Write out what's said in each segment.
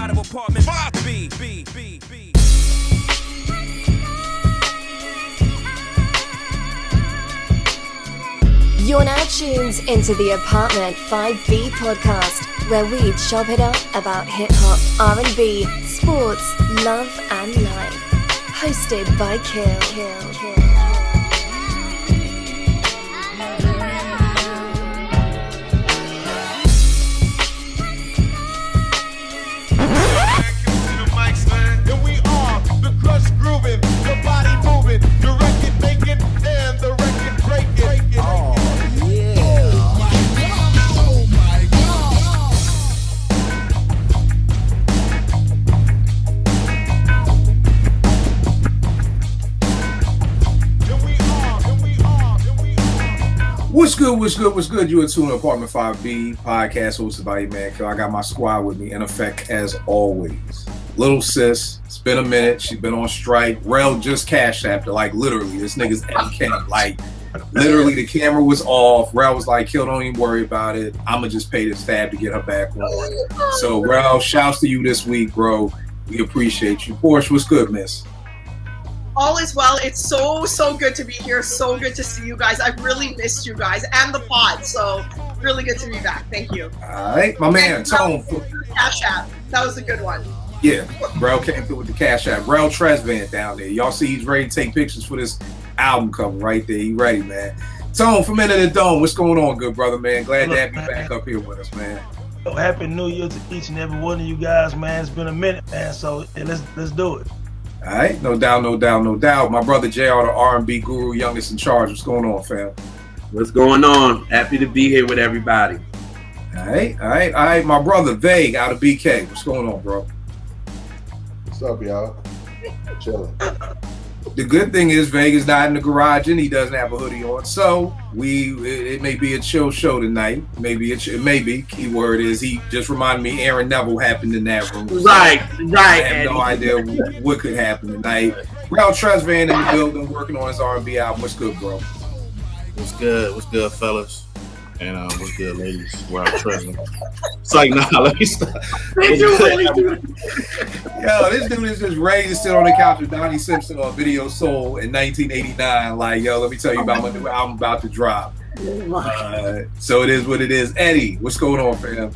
out of apartment 5B. You're now tuned into the Apartment 5B podcast, where we chop it up about hip-hop, R&B, sports, love and life. Hosted by Kill. What's good? You are tuned to Apartment 5B podcast hosted by your man Kill. I got my squad with me in effect as always. Little sis, it's been a minute. She's been on strike. Rel just cashed after, like literally, this nigga's MK. Like literally, the camera was off. Rel was like, Kill, don't even worry about it. I'ma just pay this tab to get her back on. So Rel, shouts to you this week, bro. We appreciate you. Porsche, what's good, miss? All is well. It's so good to be here. So good to see you guys. I've really missed you guys and the pod. So really good to be back. Thank you. All right, my man, Tone. Cash App. That was a good one. Yeah, Rel came through with the Cash App. Rel Tresvant down there. Y'all see he's ready to take pictures for this album cover right there. He ready, man. Tone from Into the Dome. What's going on, good brother, man? Glad to have you back up here with us, man. Happy New Year to each and every one of you guys, man. It's been a minute, man. So let's do it. All right, no doubt. My brother JR, the R&B guru, youngest in charge. What's going on, fam? What's going on? Happy to be here with everybody. All right. My brother Vague out of BK. What's going on, bro? What's up, y'all? Chilling. The good thing is Vague is not in the garage and he doesn't have a hoodie on, so it may be a chill show tonight. It may be. Keyword is he just reminded me Aaron Neville happened in that room. Right. I have no idea what could happen tonight. Rel Tresvant in the building working on his R&B album. What's good, bro? What's good, fellas? And what's good, ladies? Rel Tresvant. It's like, nah, let me stop. Yo, this dude is just ready to sit on the couch with Donnie Simpson on Video Soul in 1989. Like, yo, let me tell you about my new album about to drop. So it is what it is. Eddie, what's going on, fam?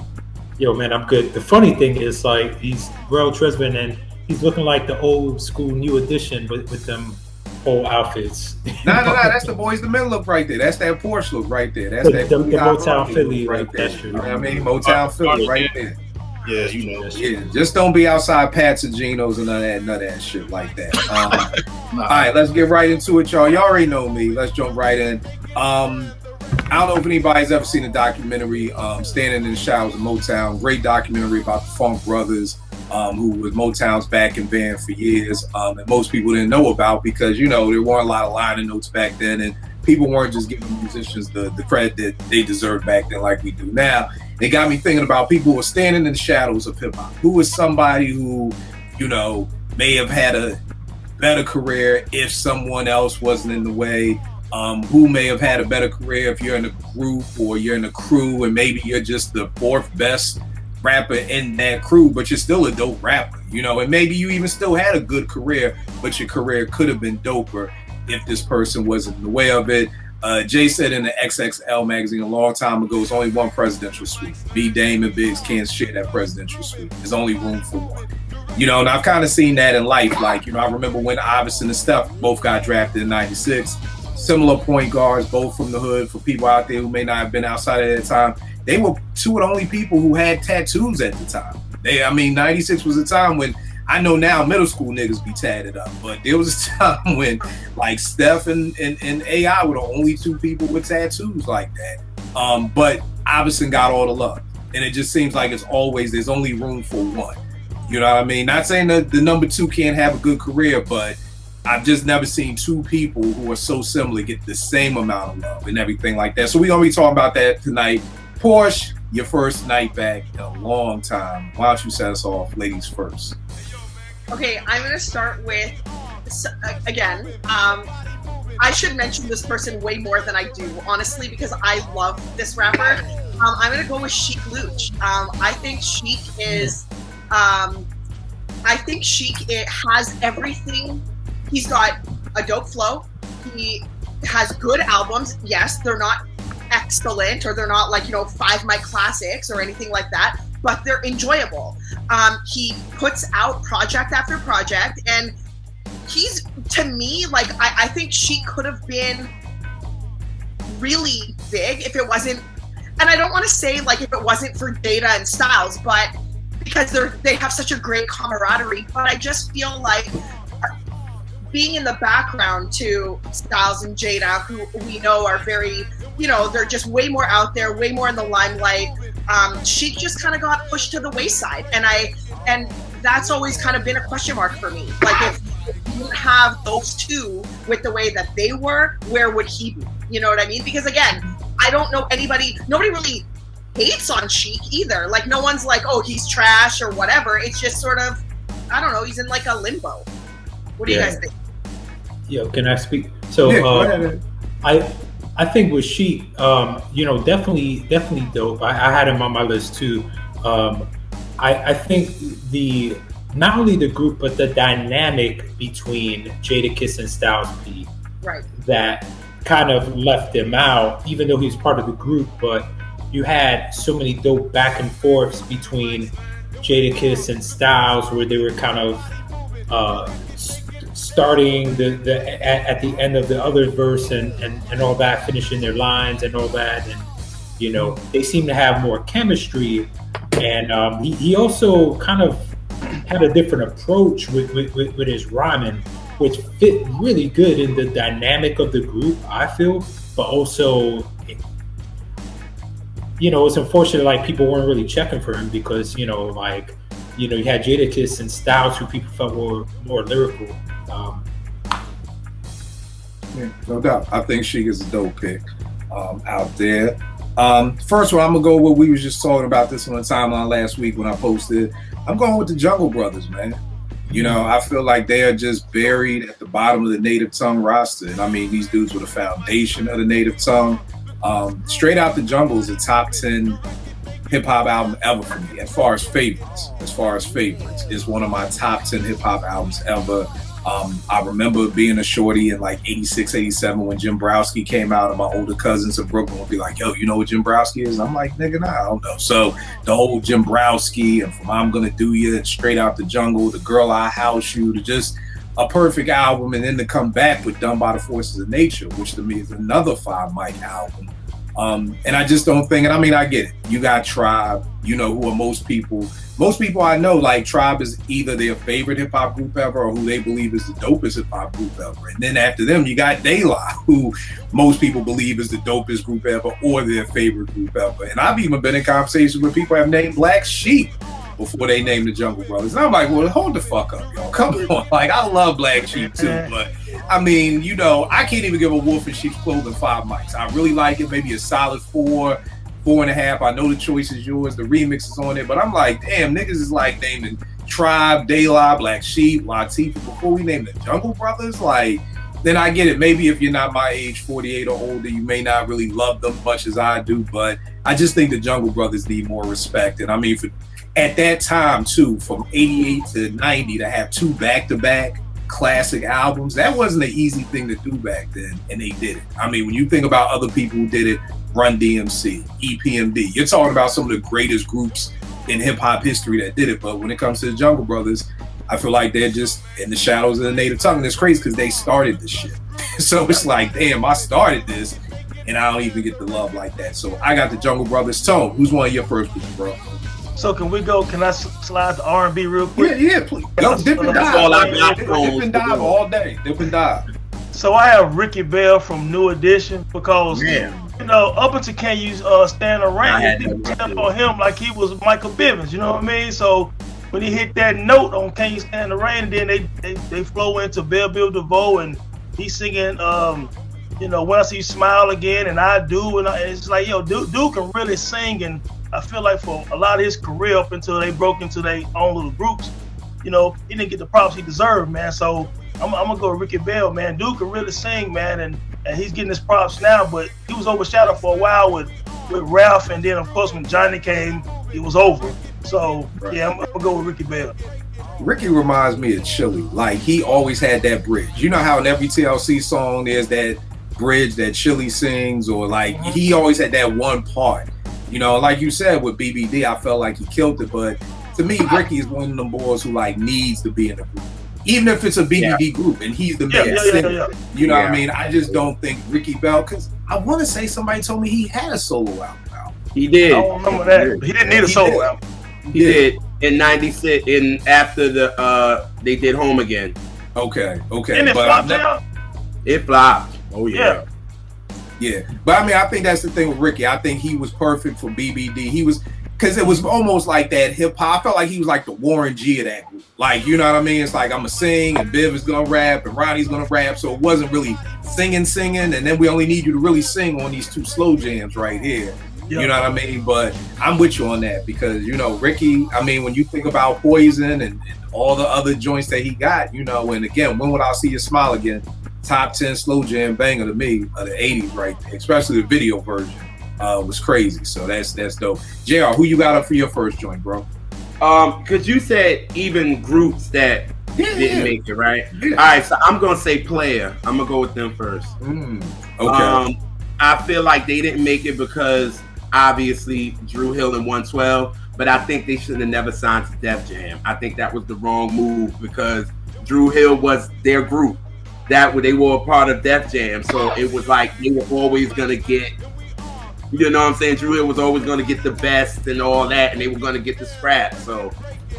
Yo, man, I'm good. The funny thing is, like, he's Rel Tresvant, and he's looking like the old school New Edition with them whole outfits. Nah, that's the Boys the Men look right there. That's that Porsche look right there. That's the Motown Philly right there. That's true. You know what I mean? Motown Philly right there. Yeah, you know. Yeah, just don't be outside Pats and Geno's and none of that shit like that. All right, let's get right into it, y'all. Y'all already know me. Let's jump right in. I don't know if anybody's ever seen a documentary, Standing in the Shadows of Motown. Great documentary about the Funk Brothers, who was Motown's backing band for years, and most people didn't know about because, you know, there weren't a lot of liner notes back then, and people weren't just giving musicians the credit that they deserved back then like we do now. It got me thinking about people who were standing in the shadows of hip-hop. Who was somebody who, you know, may have had a better career if someone else wasn't in the way, who may have had a better career if you're in a group or you're in a crew and maybe you're just the fourth best rapper in that crew, but you're still a dope rapper, you know, and maybe you even still had a good career, but your career could have been doper if this person wasn't in the way of it. Jay said in the XXL magazine a long time ago, it's only one presidential suite. B, Dame, and Biggs can't share that presidential suite. There's only room for one. You know, and I've kind of seen that in life. Like, you know, I remember when Iverson and Steph both got drafted in 96. Similar point guards, both from the hood. For people out there who may not have been outside at that time, they were two of the only people who had tattoos at the time. 96 was a time when, I know now middle school niggas be tatted up, but there was a time when like Steph and AI were the only two people with tattoos like that. But Iverson got all the love. And it just seems like there's only room for one. You know what I mean? Not saying that the number two can't have a good career, but I've just never seen two people who are so similar get the same amount of love and everything like that. So we're going to be talking about that tonight. Porsche, your first night back in a long time. Why don't you set us off, ladies first? Okay, I'm going to start with, again, I should mention this person way more than I do, honestly, because I love this rapper. I'm going to go with Sheek Louch. I think Sheek is I think Sheik has everything. He's got a dope flow. He has good albums. Yes, they're not excellent or they're not like, 5 mic classics or anything like that, but they're enjoyable. He puts out project after project, and he's, to me, like, I think Sheik could have been really big if it wasn't, and I don't want to say like if it wasn't for Jada and Styles, but because they have such a great camaraderie, but I just feel like being in the background to Styles and Jada, who we know are very, they're just way more out there, way more in the limelight. Sheik just kind of got pushed to the wayside, and that's always kind of been a question mark for me. Like if you didn't have those two with the way that they were, where would he be? You know what I mean? Because again, I don't know nobody really hates on Sheik either. Like no one's like, oh, he's trash or whatever. It's just sort of, I don't know, he's in like a limbo. What do you guys think? Yeah, can I speak? So I think with Sheik, definitely dope. I had him on my list too. I think not only the group, but the dynamic between Jadakiss and Styles P, right, that kind of left him out, even though he's part of the group. But you had so many dope back and forths between Jadakiss and Styles, where they were kind of starting at the end of the other verse and all that, finishing their lines and all that, and they seem to have more chemistry. And he also kind of had a different approach with his rhyming, which fit really good in the dynamic of the group, I feel. But also, it's unfortunate like people weren't really checking for him because you had Jadakiss and Styles, who people felt were more lyrical. Yeah, no doubt. I think Sheik is a dope pick out there. First one, I'm gonna go with, we was just talking about this on the timeline last week when I posted. I'm going with the Jungle Brothers, man. I feel like they are just buried at the bottom of the Native Tongue roster. And I mean, these dudes were the foundation of the Native Tongue. Straight Out the Jungle is a top 10 hip hop album ever for me. As far as favorites, it's one of my top 10 hip hop albums ever. I remember being a shorty in like 86, 87 when Jim Browski came out, and my older cousins in Brooklyn would be like, yo, you know what Jim Browski is? I'm like, nigga, nah, I don't know. So the whole Jim Browski and From I'm Gonna Do Ya and Straight Out the Jungle, The Girl I House You, just a perfect album. And then to come back with Done by the Forces of Nature, which to me is another 5 mic album. And I just don't think, and I mean, I get it. You got Tribe, who are most people I know, like Tribe is either their favorite hip hop group ever or who they believe is the dopest hip hop group ever. And then after them, you got De La, who most people believe is the dopest group ever or their favorite group ever. And I've even been in conversations where people have named Black Sheep before they named the Jungle Brothers. And I'm like, well, hold the fuck up, y'all. Come on. Like, I love Black Sheep too, but I mean, I can't even give a Wolf in Sheep's Clothing 5 mics. I really like it. Maybe a solid 4, 4.5. I know the choice is yours. The remix is on it, but I'm like, damn, niggas is like naming Tribe, De La, Black Sheep, Latifah before we name the Jungle Brothers. Like, then I get it. Maybe if you're not my age, 48 or older, you may not really love them much as I do, but I just think the Jungle Brothers need more respect. And I mean, at that time too, from 88 to 90, to have 2 back-to-back classic albums, that wasn't an easy thing to do back then, and they did it. I mean, when you think about other people who did it, Run DMC, EPMD, you're talking about some of the greatest groups in hip-hop history that did it. But when it comes to the Jungle Brothers, I feel like they're just in the shadows of the Native Tongue. And it's crazy because they started this shit. So it's like, damn, I started this, and I don't even get the love like that. So I got the Jungle Brothers. Tone, who's one of your first groups, bro? So can I slide to R&B real quick? Yeah, please. Go dip and dive. all I got. Dip and dive all day. Dip and dive. So I have Ricky Bell from New Edition because, up until Can You Stand the Rain, people stepped on him like he was Michael Bivins, you know what I mean? So when he hit that note on Can You Stand the Rain, then they flow into Belle Biv DeVoe, and he's singing, When I See You Smile Again, and I Do, and it's like, yo, dude can really sing, and I feel like for a lot of his career up until they broke into their own little groups, he didn't get the props he deserved, man. So I'm gonna go with Ricky Bell, man. Dude can really sing, man, and he's getting his props now, but he was overshadowed for a while with Ralph, and then of course when Johnny came, it was over. So yeah, I'm gonna go with Ricky Bell. Ricky reminds me of Chili. Like, he always had that bridge. You know how in every TLC song there's that bridge that Chili sings, or like he always had that one part. You know, like you said with BBD, I felt like he killed it. But to me, Ricky is one of them boys who like needs to be in a group, even if it's a BBD group and he's the main singer. You know what I mean? I just don't think Ricky Bell, because I want to say somebody told me he had a solo album out. He did. I don't remember that. He didn't need a solo album. He did in '96, after they did Home Again. Okay. And it flopped out. It flopped. Oh yeah. But I mean, I think that's the thing with Ricky. I think he was perfect for BBD. He was, because it was almost like that hip hop. I felt like he was like the Warren G of that group. Like, you know what I mean? It's like, I'm gonna sing and Biv is gonna rap and Ronnie's gonna rap. So it wasn't really singing, and then we only need you to really sing on these 2 slow jams right here. You know what I mean? But I'm with you on that, because, you know, Ricky, I mean, when you think about Poison and all the other joints that he got, you know, and again, When Would I See You Smile Again? Top 10 slow jam banger to me of the 80s right there, especially the video version was crazy. So that's dope. JR, who you got up for your first joint, bro? Because you said even groups that didn't make it, right? All right, so I'm going to say Player. I'm going to go with them first. Okay. I feel like they didn't make it because obviously Dru Hill and 112, but I think they should have never signed to Def Jam. I think that was the wrong move, because Dru Hill was their group. They were a part of Def Jam, so it was like they were always gonna get, you know what I'm saying? Dru Hill was always gonna get the best and all that, and they were gonna get the scraps. So,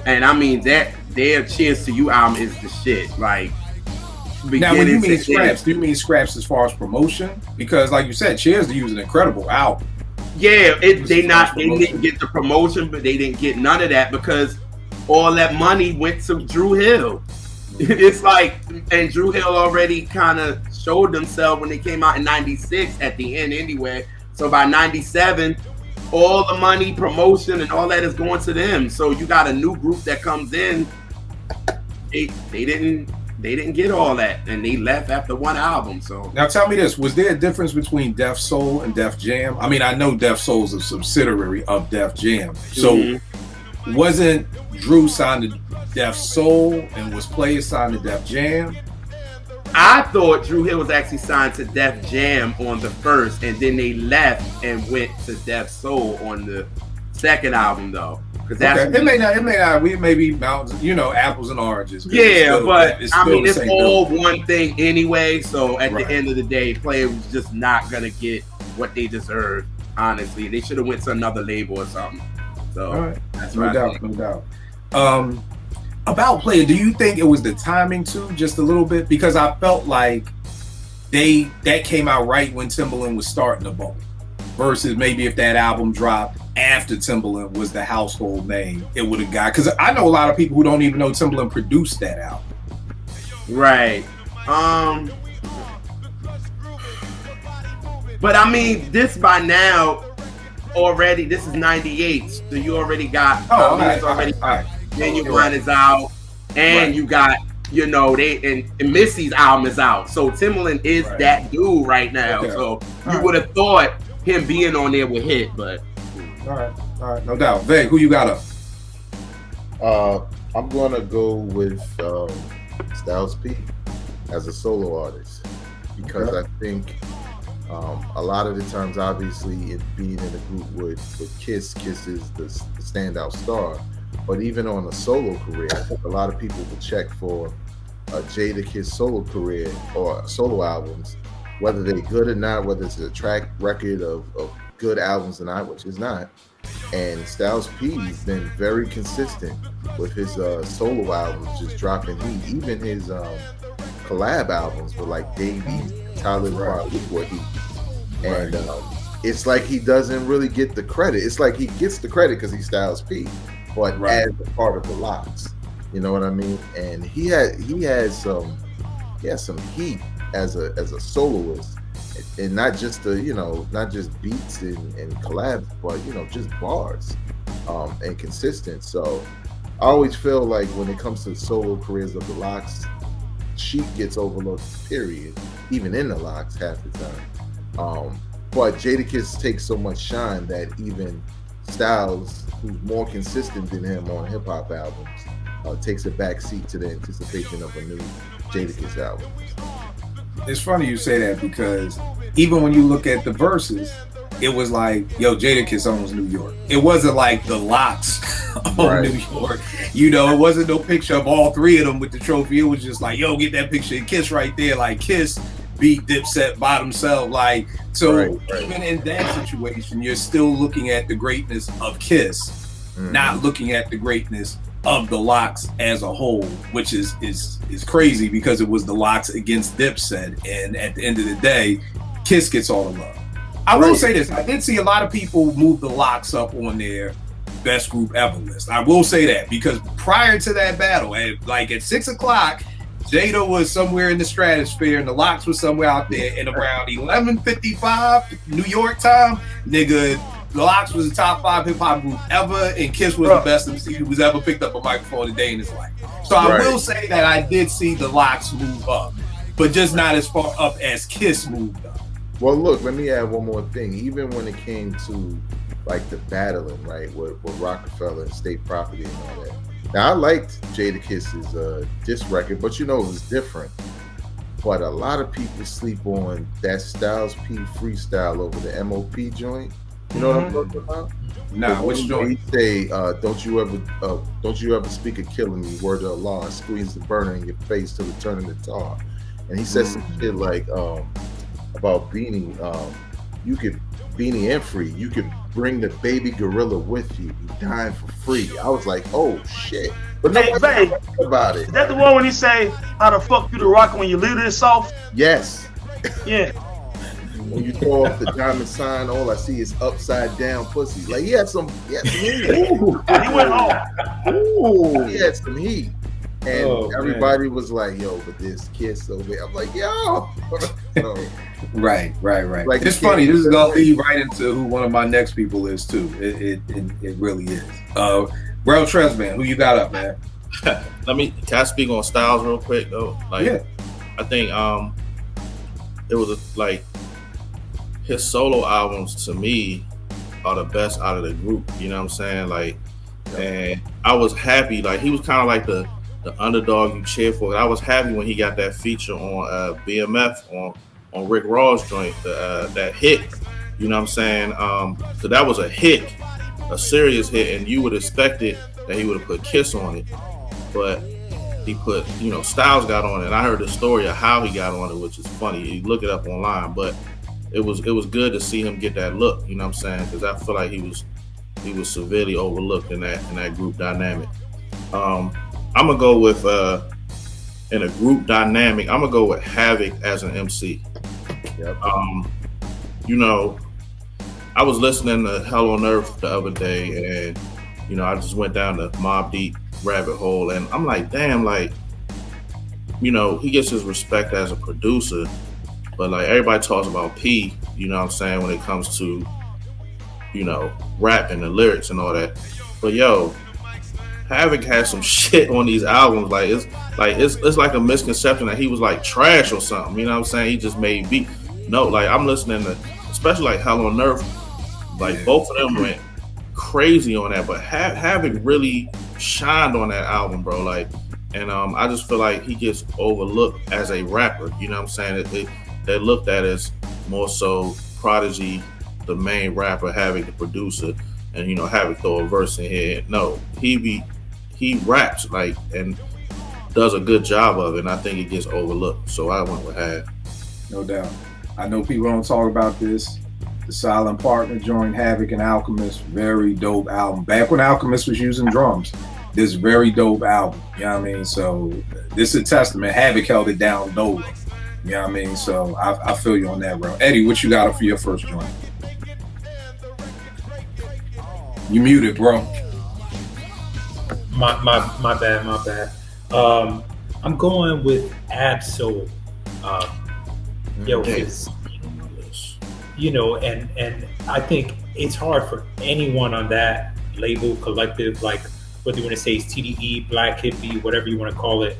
and I mean that their Cheers to You album is the shit. Like, now, when you mean scraps, do you mean scraps as far as promotion? Because, like you said, Cheers to You is an incredible album. Yeah, they didn't get the promotion, but they didn't get none of that because all that money went to Dru Hill. It's like, and Dru Hill already kind of showed themselves when they came out in '96 at the end anyway. So by '97, all the money, promotion, and all that is going to them. So you got a new group that comes in. They didn't get all that, and they left after one album. So now tell me this: was there a difference between Def Soul and Def Jam? I mean, I know Def Soul is a subsidiary of Def Jam, so wasn't Dru signed to Def Soul and was Player signed to Def Jam? I thought Dru Hill was actually signed to Def Jam on the first, and then they left and went to Def Soul on the second album, though. Because it may not. We may be mountains, you know, apples and oranges. Yeah, but I mean, it's all one thing anyway. So at the end of the day, Player was just not gonna get what they deserved. Honestly, they should have went to another label or something. So that's no doubt. About Player, do you think it was the timing too, just a little bit? Because I felt like that came out right when Timbaland was starting to bubble, versus maybe if that album dropped after Timbaland was the household name, it would have got. Because I know a lot of people who don't even know Timbaland produced that album. Right. But I mean, this by now already. This is '98, so you already got. Genuine is out, and you got, you know, and Missy's album is out. So Timbaland is that dude right now. Okay. So you would have thought him being on there would hit, but all right, no doubt. Veg, who you got up? I'm gonna go with Styles P as a solo artist, because I think a lot of the times, obviously, it being in a group with Kiss is the standout star. But even on a solo career, I think a lot of people will check for a Jadakiss solo career or solo albums, whether they're good or not, whether it's a track record of good albums or not, which is not. And Styles P's been very consistent with his solo albums, just dropping heat. Even his collab albums with like Davey, Tyler Quad, heat. And it's like he doesn't really get the credit. It's like he gets the credit because he's Styles P, but as a part of the Lox, you know what I mean? And he has some heat as a soloist, and not just not just beats and collabs, but just bars, and consistent. So I always feel like when it comes to solo careers of the Lox, Sheek gets overlooked, period, even in the Lox half the time. But Jadakiss takes so much shine that even Styles, who's more consistent than him on hip hop albums, takes a back seat to the anticipation of a new Jadakiss album. It's funny you say that because even when you look at the verses, it was like, yo, Jadakiss owns New York. It wasn't like the Locks own New York. You know, it wasn't no picture of all three of them with the trophy. It was just like, yo, get that picture of Kiss right there. Like, Kiss beat Dipset by themselves. Like, so even in that situation, you're still looking at the greatness of Kiss, not looking at the greatness of the Locks as a whole, which is crazy because it was the Locks against Dipset, and at the end of the day, Kiss gets all the love. I will say this: I did see a lot of people move the Locks up on their best group ever list. I will say that because prior to that battle, at 6 o'clock, Jada was somewhere in the stratosphere, and the Locks was somewhere out there. And around 11:55 New York time, nigga, the Locks was the top 5 hip hop group ever, and Kiss was the best MC who was ever picked up a microphone a day in his life. So I will say that I did see the Locks move up, but just not as far up as Kiss moved up. Well, look, let me add one more thing. Even when it came to like the battling, right, with Rockefeller and State Property and all that. Now, I liked Jadakiss's diss record, but it was different. But a lot of people sleep on that Styles P freestyle over the MOP joint. You know what I'm talking about? Nah, which joint? He say, don't you ever speak of killing me, word of Allah, and squeeze the burner in your face till it turn into tar. And he said some shit like about Beanie, Beanie and Free, you could bring the baby gorilla with you, you dying for free. I was like, oh shit. But hey, babe, about it. Is that the one when he say, how the fuck you the rock when you leave it soft? Yes. Yeah. When you throw off the diamond sign, all I see is upside down pussy. Like he had some heat. Ooh, he went home. Ooh, he had some heat. And everybody was like, yo, but this Kiss over there. I'm like, yo. Right. Like, it's funny. This is gonna lead right into who one of my next people is too. It really is. Rel Tresman, who you got up, man? Can I speak on Styles real quick though? I think it was his solo albums to me are the best out of the group. You know what I'm saying? And I was happy. He was kind of like the underdog you cheer for. I was happy when he got that feature on BMF on Rick Ross joint, that hit. You know what I'm saying? So that was a hit, a serious hit, and you would expect it that he would have put Kiss on it, but he put, Styles got on it. And I heard the story of how he got on it, which is funny. You look it up online, but it was good to see him get that look. You know what I'm saying? Because I feel like he was severely overlooked in that group dynamic. I'm gonna go with in a group dynamic. I'm gonna go with Havoc as an MC. Yep. I was listening to Hell on Earth the other day, and I just went down the Mobb Deep rabbit hole, and I'm like, damn, he gets his respect as a producer, but everybody talks about P. You know what I'm saying, when it comes to rap and the lyrics and all that, but Havoc has some shit on these albums. It's like a misconception that he was trash or something. You know what I'm saying? He just made beat. No, I'm listening to, especially Hell on Earth. Both of them went crazy on that, but Havoc really shined on that album, bro. And I just feel like he gets overlooked as a rapper. You know what I'm saying? They looked at as more so Prodigy, the main rapper, Havoc, the producer, and Havoc throw a verse in here. No, he raps and does a good job of it, and I think it gets overlooked. So I went with Hav. No doubt. I know people don't talk about this. The Silent Partner joined Havoc and Alchemist. Very dope album. Back when Alchemist was using drums. This very dope album. You know what I mean? So this is a testament. Havoc held it down low. You know what I mean? So I feel you on that, bro. Eddie, what you got for your first joint? You muted, bro. My bad. I'm going with Ab-Soul. And I think it's hard for anyone on that label collective, whether you want to say it's TDE, Black Hippie, whatever you want to call it.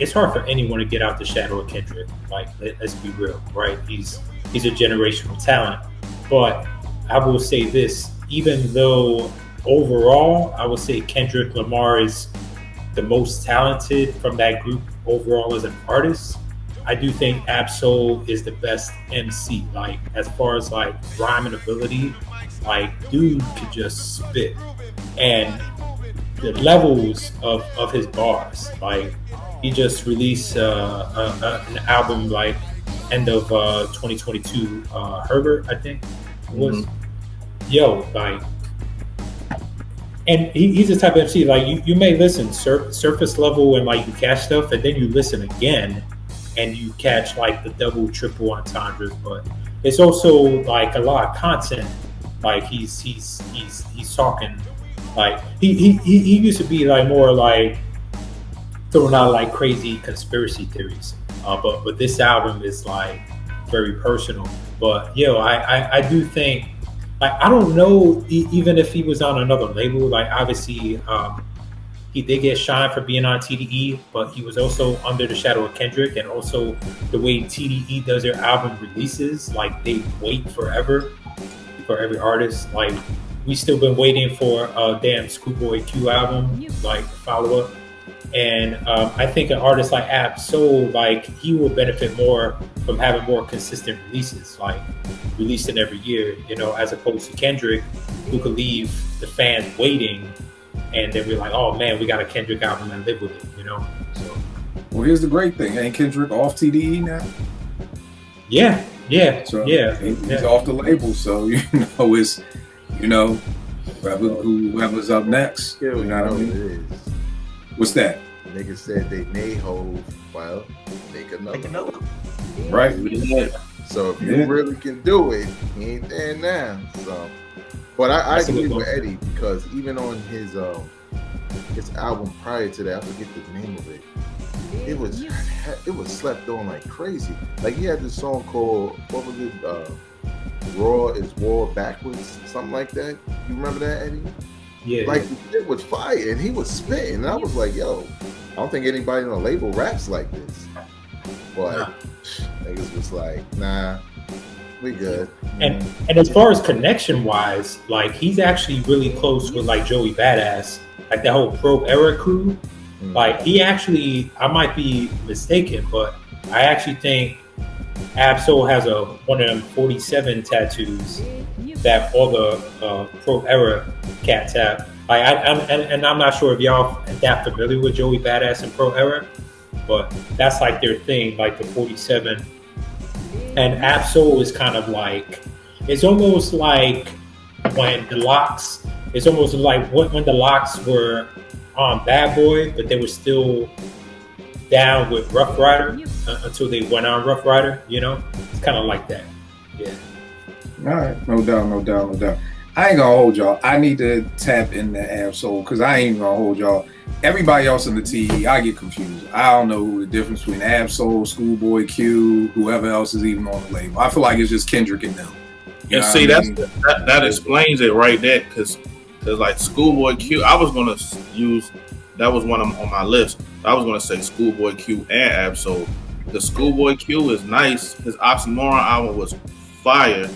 It's hard for anyone to get out the shadow of Kendrick. Let's be real, right? He's a generational talent. But I will say this, even though overall, I would say Kendrick Lamar is the most talented from that group overall as an artist, I do think Ab-Soul is the best MC. Like, as far as like rhyming ability, like, dude could just spit. And the levels of his bars, like, he just released an album like end of 2022, Herbert, I think it was. Yo, like, and he's the type of MC, like, you may listen surface level and like you catch stuff, and then you listen again and you catch like the double, triple entendres. But it's also like a lot of content. Like he's talking, like he used to be like more like throwing out like crazy conspiracy theories. But this album is like very personal. But I do think, like, I don't know even if he was on another label. Like, obviously, he did get shined for being on TDE, but he was also under the shadow of Kendrick. And also the way TDE does their album releases, like, they wait forever for every artist. Like, we still been waiting for a damn Schoolboy Q album, like, follow-up. And I think an artist like Ab-Soul, like, he will benefit more from having more consistent releases, like releasing every year, as opposed to Kendrick, who could leave the fans waiting, and then we're like, oh man, we got a Kendrick album and live with it, So, well, here's the great thing: ain't Kendrick off TDE now? Yeah. So he's off the label, so it's whoever's up next. Yeah, you know what I mean? It is. What's that? Niggas said they made Hove, well, make another. Right. So if you really can do it, he ain't there now. So, but I agree with Eddie, because even on his album prior to that, I forget the name of it. It was slept on like crazy. Like, he had this song called, what was it? Raw is War Backwards, something like that. You remember that, Eddie? Yeah. Like, the shit was fire, and he was spitting, and I was like, yo, I don't think anybody on the label raps like this. But niggas was like, nah, we good. And as far as connection wise, like, he's actually really close with like Joey Badass, like that whole Pro Era crew. Like, he actually, I might be mistaken, but I actually think Ab-Soul has one of them 47 tattoos that all the Pro Era cats have. Like, I'm not sure if y'all that familiar with Joey Badass and Pro Era, but that's like their thing, like the 47. And Ab-Soul is kind of like, it's almost like when the Locks, it's almost like when the Locks were on Bad Boy, but they were still down with Rough Rider until they went on Rough Rider, It's kind of like that. Yeah. All right. No doubt. I ain't gonna hold y'all. I need to tap into Ab-Soul, because I ain't gonna hold y'all. Everybody else in the TE, I get confused. I don't know who the difference between Ab-Soul, Schoolboy Q, whoever else is even on the label. I feel like it's just Kendrick and them. And see, that explains it right there, because like Schoolboy Q, I was gonna use, that was one on my list. I was gonna say Schoolboy Q and Ab-Soul. The Schoolboy Q is nice. His Oxymoron album was fire,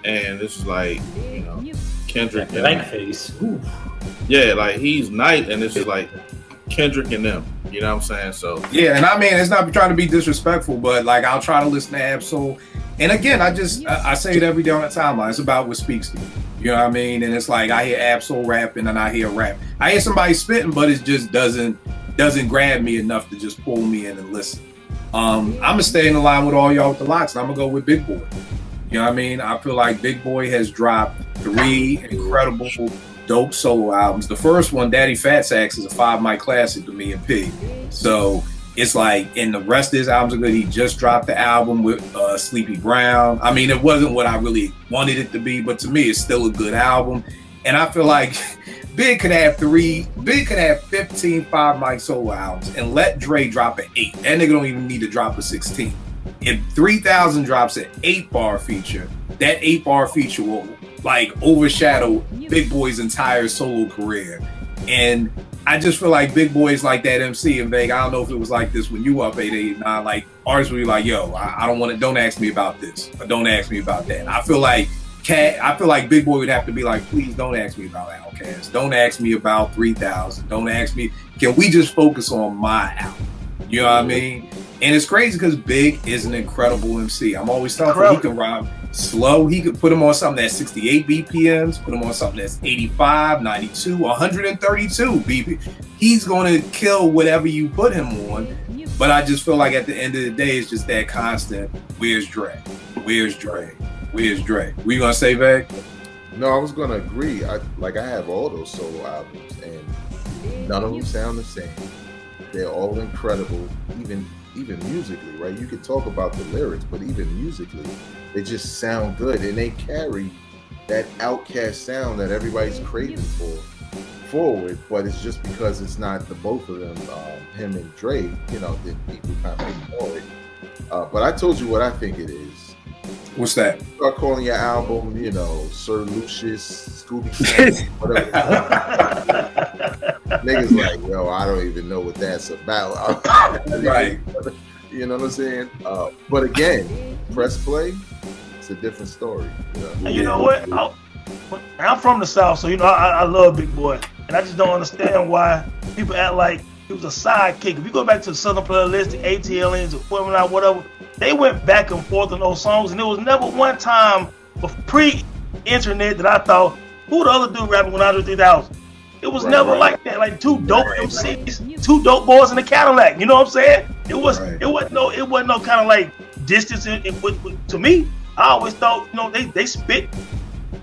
and this is like, Kendrick and blank face. Ooh. Yeah, like, he's nice, and it's just like Kendrick and them. You know what I'm saying? So yeah, and I mean, it's not trying to be disrespectful, but like, I'll try to listen to Ab-Soul. And again, I say it every day on the timeline. It's about what speaks to me. You know what I mean? And it's like, I hear Ab-Soul rapping and I hear rap. I hear somebody spitting, but it just doesn't grab me enough to just pull me in and listen. I'm gonna stay in the line with all y'all with the Locks, and I'm gonna go with Big Boy. You know what I mean? I feel like Big Boy has dropped 3 incredible, dope solo albums. The first one, Daddy Fat Sacks, is a 5-mic classic to me and P. So it's like, and the rest of his albums are good. He just dropped the album with Sleepy Brown. I mean, it wasn't what I really wanted it to be, but to me, it's still a good album. And I feel like Big could have 15 5-mic solo albums, and let Dre drop an 8. That nigga don't even need to drop a 16. If 3000 drops an 8-bar feature, that 8-bar feature will like overshadow Big Boy's entire solo career. And I just feel like Big Boy's like that MC. And Veg, I don't know if it was like this when you were up 889, like, artists would be like, yo, I don't ask me about this, or don't ask me about that. I feel like I feel like Big Boy would have to be like, please don't ask me about Outkast. Don't ask me about 3000. Don't ask me. Can we just focus on my album? You know what I mean? And it's crazy because Big is an incredible MC. I'm always telling him he can rhyme slow. He could put him on something that's 68 BPMs, put him on something that's 85, 92, 132 BPM. He's going to kill whatever you put him on. But I just feel like at the end of the day, it's just that constant, where's Dre? Where's Dre? Where's Dre? Were you going to say, Veg? No, I was going to agree. I have all those solo albums, and none of them sound the same. They're all incredible, even musically, right? You could talk about the lyrics, but even musically, they just sound good, and they carry that Outkast sound that everybody's craving forward. But it's just because it's not the both of them, him and Dre, that people kind of ignore it. But I told you what I think it is. What's that? Start calling your album, Sir Lucius, Scooby, whatever. Niggas like, yo, I don't even know what that's about. Right. You know what I'm saying? But again, press play, it's a different story. And you know what? I'm from the South, so I love Big Boy, and I just don't understand why people act like he was a sidekick. If you go back to the Southern Playlist, the ATLiens, the whatever, they went back and forth on those songs, and there was never one time pre-internet that I thought, who the other dude rapping with Andre 3000? It was never like that. Like two dope MCs, two dope boys in a Cadillac. You know what I'm saying? It wasn't no kind of like distance. To me, I always thought they spit,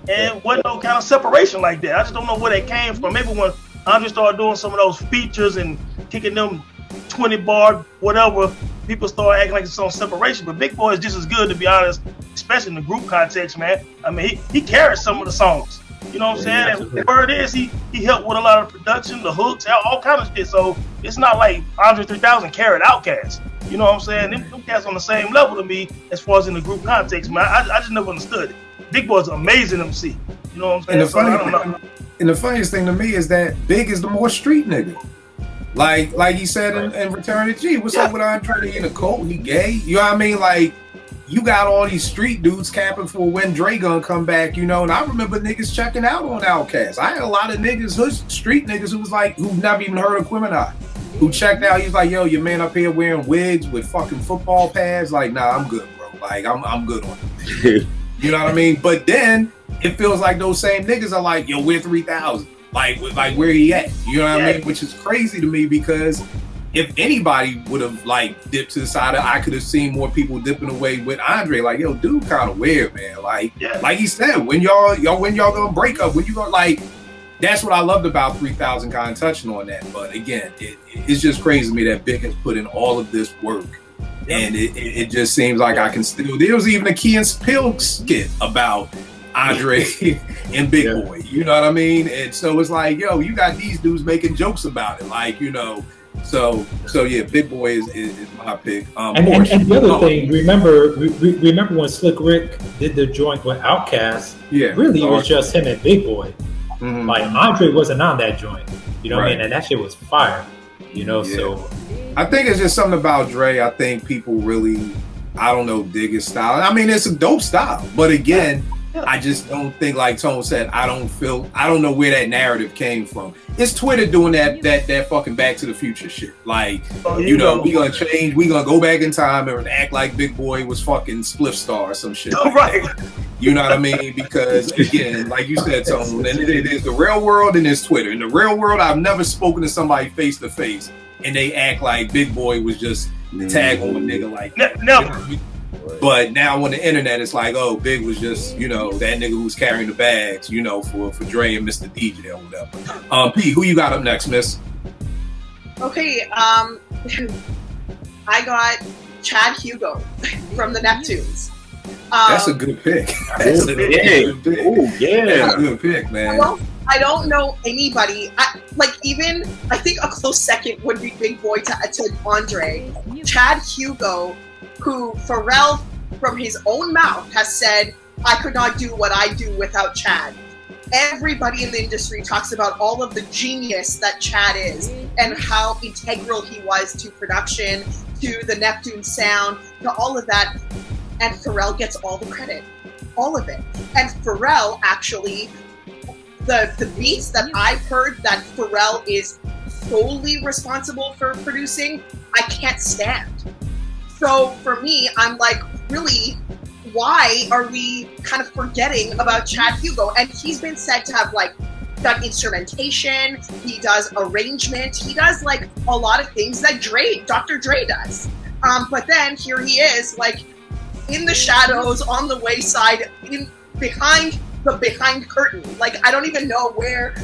and wasn't no kind of separation like that. I just don't know where that came from. Maybe when Andre started doing some of those features and kicking them 20 bar whatever, people started acting like it's some separation. But Big Boy is just as good, to be honest, especially in the group context, man. I mean, he carries some of the songs. You know what I'm saying? And the word is he helped with a lot of production, the hooks, all kind of shit. So it's not like Andre 3000 carried Outkast. You know what I'm saying? Them cats on the same level to me as far as in the group context, man. I just never understood it. Big Boy's an amazing MC. You know what I'm saying? And the funniest thing to me is that Big is the more street nigga. Like he said in Return to G, what's up with Andre? He in a cult, he gay. You know what I mean? Like, you got all these street dudes capping for when Dre gonna come back, and I remember niggas checking out on Outkast. I had a lot of niggas, street niggas, who've never even heard of Quimini, who checked out. He's like, yo, your man up here wearing wigs with fucking football pads. Like, nah, I'm good, bro. Like, I'm good on it. You know what I mean? But then it feels like those same niggas are like, yo, we're 3000. Like where he at? You know what I mean? Which is crazy to me, because if anybody would have dipped to the side, I could have seen more people dipping away with Andre. Like, yo, dude, kind of weird, man. Like he said, when y'all gonna break up? When you gonna That's what I loved about 3000, kind of touching on that. But again, it's just crazy to me that Big has put in all of this work, and it just seems like I can still. There was even a Key and Peele skit about Andre and Big Boy. You know what I mean? And so it's like, yo, you got these dudes making jokes about it, So yeah, Big Boy is my pick. And the other thing, remember when Slick Rick did the joint with Outkast? Yeah, really, it was just him and Big Boy. Mm-hmm. Like, Andre wasn't on that joint. You know what I mean? And that shit was fire. So I think it's just something about Dre. I think people really, dig his style. I mean, it's a dope style, but again, I just don't think, like Tone said, I don't know where that narrative came from. It's Twitter doing that fucking Back to the Future shit. Like, we gonna change, we gonna go back in time and act like Big Boy was fucking Spliff Star or some shit. Right. You know what I mean? Because again, like you said, Tone, and it is the real world and it's Twitter. In the real world, I've never spoken to somebody face to face and they act like Big Boy was just the tag on a nigga like never. But now on the internet, it's like, oh, Big was just, that nigga who's carrying the bags, for Dre and Mr. DJ or whatever. P, who you got up next, miss? Okay, I got Chad Hugo from the Neptunes. That's a good pick. That's a good pick. Oh, yeah. That's a good pick, man. I don't know anybody. I think a close second would be Big Boy to Andre. Chad Hugo, who Pharrell, from his own mouth, has said, I could not do what I do without Chad. Everybody in the industry talks about all of the genius that Chad is and how integral he was to production, to the Neptune sound, to all of that. And Pharrell gets all the credit. all of it. And Pharrell actually, the beats that I've heard that Pharrell is solely responsible for producing, I can't stand. So for me, I'm like, really, why are we kind of forgetting about Chad Hugo? And he's been said to have like done instrumentation, he does arrangement, he does like a lot of things that Dr. Dre does. But then here he is, like in the shadows, on the wayside, behind curtain. Like I don't even know where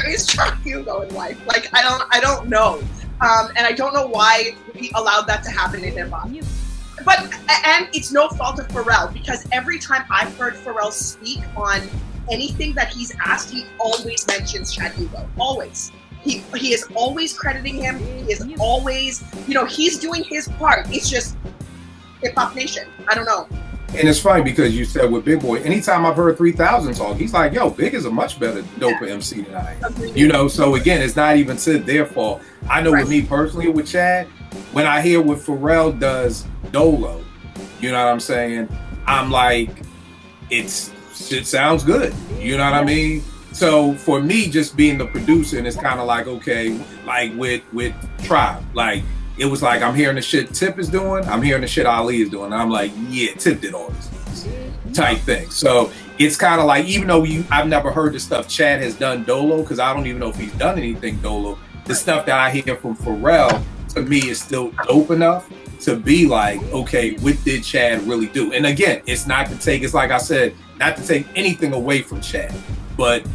is Chad Hugo in life. Like I don't know, and I don't know why we allowed that to happen in hip hop. But and it's no fault of Pharrell, because every time I've heard Pharrell speak on anything that he's asked, he always mentions Chad Hugo. Always. He is always crediting him. He is always, he's doing his part. It's just Hip Hop Nation. I don't know. And it's funny because you said with Big Boy, anytime I've heard 3000 talk, he's like, yo, Big is a much better, doper MC than I am. So again, it's not even to their fault. I know with me personally, with Chad, when I hear what Pharrell does Dolo, you know what I'm saying? I'm like, it sounds good. You know what I mean? So for me, just being the producer, and it's kind of like, okay, like with Tribe, like it was like, I'm hearing the shit Tip is doing, I'm hearing the shit Ali is doing, and I'm like, yeah, Tip did all this type thing. So it's kind of like, even though I've never heard the stuff Chad has done Dolo, because I don't even know if he's done anything Dolo, the stuff that I hear from Pharrell, to me, is still dope enough to be like, okay, what did Chad really do? And again, it's like I said, not to take anything away from Chad, but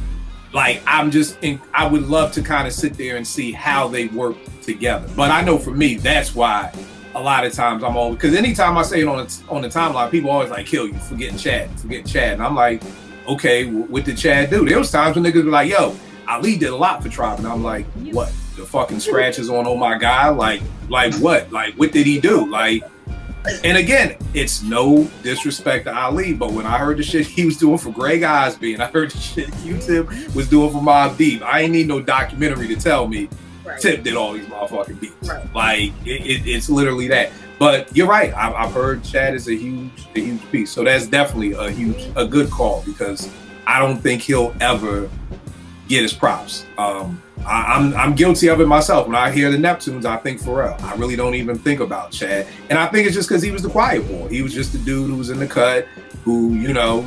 like, I would love to kind of sit there and see how they work together. But I know for me, that's why a lot of times I'm always, because anytime I say it on the timeline, people always like, kill you, forgetting Chad. And I'm like, okay, what did Chad do? There was times when niggas were like, yo, Ali did a lot for Tribe. And I'm like, what? The fucking scratches on Oh My God? Like what? Like, what did he do? Like, and again, it's no disrespect to Ali, but when I heard the shit he was doing for Greg Osby, and I heard the shit Q-Tip was doing for Mobb Deep, I ain't need no documentary to tell me Tip did all these motherfucking beats. Right. Like, it's literally that. But you're right. I've heard Chad is a huge piece. So that's definitely a good call, because I don't think he'll ever get his props. I'm guilty of it myself. When I hear the Neptunes, I think Pharrell. I really don't even think about Chad. And I think it's just because he was the quiet boy. He was just the dude who was in the cut, who,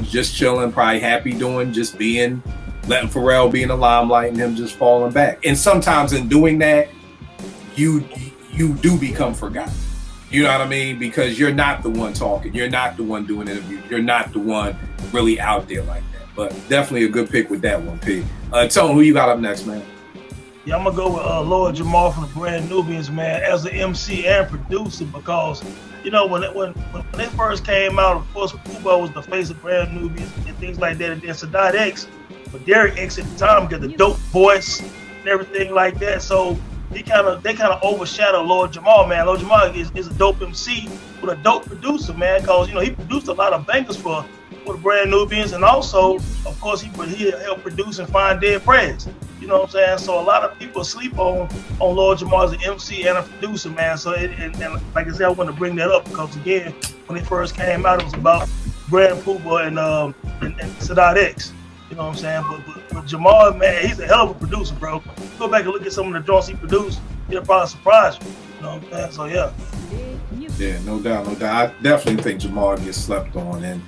just chilling, probably happy doing, just being, letting Pharrell be in the limelight and him just falling back. And sometimes in doing that, you do become forgotten. You know what I mean? Because you're not the one talking. You're not the one doing interviews. You're not the one really out there like that. But definitely a good pick with that one, P. Tone, who you got up next, man? Yeah, I'm gonna go with Lord Jamar from the Brand Nubians, man, as an MC and producer, because when they first came out, of course, Kubo was the face of Brand Nubians and things like that, and then Sadat X, but Derek X at the time got the dope voice and everything like that, so they kind of overshadow Lord Jamar, man. Lord Jamar is a dope MC with a dope producer, man, because he produced a lot of bangers for the Brand Nubians, and also, of course, he helped produce and find Dead Prez. You know what I'm saying? So a lot of people sleep on Lord Jamar as an MC and a producer, man. So and like I said, I want to bring that up because, again, when it first came out, it was about Brand Pooba and Sadat X. You know what I'm saying? But Jamar, man, he's a hell of a producer, bro. Go back and look at some of the joints he produced. It'll probably surprise you. You know what I'm saying? So yeah. Yeah, no doubt. I definitely think Jamar gets slept on, and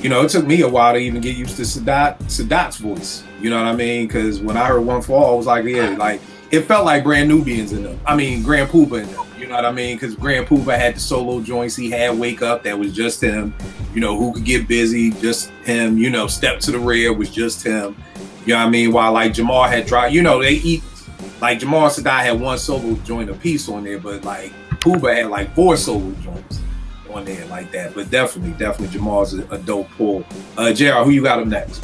it took me a while to even get used to Sadat's voice. You know what I mean? Because when I heard One For All, I was like, yeah, like it felt like Brand Nubians in them. I mean, Grand Pooba in them. You know what I mean? Because Grand Pooba had the solo joints. He had Wake Up, that was just him. Who Could Get Busy, just him. Step to the Rear was just him. You know what I mean? While like Jamar had tried, they eat, like Jamar and Sadat had one solo joint a piece on there, but like Pooba had like 4 solo joints on there like that. But definitely Jamar's a dope pull. JR, who you got up next?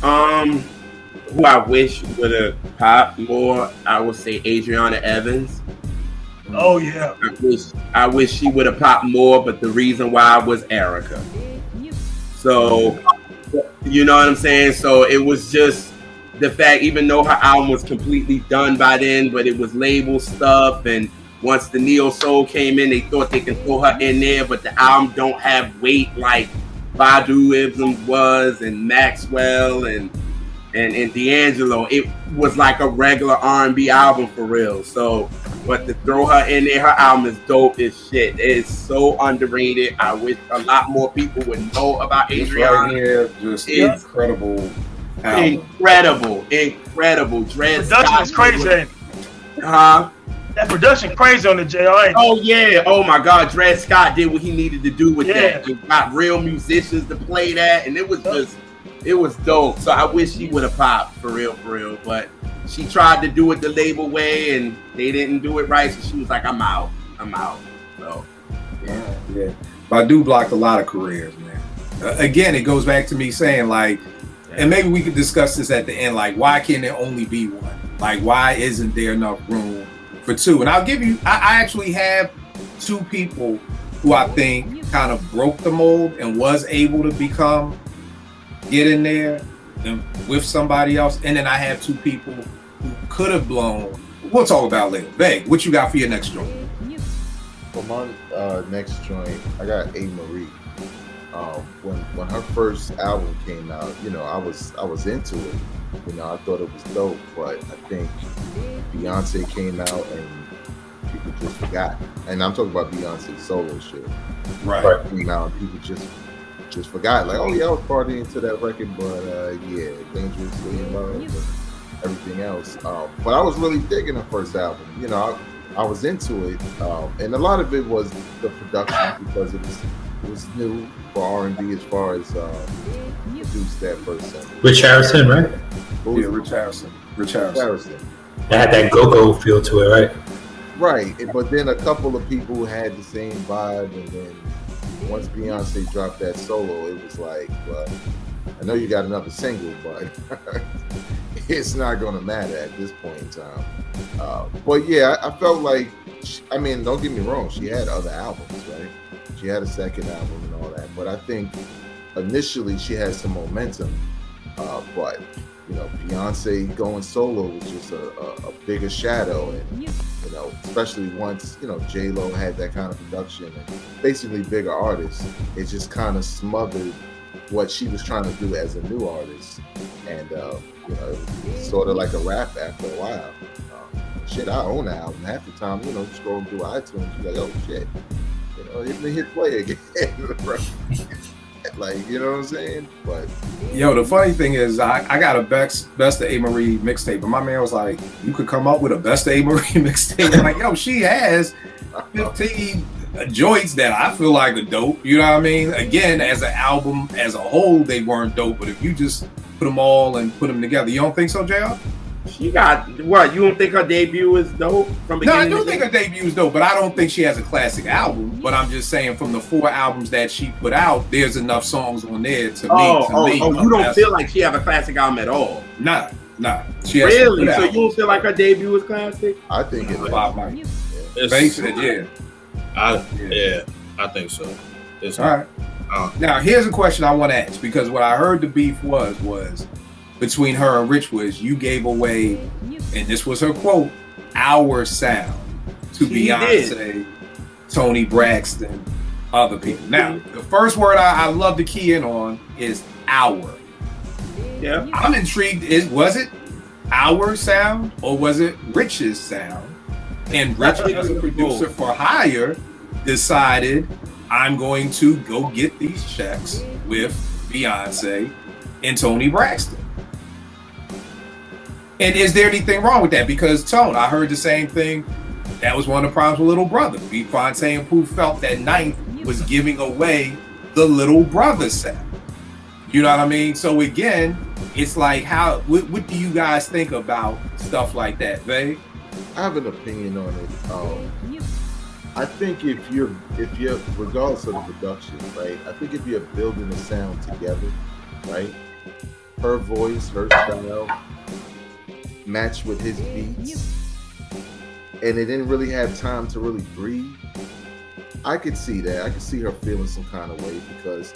Who I wish would have popped more, I would say Adriana Evans. Oh yeah. I wish she would have popped more, but the reason why was Erica. So you know what I'm saying? So it was just the fact, even though her album was completely done by then, but it was label stuff, and once the Neo Soul came in, they thought they could throw her in there, but the album don't have weight like Badu was, and Maxwell, and D'Angelo. It was like a regular R&B album for real. So, but to throw her in there, her album is dope as shit. It's so underrated. I wish a lot more people would know about Adriana. Right here, just incredible album. Incredible. Dred Production Scott is crazy. Huh? That production crazy on the JR. Oh yeah. Oh my God. Dred Scott did what he needed to do with that. He got real musicians to play that, and it was dope. So I wish she would have popped for real. But she tried to do it the label way, and they didn't do it right. So she was like, I'm out. So yeah. Badu blocked a lot of careers, man. Again, it goes back to me saying like, and maybe we could discuss this at the end. Like, why can there only be one? Like, why isn't there enough room for two? And I'll give you, I actually have two people who I think kind of broke the mold and was able to get in there and with somebody else. And then I have two people who could have blown. We'll talk about later. Veg, what you got for your next joint? For my next joint, I got A. Marie. When her first album came out, I was into it. I thought it was dope, but I think Beyonce came out and people just forgot. And I'm talking about Beyonce's solo shit. Right. Came out and people just forgot. Like, oh yeah, I was partying to that record, but yeah, Dangerously in Love and everything else. But I was really digging the first album. I was into it, and a lot of it was the production because it was new for R&B as far as produced that person. Rich Harrison, right? Yeah, Rich Harrison. It had that go-go feel to it, right? Right, but then a couple of people had the same vibe, and then once Beyonce dropped that solo, it was like, well, I know you got another single, but it's not going to matter at this point in time. But yeah, I felt like, don't get me wrong, she had other albums, right? She had a second album and all that, but I think initially she had some momentum. But Beyonce going solo was just a bigger shadow, and especially once J-Lo had that kind of production and basically bigger artists, it just kind of smothered what she was trying to do as a new artist, and it was sort of like a rap after a while. I own the album. Half the time, scrolling through iTunes, you're like, oh shit, let me hit play again. Like, you know what I'm saying? But the funny thing is, I got a best of A. Marie mixtape, but my man was like, you could come up with a best of A. Marie mixtape. I'm like, she has 15 joints that I feel like are dope. You know what I mean? Again, as an album as a whole, they weren't dope, but if you just put them all and put them together, you don't think so, JR? She got what? You don't think her debut is dope? No, I do think her debut is dope, but I don't think she has a classic album. But I'm just saying, from the 4 albums that she put out, there's enough songs on there to me. You don't feel like she have a classic album at all? Nah. She has really? So you don't feel like her debut is classic? I think it's yeah. I think so. It's all right. Now here's a question I want to ask, because what I heard the beef was between her and Rich was you gave away, and this was her quote, our sound to Beyonce, Toni Braxton, other people. Now, the first word I love to key in on is our. Yeah. I'm intrigued. Was it our sound or was it Rich's sound? And Rich, as a producer for hire, decided I'm going to go get these checks with Beyonce and Toni Braxton. And is there anything wrong with that? Because Tone, I heard the same thing. That was one of the problems with Little Brother. Fonte and Pooh felt that Ninth was giving away the Little Brother sound. You know what I mean? So again, it's like, what do you guys think about stuff like that, Vay? I have an opinion on it. I think if you're regardless of the production, right? I think if you're building a sound together, right? Her voice, her style, matched with his beats, and it didn't really have time to really breathe. I could see that. I could see her feeling some kind of way because,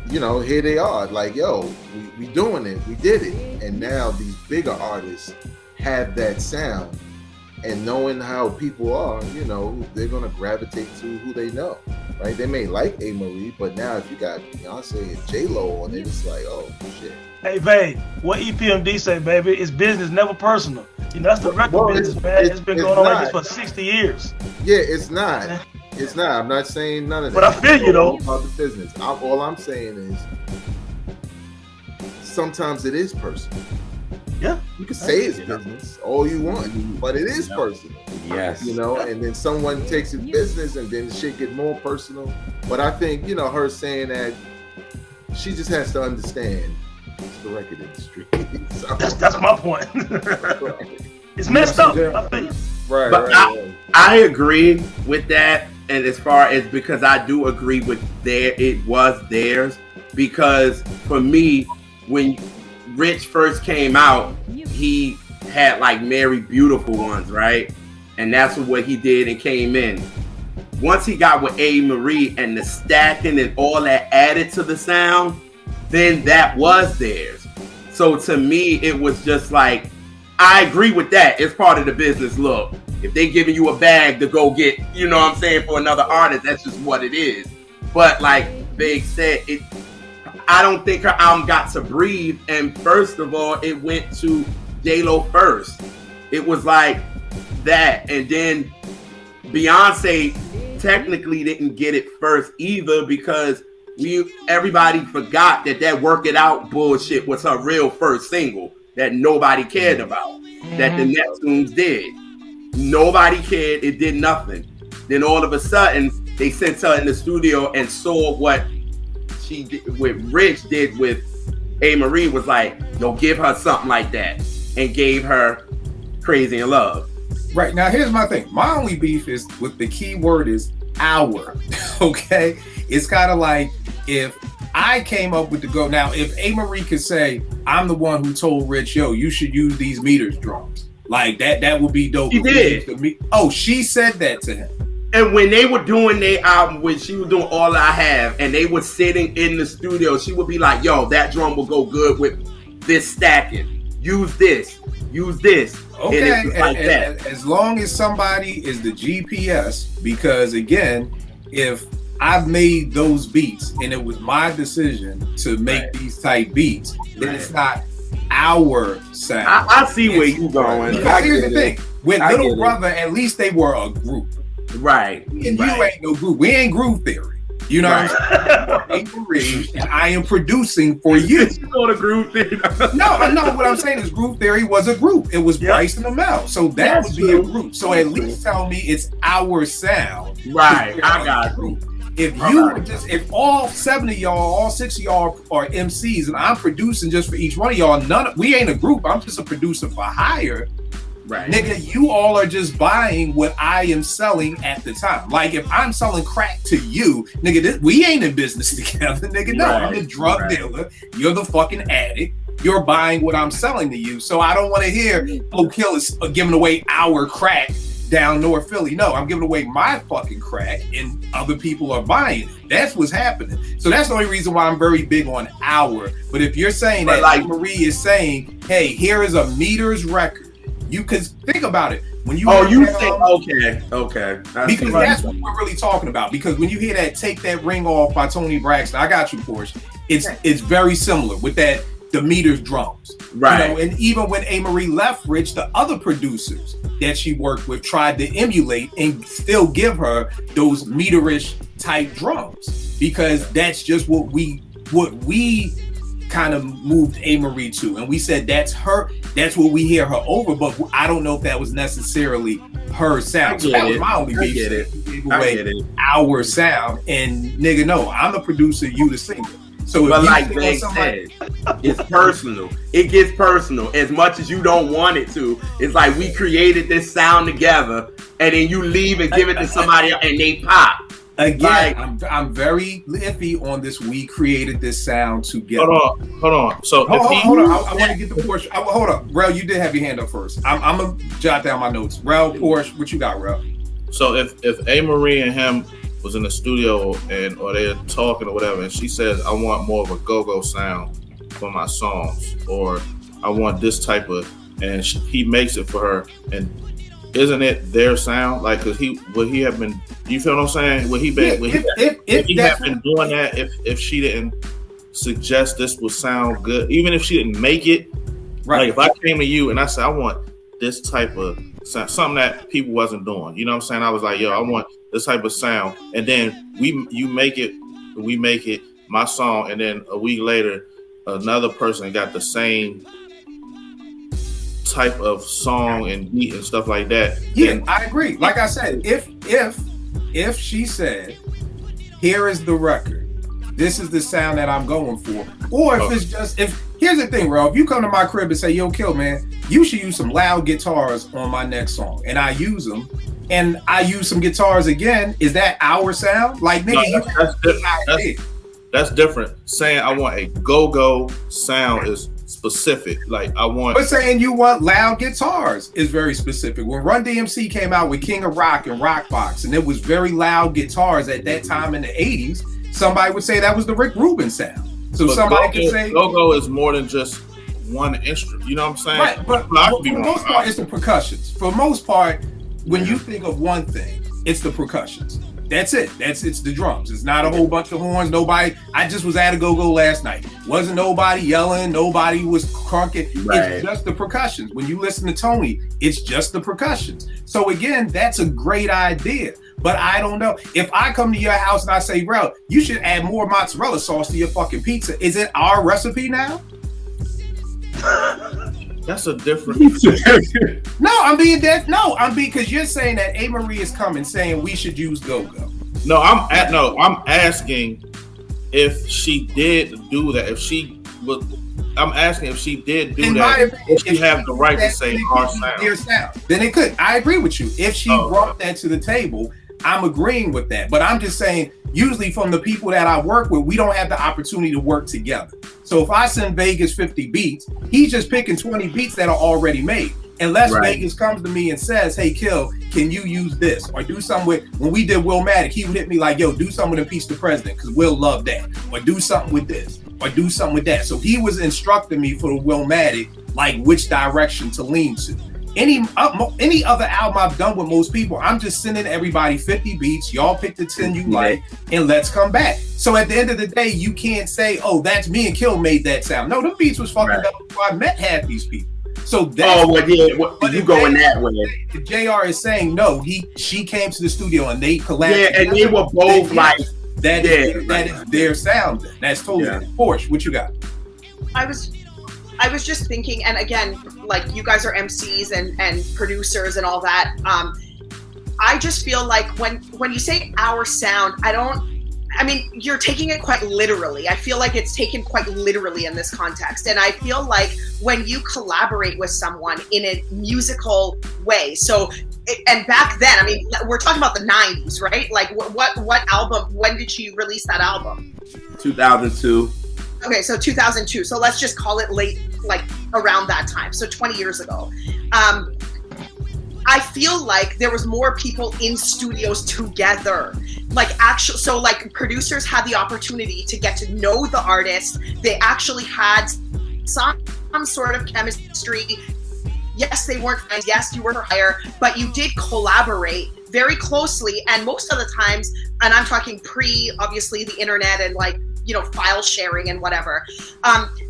here they are, like, yo, we doing it, we did it, and now these bigger artists have that sound, and knowing how people are, they're gonna gravitate to who they know. right? They may like A. Marie, but now if you got Beyonce and J-Lo on it, it's like, oh shit. Hey, babe, what EPMD say, baby? It's business, never personal. You know, that's the record business, man. It's been going on like this for 60 years. Yeah, it's not. It's not. I'm not saying none of that. But I feel you, though. About the business. All I'm saying is sometimes it is personal. Yeah. You can say it's business all you want, but it is personal. Yes. You know, and then someone takes it business and then shit get more personal. But I think, you know, her saying that she just has to understand it's the record industry. So, that's my point. It's messed up. I think. Right. But I agree with that, and as far as because I do agree with it was theirs, because for me, when Rich first came out, he had like Mary Beautiful Ones, right? And that's what he did and came in. Once he got with A. Marie and the stacking and all that added to the sound, then that was theirs. So to me, it was just like, I agree with that. It's part of the business look. If they giving you a bag to go get, you know what I'm saying, for another artist, that's just what it is. But like Big said, I don't think her album got to breathe. And first of all, it went to J-Lo first. It was like that. And then Beyonce technically didn't get it first either, because everybody forgot that Work It Out bullshit was her real first single that nobody cared about, that the Neptunes did. Nobody cared. It did nothing. Then all of a sudden, they sent her in the studio and saw what she did, what Rich did with A. Marie, was like, yo, give her something like that, and gave her Crazy in Love. Right. Now, here's my thing. My only beef is with the key word is our. Okay? It's kind of like if I came up with the go. Now, if A. Marie could say, I'm the one who told Rich, yo, you should use these meters drums. Like, that would be dope. She did. Oh, she said that to him. And when they were doing their album, when she was doing All I Have, and they were sitting in the studio, she would be like, yo, that drum will go good with this stacking. Use this. Use this. Okay, and as long as somebody is the GPS, because again, if I've made those beats and it was my decision to make these type beats, then it's not our sound. I see where you're going. Here's the thing. With Little Brother, at least they were a group. Right. And you ain't no group. We ain't Groove Theory. You know what I'm saying? And I am producing for you. You know the Groove Theory. No, what I'm saying is Groove Theory was a group. It was Bryce and Amel. So that would be a group. So at least tell me it's our sound. Right. I got you. If all 7 of y'all, all 6 of y'all are MCs and I'm producing just for each one of y'all, we ain't a group. I'm just a producer for hire. Right. Nigga, you all are just buying what I am selling at the time. Like if I'm selling crack to you, nigga, we ain't in business together, nigga. No, I'm the drug dealer. You're the fucking addict. You're buying what I'm selling to you. So I don't want to hear Blue Kill is giving away our crack down North Philly. No, I'm giving away my fucking crack and other people are buying it. That's what's happening. So that's the only reason why I'm very big on our. But if you're saying that, like Marie is saying, hey, here is a Meters record. You could think about it when you. Oh, you think okay? Because that's what we're really talking about. Because when you hear that "Take That Ring Off" by Tony Braxton, I got you, Porsche. It's very similar with that the Meters drums, right? You know, and even when A. Marie left Rich, the other producers that she worked with tried to emulate and still give her those meterish type drums because that's just what we kind of moved A. Marie to, and we said that's what we hear her over, but I don't know if that was necessarily her sound. So that was my only beef. I get it. Our sound, and nigga, no, I'm the producer, you the singer. So but like Meg said, it's personal. It gets personal. As much as you don't want it to, it's like we created this sound together, and then you leave and give it to somebody else, and they pop. Again, like, I'm very iffy on this. We created this sound together. Hold on. So hold on. I want to get the Porsche. Hold up, Rel. You did have your hand up first. I'm gonna jot down my notes. Rel, Porsche, what you got, Rel? So if A. Marie and him was in the studio or they're talking or whatever, and she says, "I want more of a go-go sound for my songs," or "I want this type of," and he makes it for her, and isn't it their sound? Like, cause would he have been? You feel what I'm saying? Would he been? If he had been doing that, if she didn't suggest this would sound good, even if she didn't make it, right? Like if I came to you and I said I want this type of sound, something that people wasn't doing, you know what I'm saying? I was like, yo, I want this type of sound, and then we make it my song, and then a week later, another person got the same type of song and beat and stuff like that. Yeah, I agree. Like I said, if she said, here is the record, this is the sound that I'm going for, or if it's just, here's the thing, bro, if you come to my crib and say, yo, Kill, man, you should use some loud guitars on my next song, and I use them, and I use some guitars again, is that our sound? Like, nigga, that's different. Saying I want a go-go sound is specific. Like I want. But saying you want loud guitars is very specific. When Run DMC came out with King of Rock and Rockbox, and it was very loud guitars at that time in the 80s, somebody would say that was the Rick Rubin sound. So but somebody could say go-go is more than just one instrument. You know what I'm saying? Right, but for the most part, it's the percussions. For the most part, when you think of one thing, it's the percussions. That's it. It's the drums. It's not a whole bunch of horns. Nobody. I just was at a go-go last night. Wasn't nobody yelling. Nobody was crunking. Right. It's just the percussions. When you listen to Tony, it's just the percussions. So again, that's a great idea. But I don't know. If I come to your house and I say, bro, you should add more mozzarella sauce to your fucking pizza. Is it our recipe now? That's a different. No, I'm being dead. No, I'm because you're saying that A. Marie is coming saying we should use go-go. No, I'm asking if she did do that. I'm asking if she did do that. If she have the right to say our sound. Then it could. I agree with you. If she brought that to the table, I'm agreeing with that. But I'm just saying, usually from the people that I work with, we don't have the opportunity to work together. So if I send Vegas 50 beats, he's just picking 20 beats that are already made. Unless Vegas comes to me and says, hey, Kill, can you use this? Or do something with, when we did Willmatic, he would hit me like, yo, do something with Impeach the President, because Will loved that. Or do something with this. Or do something with that. So he was instructing me for the Willmatic, like which direction to lean to. Any other album I've done with most people, I'm just sending everybody 50 beats. Y'all pick the 10 you like, and let's come back. So at the end of the day, you can't say, oh, that's me and Kill made that sound. No, the beats was fucking up before I met half these people. So that's you going that way. JR is saying no. She came to the studio and they collaborated. Yeah, and they were both like that is their sound. That's totally Porsche. What you got? I was just thinking, and again, like you guys are MCs and producers and all that. I just feel like when you say our sound, I mean, you're taking it quite literally. I feel like it's taken quite literally in this context. And I feel like when you collaborate with someone in a musical way, and back then, I mean, we're talking about the 90s, right? Like what album, when did she release that album? 2002. Okay, so 2002. So let's just call it late, like around that time. So 20 years ago. I feel like there was more people in studios together. So producers had the opportunity to get to know the artist. They actually had some sort of chemistry. Yes, they weren't friends. Yes, you were for hire, but you did collaborate very closely. And most of the times, and I'm talking obviously the internet and file sharing and whatever,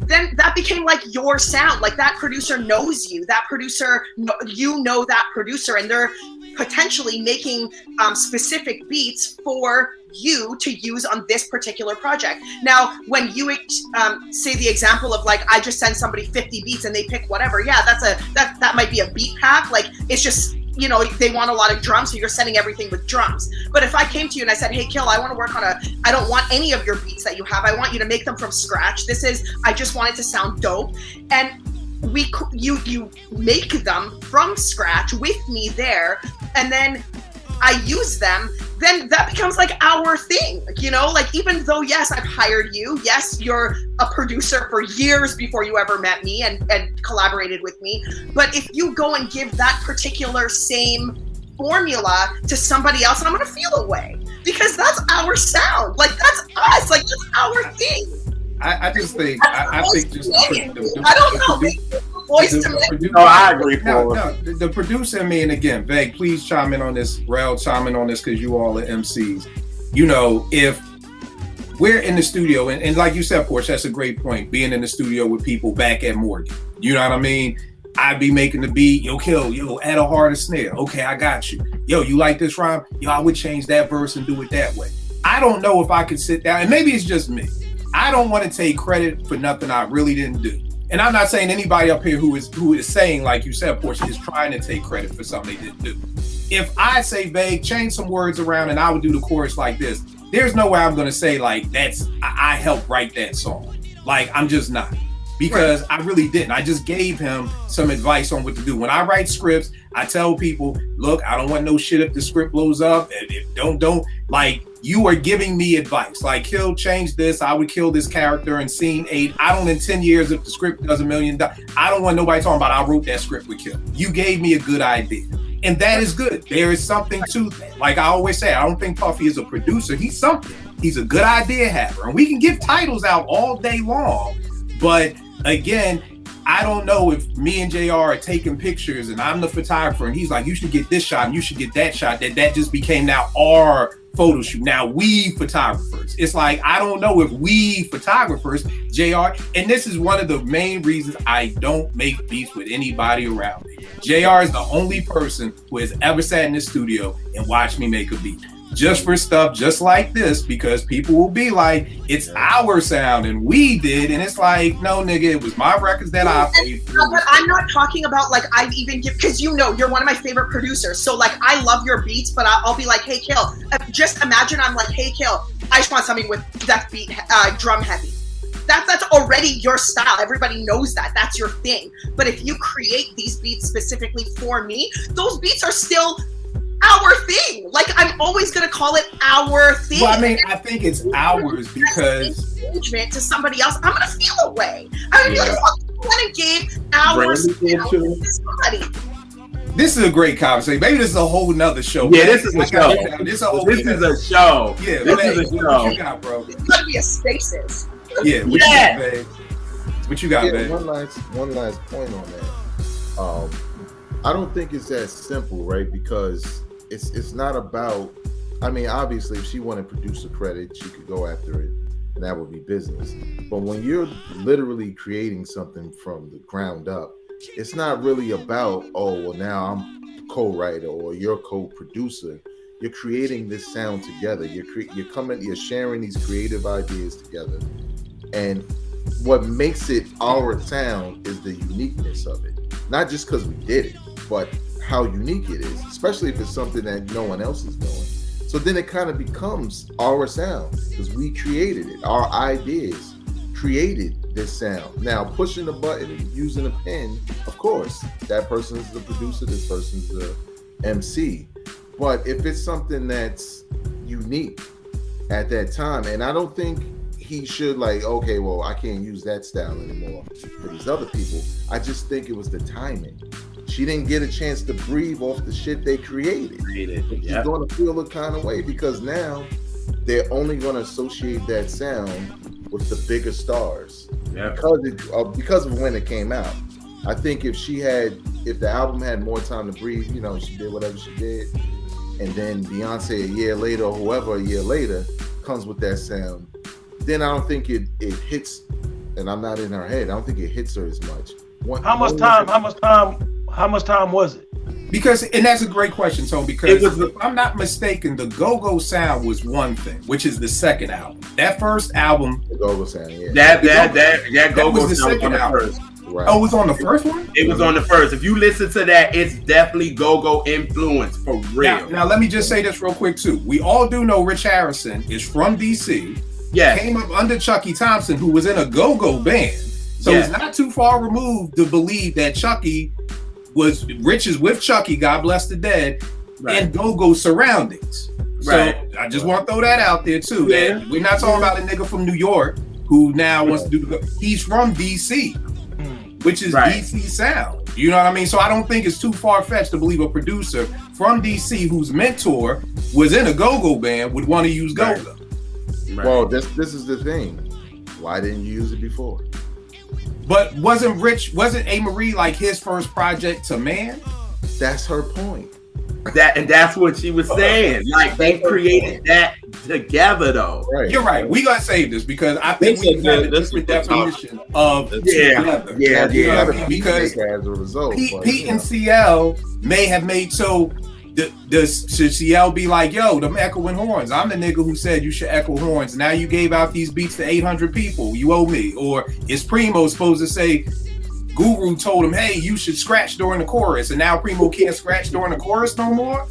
then that became like your sound. Like that producer knows you, that producer, you know that producer, and they're potentially making specific beats for you to use on this particular project. Now, when you say the example of like, I just send somebody 50 beats and they pick whatever, yeah, that might be a beat pack. Like it's just, they want a lot of drums, so you're sending everything with drums. But if I came to you and I said, hey, Kill, I want to work on I don't want any of your beats that you have. I want you to make them from scratch. I just want it to sound dope. And you make them from scratch with me there, and then I use them, then that becomes like our thing, like even though, yes, I've hired you, yes, you're a producer for years before you ever met me and collaborated with me, but if you go and give that particular same formula to somebody else, I'm gonna feel away, because that's our sound, like that's us, like that's our thing. I just think, I think just I don't know. Boys to Men. No, I agree, Paul. No, the producer and me, and again, Veg, please chime in on this. Rel, chime in on this because you all are MCs. You know, if we're in the studio, and like you said, Porsche, that's a great point. Being in the studio with people back at Morgan, you know what I mean? I'd be making the beat, yo, Kill, yo, add a harder snare. Okay, I got you. Yo, you like this rhyme? Yo, I would change that verse and do it that way. I don't know if I could sit down, and maybe it's just me. I don't want to take credit for nothing I really didn't do. And I'm not saying anybody up here who is saying, like you said, Portia, is trying to take credit for something they didn't do. If I say, Vague, change some words around and I would do the chorus like this, there's no way I'm going to say, like, I helped write that song. Like, I'm just not. Because I really didn't. I just gave him some advice on what to do. When I write scripts, I tell people, look, I don't want no shit if the script blows up. Don't. Like, you are giving me advice. Like, Kill, change this. I would kill this character in scene 8. I don't, in 10 years, if the script does $1 million, I don't want nobody talking about I wrote that script with Kill. You gave me a good idea. And that is good. There is something to that. Like I always say, I don't think Puffy is a producer. He's something. He's a good idea haver. And we can give titles out all day long. But again, I don't know if me and JR are taking pictures and I'm the photographer and he's like, you should get this shot and you should get that shot. That just became now our photo shoot. Now we photographers. It's like, I don't know if we photographers, JR, and this is one of the main reasons I don't make beats with anybody around me. JR is the only person who has ever sat in the studio and watched me make a beat. Just for stuff just like this, because people will be like, it's our sound and we did, and it's like, no, nigga, it was my records that I paid for. But I'm not talking about like I even give, because you know you're one of my favorite producers, so like I love your beats, but I'll be like, hey Kill, just imagine I'm like, hey Kill, I just want something with that beat, drum heavy. That's already your style. Everybody knows that. That's your thing. But if you create these beats specifically for me, those beats are still our thing. Like, I'm always gonna call it our thing. Well, I mean, I think it's ours because engagement to somebody else, I'm gonna feel a way. I'm gonna be like, oh, I went and gave ours to somebody. This is a great conversation. Maybe this is a whole nother show. Yeah, this is a show. This is a show. Yeah, this is a show. What you got, bro? It's gonna be a Spaces. Yeah, what you got, babe? What you got, babe? One last point on that. I don't think it's that simple, right? Because it's not about, I mean, obviously if she wanted producer credit, she could go after it and that would be business. But when you're literally creating something from the ground up, it's not really about, oh, well, now I'm co-writer or you're co-producer. You're creating this sound together. You're sharing these creative ideas together. And what makes it our sound is the uniqueness of it. Not just because we did it, but how unique it is, especially if it's something that no one else is doing. So then it kind of becomes our sound because we created it. Our ideas created this sound. Now, pushing the button, using a pen, of course, that person is the producer, this person's the MC. But if it's something that's unique at that time, and I don't think he should like, okay, well, I can't use that style anymore for these other people. I just think it was the timing. She didn't get a chance to breathe off the shit they created. She's going to feel the kind of way because now they're only going to associate that sound with the bigger stars because of when it came out. I think if the album had more time to breathe, you know, she did whatever she did, and then Beyonce a year later or whoever a year later comes with that sound, then I don't think it hits, and I'm not in her head, I don't think it hits her as much. How much time was it? Because, and that's a great question, Tone, because if I'm not mistaken, the Go-Go sound was one thing, which is the second album. That first album, the Go-Go sound, yeah. That Go-Go was the sound second was on the album. first. Right. Oh, it was on the first one? It was on the first. If you listen to that, it's definitely Go-Go influence for real. Now, let me just say this real quick, too. We all do know Rich Harrison is from DC. Yeah. Came up under Chucky Thompson, who was in a Go-Go band. So it's not too far removed to believe that Rich is with Chucky, God bless the dead, and Go-Go surroundings. Right. So I just want to throw that out there too. Yeah. We're not talking about a nigga from New York who now wants to do the he's from DC, which is DC sound. You know what I mean? So I don't think it's too far-fetched to believe a producer from DC whose mentor was in a Go-Go band would want to use Go-Go. Right. Well, this is the thing. Why didn't you use it before? But wasn't A. Marie like his first project to man? That's her point. That's what she was saying. Like they created that together, though. Right. You're right. We gotta save this because I think we got a different definition of together. Yeah. Because as a result, Pete and CL may have made so. Should CL be like, yo, them echoing horns? I'm the nigga who said you should echo horns. Now you gave out these beats to 800 people. You owe me. Or is Primo supposed to say, Guru told him, hey, you should scratch during the chorus, and now Primo can't scratch during the chorus no more?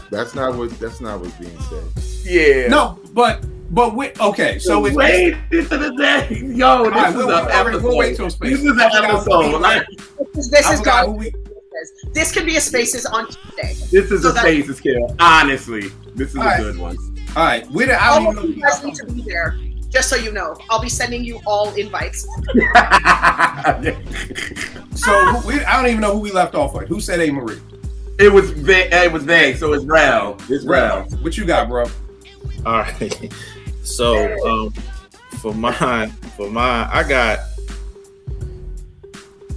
That's not what's being said. Yeah. No, but okay. So it's wait into the day. Yo, this is an episode. We'll wait till space. This is an episode. Like, this is God. This could be a Spaces on Tuesday. This is a Spaces kill. Honestly, this is a good one. All right, all of you guys need to be there. Just so you know, I'll be sending you all invites. So I don't even know who we left off with. Who said A. Marie? It was vague. So it's Rel. It's Rel. What you got, bro? All right. So for mine, I got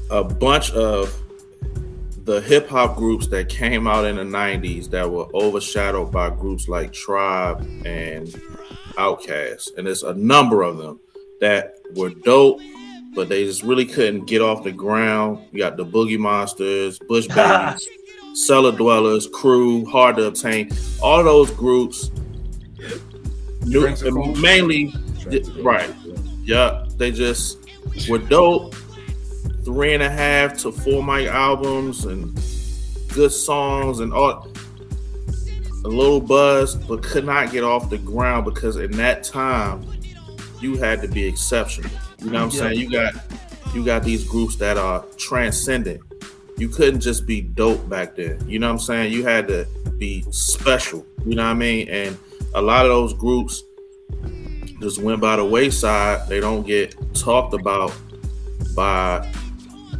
a bunch of the hip hop groups that came out in the 90s that were overshadowed by groups like Tribe and Outkast. And there's a number of them that were dope, but they just really couldn't get off the ground. You got the Boogie Monsters, Bush Babies, Cellar Dwellers, Crew, Hard to Obtain. All those groups, mainly, right. Yeah, they just were dope. 3.5 to 4 mic albums and good songs and all, a little buzz, but could not get off the ground because in that time you had to be exceptional. You know what I'm saying? You got these groups that are transcendent. You couldn't just be dope back then. You know what I'm saying? You had to be special. You know what I mean? And a lot of those groups just went by the wayside. They don't get talked about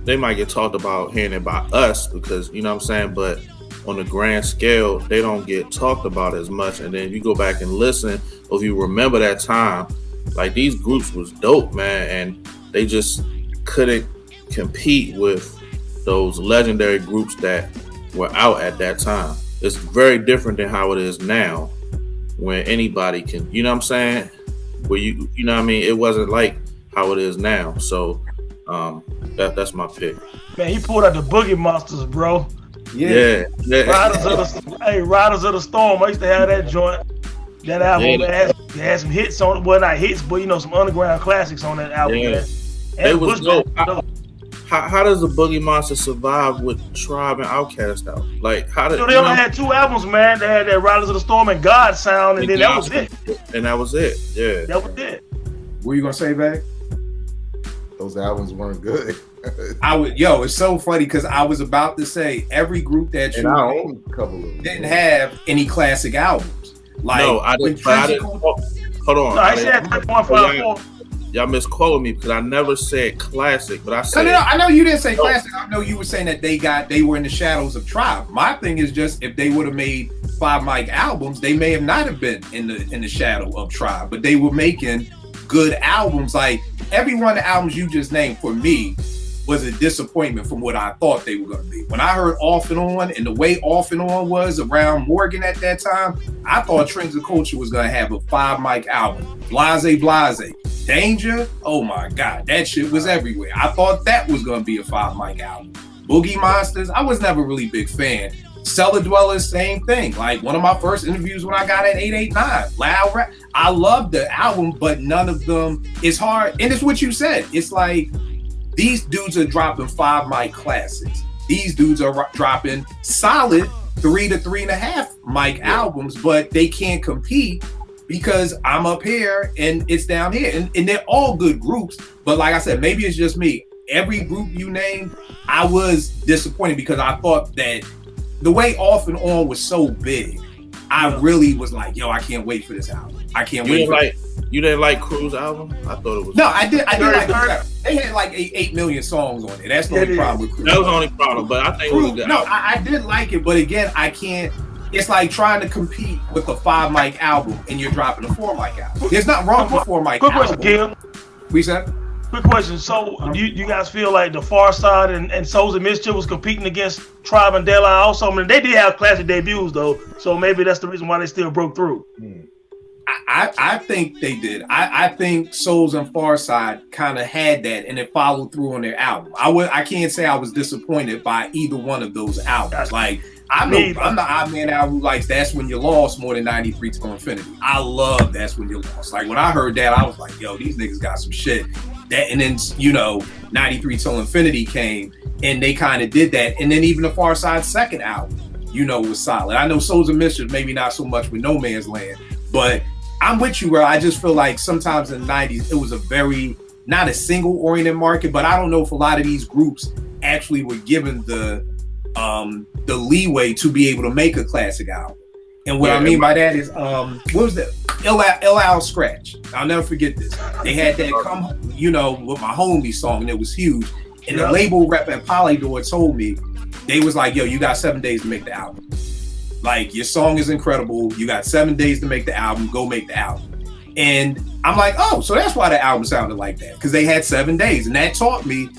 they might get talked about here and by us because, you know what I'm saying, but on the grand scale, they don't get talked about as much. And then you go back and listen, or if you remember that time, like these groups was dope, man, and they just couldn't compete with those legendary groups that were out at that time. It's very different than how it is now, when anybody can, you know what I'm saying? Where you know what I mean? It wasn't like how it is now. So that's my pick. Man, he pulled out the Boogie Monsters, bro. Yeah. Riders of the Storm. I used to have that joint. That album had some hits on it. Well, not hits, but you know, some underground classics on that album. Yeah. Man. It was dope. How does the Boogie Monster survive with Tribe and Outkast out? Like, how did they only had 2 albums, man? They had that Riders of the Storm and God Sound, and then that was it. And that was it. Yeah. That was it. What you gonna say, Vag? Those albums weren't good. It's so funny because I was about to say every group that you I own a couple of them didn't have any classic albums. Like, no, I didn't. Hold on. No, I said 154. Y'all misquoted me because I never said classic, but I said. No, I know you didn't say classic. I know you were saying that they were in the shadows of Tribe. My thing is just if they would have made 5 mic albums, they may have not have been in the shadow of Tribe, but they were making good albums. Like every one of the albums you just named for me was a disappointment from what I thought they were going to be. When I heard Off and On and the way Off and On was around Morgan at that time, I thought Trends of Culture was going to have a 5 mic album. Blase. Danger, oh my God, that shit was everywhere. I thought that was going to be a 5 mic album. Boogie Monsters, I was never really a big fan. Cellar Dwellers, same thing. Like one of my first interviews when I got at 889, Loud Rap. I loved the album, but none of them, it's hard. And it's what you said. It's like, these dudes are dropping 5 mic classics. These dudes are dropping solid 3 to 3.5 mic albums, but they can't compete because I'm up here and it's down here. And they're all good groups. But like I said, maybe it's just me. Every group you named, I was disappointed because I thought that the way Off and On was so big, I really was like, yo, I can't wait for this album. I can't wait for it. You didn't like Crew's album? I thought it was. No, I did like it. They had like 8 million songs on it. That's the only problem with Crew. That was the only problem, but I think Crew, it was good. No, I did like it, but again, I can't. It's like trying to compete with a 5 mic album and you're dropping a 4 mic album. There's nothing wrong with a 4 mic album. Question, Kim. We said? Quick question. So, do you guys feel like the Far Side and Souls of Mischief was competing against Tribe and De La also? I mean, they did have classic debuts, though. So maybe that's the reason why they still broke through. I think they did. I think Souls and Farside kind of had that, and it followed through on their album. I can't say I was disappointed by either one of those albums. Like I'm the odd man out who likes That's When You Lost more than 93 Till Infinity. I love That's When You Lost. Like when I heard that, I was like, yo, these niggas got some shit. That, and then 93 Till Infinity came, and they kind of did that. And then even the Farside's second album, was solid. I know Souls of Mischief, maybe not so much with No Man's Land, but I'm with you, bro. I just feel like sometimes in the 90s, it was a very, not a single-oriented market, but I don't know if a lot of these groups actually were given the leeway to be able to make a classic album. And what I mean by that is, what was that? LL Scratch. I'll never forget this. They had that Come, with my homie song, and it was huge. And the label rep at Polydor told me, they was like, yo, you got 7 days to make the album. Like, your song is incredible. You got 7 days to make the album. Go make the album. And I'm like, oh, so that's why the album sounded like that. Because they had 7 days. And that taught me,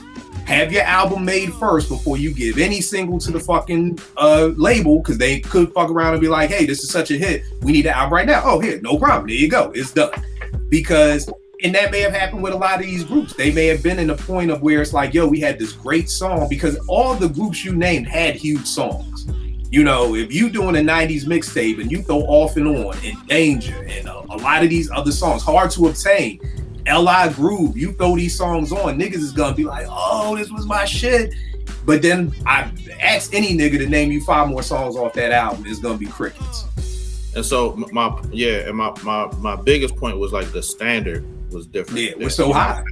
have your album made first before you give any single to the fucking label. Because they could fuck around and be like, hey, this is such a hit. We need the album right now. Oh, here, no problem. There you go. It's done. Because, and that may have happened with a lot of these groups. They may have been in a point of where it's like, yo, we had this great song. Because all the groups you named had huge songs. If you doing a 90s mixtape and you throw Off and On and Danger and a lot of these other songs, Hard to Obtain, L.I. Groove, you throw these songs on, niggas is gonna be like, oh, this was my shit. But then I ask any nigga to name you 5 more songs off that album, it's gonna be crickets. And so my biggest point was like the standard was different. Yeah, we're so high.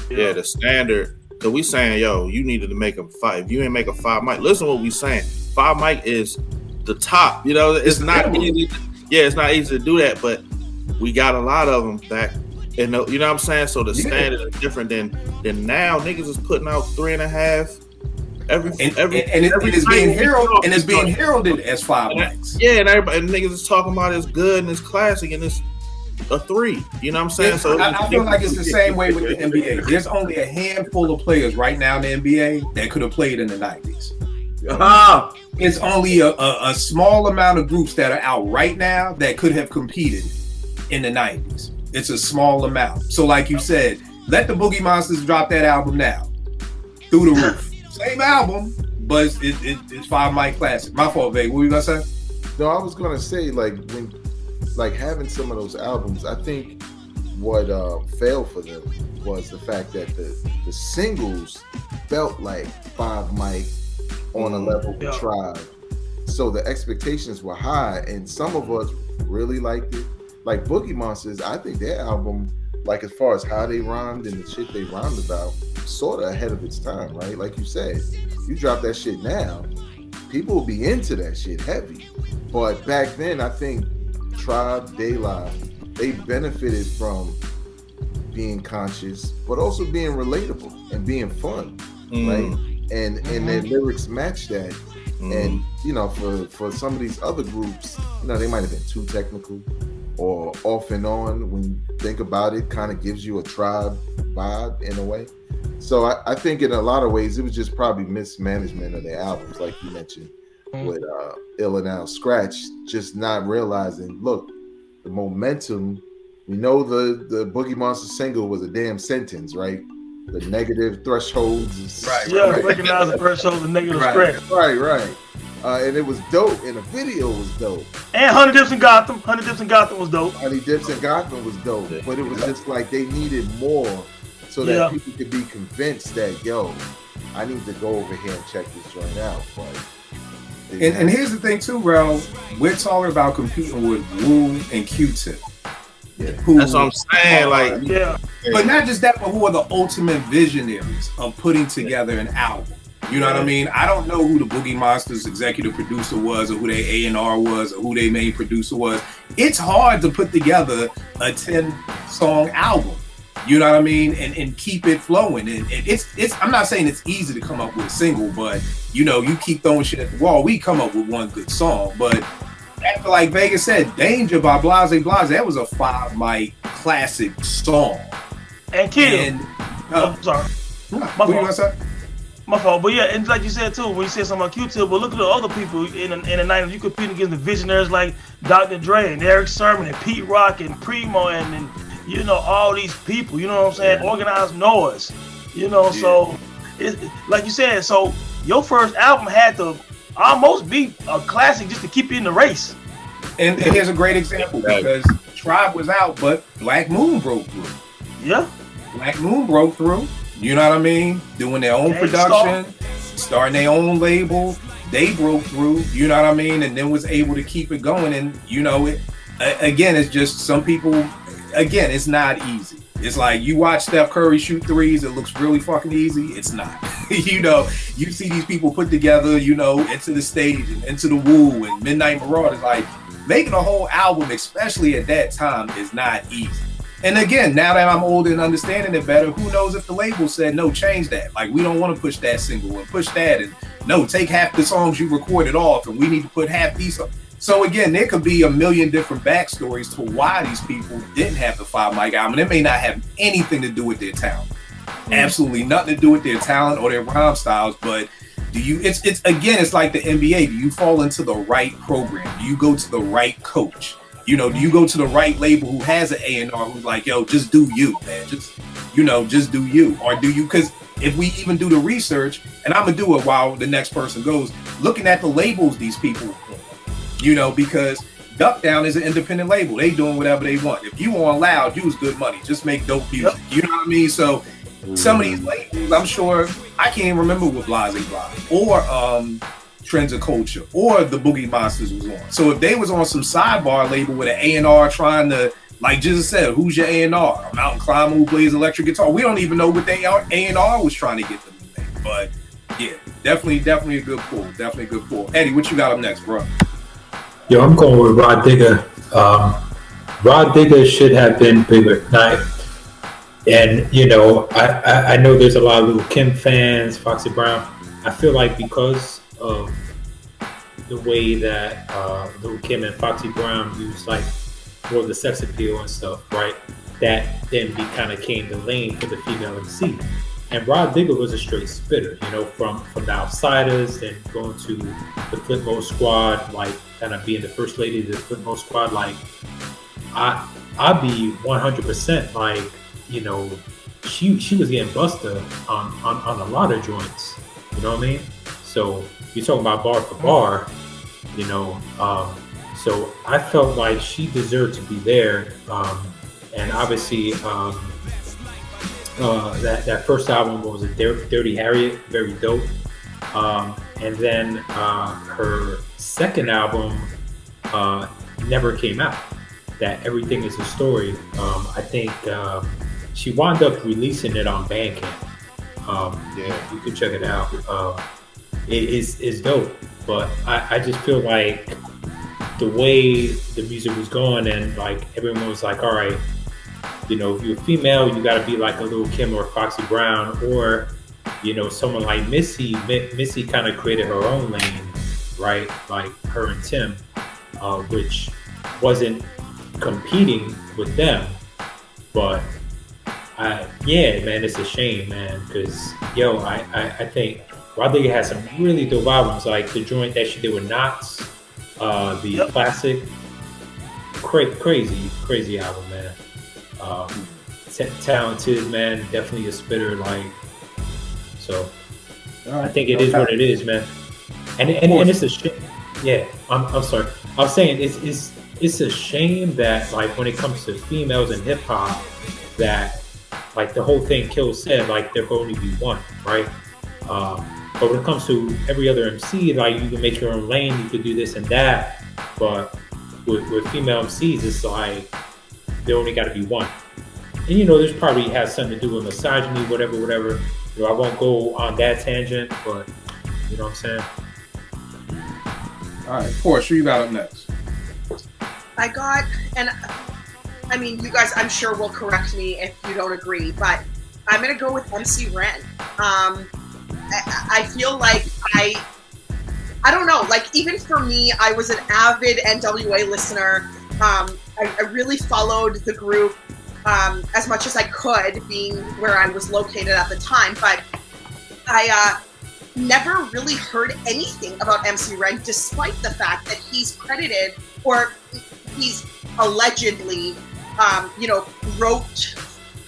Yeah, the standard. So we saying, yo, you needed to make a 5. If you ain't make a 5 mic, listen to what we saying. 5 mic is the top. It's not easy. It's not easy to do that, but we got a lot of them back. And you know what I'm saying? So the standard is different than now. Niggas is putting out 3.5 every it's being heralded, and it's being heralded as 5 mics. Yeah, and everybody and niggas is talking about it's good and it's classic and it's a 3. You know what I'm saying? So I feel like it's the same way with the NBA. There's only a handful of players right now in the NBA that could have played in the 90s. It's only a small amount of groups that are out right now that could have competed in the 90s. It's a small amount. So like you said, let the Boogie Monsters drop that album now. Through the roof. Same album, but it's 5 mic classic. My fault, Veg. What were you gonna say? No, I was gonna say when having some of those albums, I think what failed for them was the fact that the singles felt like 5 mic on a level with Tribe. So the expectations were high, and some of us really liked it. Like Boogie Monsters, I think their album, like as far as how they rhymed and the shit they rhymed about, sort of ahead of its time, right? Like you said, you drop that shit now, people will be into that shit heavy. But back then, I think Tribe, De La, they benefited from being conscious, but also being relatable and being fun, right? And their lyrics match that. And for some of these other groups, they might have been too technical or Off and On, when you think about it, kind of gives you a Tribe vibe in a way. So I think in a lot of ways it was just probably mismanagement of their albums, like you mentioned with LL Scratch, just not realizing, look, the momentum. We know the Boogie Monster single was a damn sentence, right? The negative thresholds is recognize the thresholds of negative stress. Right. And it was dope, and the video was dope. And Honey Dips in Gotham. Honey Dips in Gotham was dope. Honey Dips in Gotham was dope, but it was just like they needed more so that people could be convinced that, yo, I need to go over here and check this joint out. But and here's the thing too, bro. We're talking about competing with Wu and Q-Tip. That's what I'm saying. But not just that, but who are the ultimate visionaries of putting together an album? You know what I mean? I don't know who the Boogie Monsters executive producer was, or who their A&R was, or who their main producer was. It's hard to put together a 10-song album. You know what I mean? And keep it flowing. And it's I'm not saying it's easy to come up with a single, but you keep throwing shit at the wall. We come up with one good song, but after, like Vegas said, Danger by Blase Blase, that was a 5 mic classic song. And Kill. I'm sorry. My fault. My fault. But yeah, and like you said too, when you said something about Q-Tip, but look at the other people in the 90s. You competing against the visionaries like Dr. Dre and Eric Sermon and Pete Rock and Primo and you know, all these people, you know what I'm saying? Yeah. Organized noise. You know, so it, like you said, so your first album had to almost be a classic just to keep you in the race. And here's a great example because Tribe was out, but Black Moon broke through. Yeah. Black Moon broke through. You know what I mean? Doing their own production, starting their own label. They broke through. You know what I mean? And then was able to keep it going. And you know, it again, it's just some people. Again, it's not easy. It's like you watch Steph Curry shoot threes. It looks really fucking easy. It's not. You know, you see these people put together. You know, Into the Stage and Into the Woo and Midnight Marauders. Like making a whole album, especially at that time, is not easy. And again, now that I'm older and understanding it better, who knows if the label said, no, change that. Like, we don't want to push that single and push that. And no, take half the songs you recorded off and we need to put half these up. So again, there could be a million different backstories to why these people didn't have the 5 mic album. It may not have anything to do with their talent. Absolutely nothing to do with their talent or their rhyme styles. But do you, it's again, it's like the NBA. Do you fall into the right program? Do you go to the right coach? You know, do you go to the right label who has an A&R who's like, yo, just do you, man. Just, you know, just do you. Or do you, because if we even do the research, and I'm going to do it while the next person goes, looking at the labels these people, you know, because Duck Down is an independent label. They doing whatever they want. If you on Loud, use good money. Just make dope music. You know what I mean? So some of these labels, I'm sure, I can't even remember what Blase or Trends of Culture or the Boogie Monsters was on. So if they was on some sidebar label with an A&R trying to, like Jesus said, who's your A&R? A mountain climber who plays electric guitar. We don't even know what they A&R was trying to get them to make. But yeah, definitely a good pull. Definitely a good pull. Eddie, what you got up next, bro? Yo, I'm going with Rod Digger. Rod Digger should have been bigger. And you know, I know there's a lot of Lil' Kim fans, Foxy Brown. I feel like because of the way that Lil' Kim and Foxy Brown use like more of the sex appeal and stuff, right? That then kind of came the lane for the female MC. And Rod Digger was a straight spitter, you know, from the Outsiders and going to the Flipmode Squad, like kind of being the first lady of the Flipmode Squad. Like I'd be 100% like, you know, she was getting busted on a lot of joints, you know what I mean? So you're talking about bar for bar, you know. So I felt like she deserved to be there, and obviously that first album was Dirty Harriet, very dope. And then her second album never came out. That Everything Is a Story. I think she wound up releasing it on Bandcamp. Yeah, you can check it out. It's dope, but I just feel like the way the music was going and like everyone was like, all right, you know, if you're a female, you got to be like a Lil' Kim or Foxy Brown, or you know, someone like Missy. Missy kind of created her own lane, right? Like her and Tim, which wasn't competing with them, but yeah, man, it's a shame, man, because yo, I think Rod Digger has some really dope albums, like the joint that she did with Knots, the classic, crazy album, man. Talented, man, definitely a spitter, like, so I think it is what it is, man. And it's a shame. Yeah, I'm sorry. I'm saying it's a shame that like when it comes to females in hip hop, that like the whole thing Kill said, like there can only be one, right? But when it comes to every other MC, like you can make your own lane, you can do this and that. But with female MCs, it's like there only got to be one. And you know, this probably has something to do with misogyny, whatever. You know, I won't go on that tangent, but you know what I'm saying? All right, Portia, you got up next. I got, and I mean, you guys, I'm sure will correct me if you don't agree, but I'm going to go with MC Ren. I feel like I don't know, like even for me, I was an avid NWA listener. I really followed the group as much as I could, being where I was located at the time. But I never really heard anything about MC Ren, despite the fact that he's credited, or he's allegedly, wrote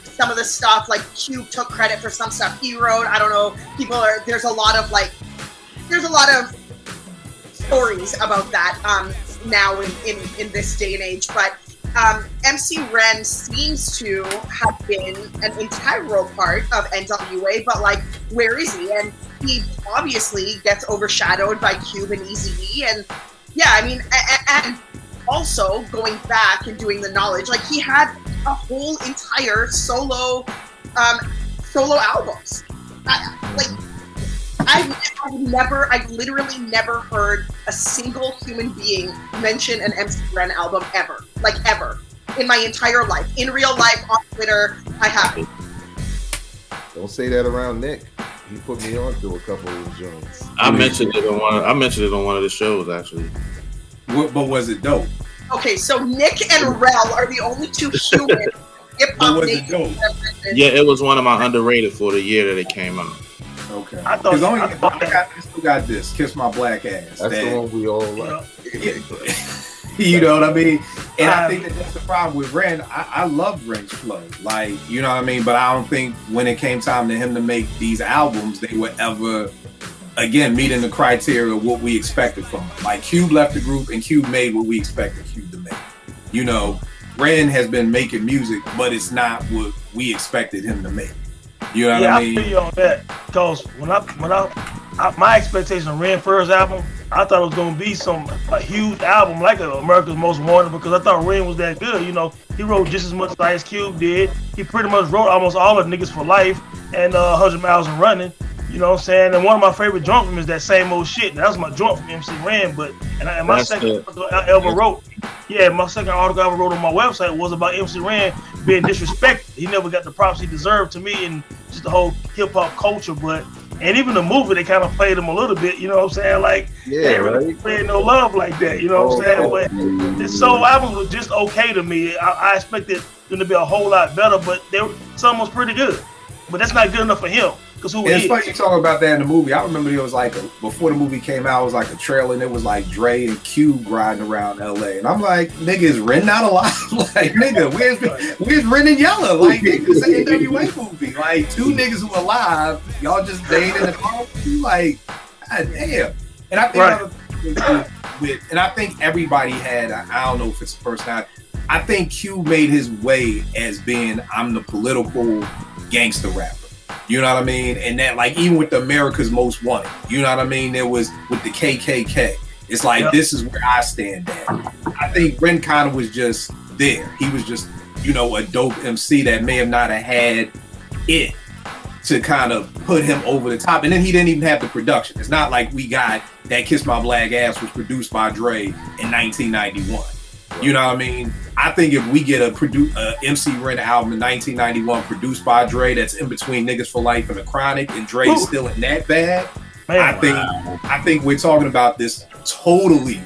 some of the stuff. Like Cube took credit for some stuff he wrote. I don't know. There's a lot of stories about that now in this day and age. But MC Ren seems to have been an integral part of NWA, but like, where is he? And he obviously gets overshadowed by Cube and Eazy-E, and yeah, I mean, and also going back and doing the knowledge, like he had a whole entire solo albums. I've literally never heard a single human being mention an MC Ren album ever. Like ever. In my entire life. In real life, on Twitter, I haven't. Don't say that around Nick. He put me on to a couple of the joints. I mentioned it on one of the shows actually. But was it dope? Okay, so Nick and Rel are the only two human hip-hop names. Yeah, it was one of my underrated for the year that it came out. Okay. I still got this. Kiss My Black Ass. That's the one we all like. You know what I mean? And I think that's the problem with Ren. I love Ren's flow. Like, you know what I mean? But I don't think when it came time to him to make these albums, they were ever, again, meeting the criteria of what we expected from him. Like, Cube left the group and Cube made what we expected Cube to make. You know, Ren has been making music, but it's not what we expected him to make. You know what I mean? I feel you on that. Because when my expectation of Ren's first album, I thought it was gonna be a huge album like America's Most Wanted, because I thought Ren was that good. You know, he wrote just as much as Ice Cube did. He pretty much wrote almost all of Niggas for Life and 100 Miles and Running. You know what I'm saying? And one of my favorite joints from him is that Same Old Shit. That was my joint from MC Ren. But my second article I ever wrote on my website was about MC Ren being disrespected. He never got the props he deserved to me, and just the whole hip hop culture. And even the movie, they kind of played him a little bit. You know what I'm saying? Like, they really played no love like that. You know what I'm saying? But this solo album was just okay to me. I expected them to be a whole lot better, but some was pretty good. But that's not good enough for him. It's funny you talk about that in the movie. I remember it was like before the movie came out, it was like a trailer, and it was like Dre and Cube riding around LA, and I'm like, nigga, is Ren not alive? Like, nigga, where's Ren and Yella? Like, nigga, it's an NWA movie. Like, two niggas who alive, y'all just stayed in the car. Like, god damn. And I think and I think everybody had, I don't know if it's a personality. I think Cube made his way as being, I'm the political gangster rapper. You know what I mean? And that, like, even with the America's Most Wanted, you know what I mean? There was with the KKK. It's like, this is where I stand at. I think Ren kind of was just there. He was just, you know, a dope MC that may have not have had it to kind of put him over the top. And then he didn't even have the production. It's not like we got that Kiss My Black Ass was produced by Dre in 1991. You know what I mean? I think if we get a MC Ren album in 1991 produced by Dre that's in between Niggas for Life and The Chronic, and Dre's still in that bag, I think we're talking about this totally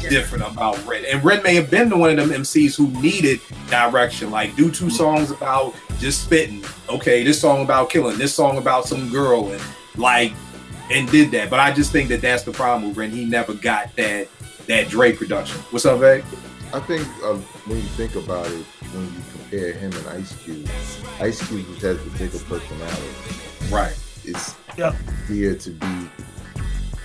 different about Ren. And Ren may have been one of them MCs who needed direction, like do two songs about just spitting. Okay, this song about killing, this song about some girl, and did that. But I just think that that's the problem with Ren. He never got that Dre production. What's up, Veg? I think when you think about it, when you compare him and Ice Cube has the bigger personality. Right. It's here to be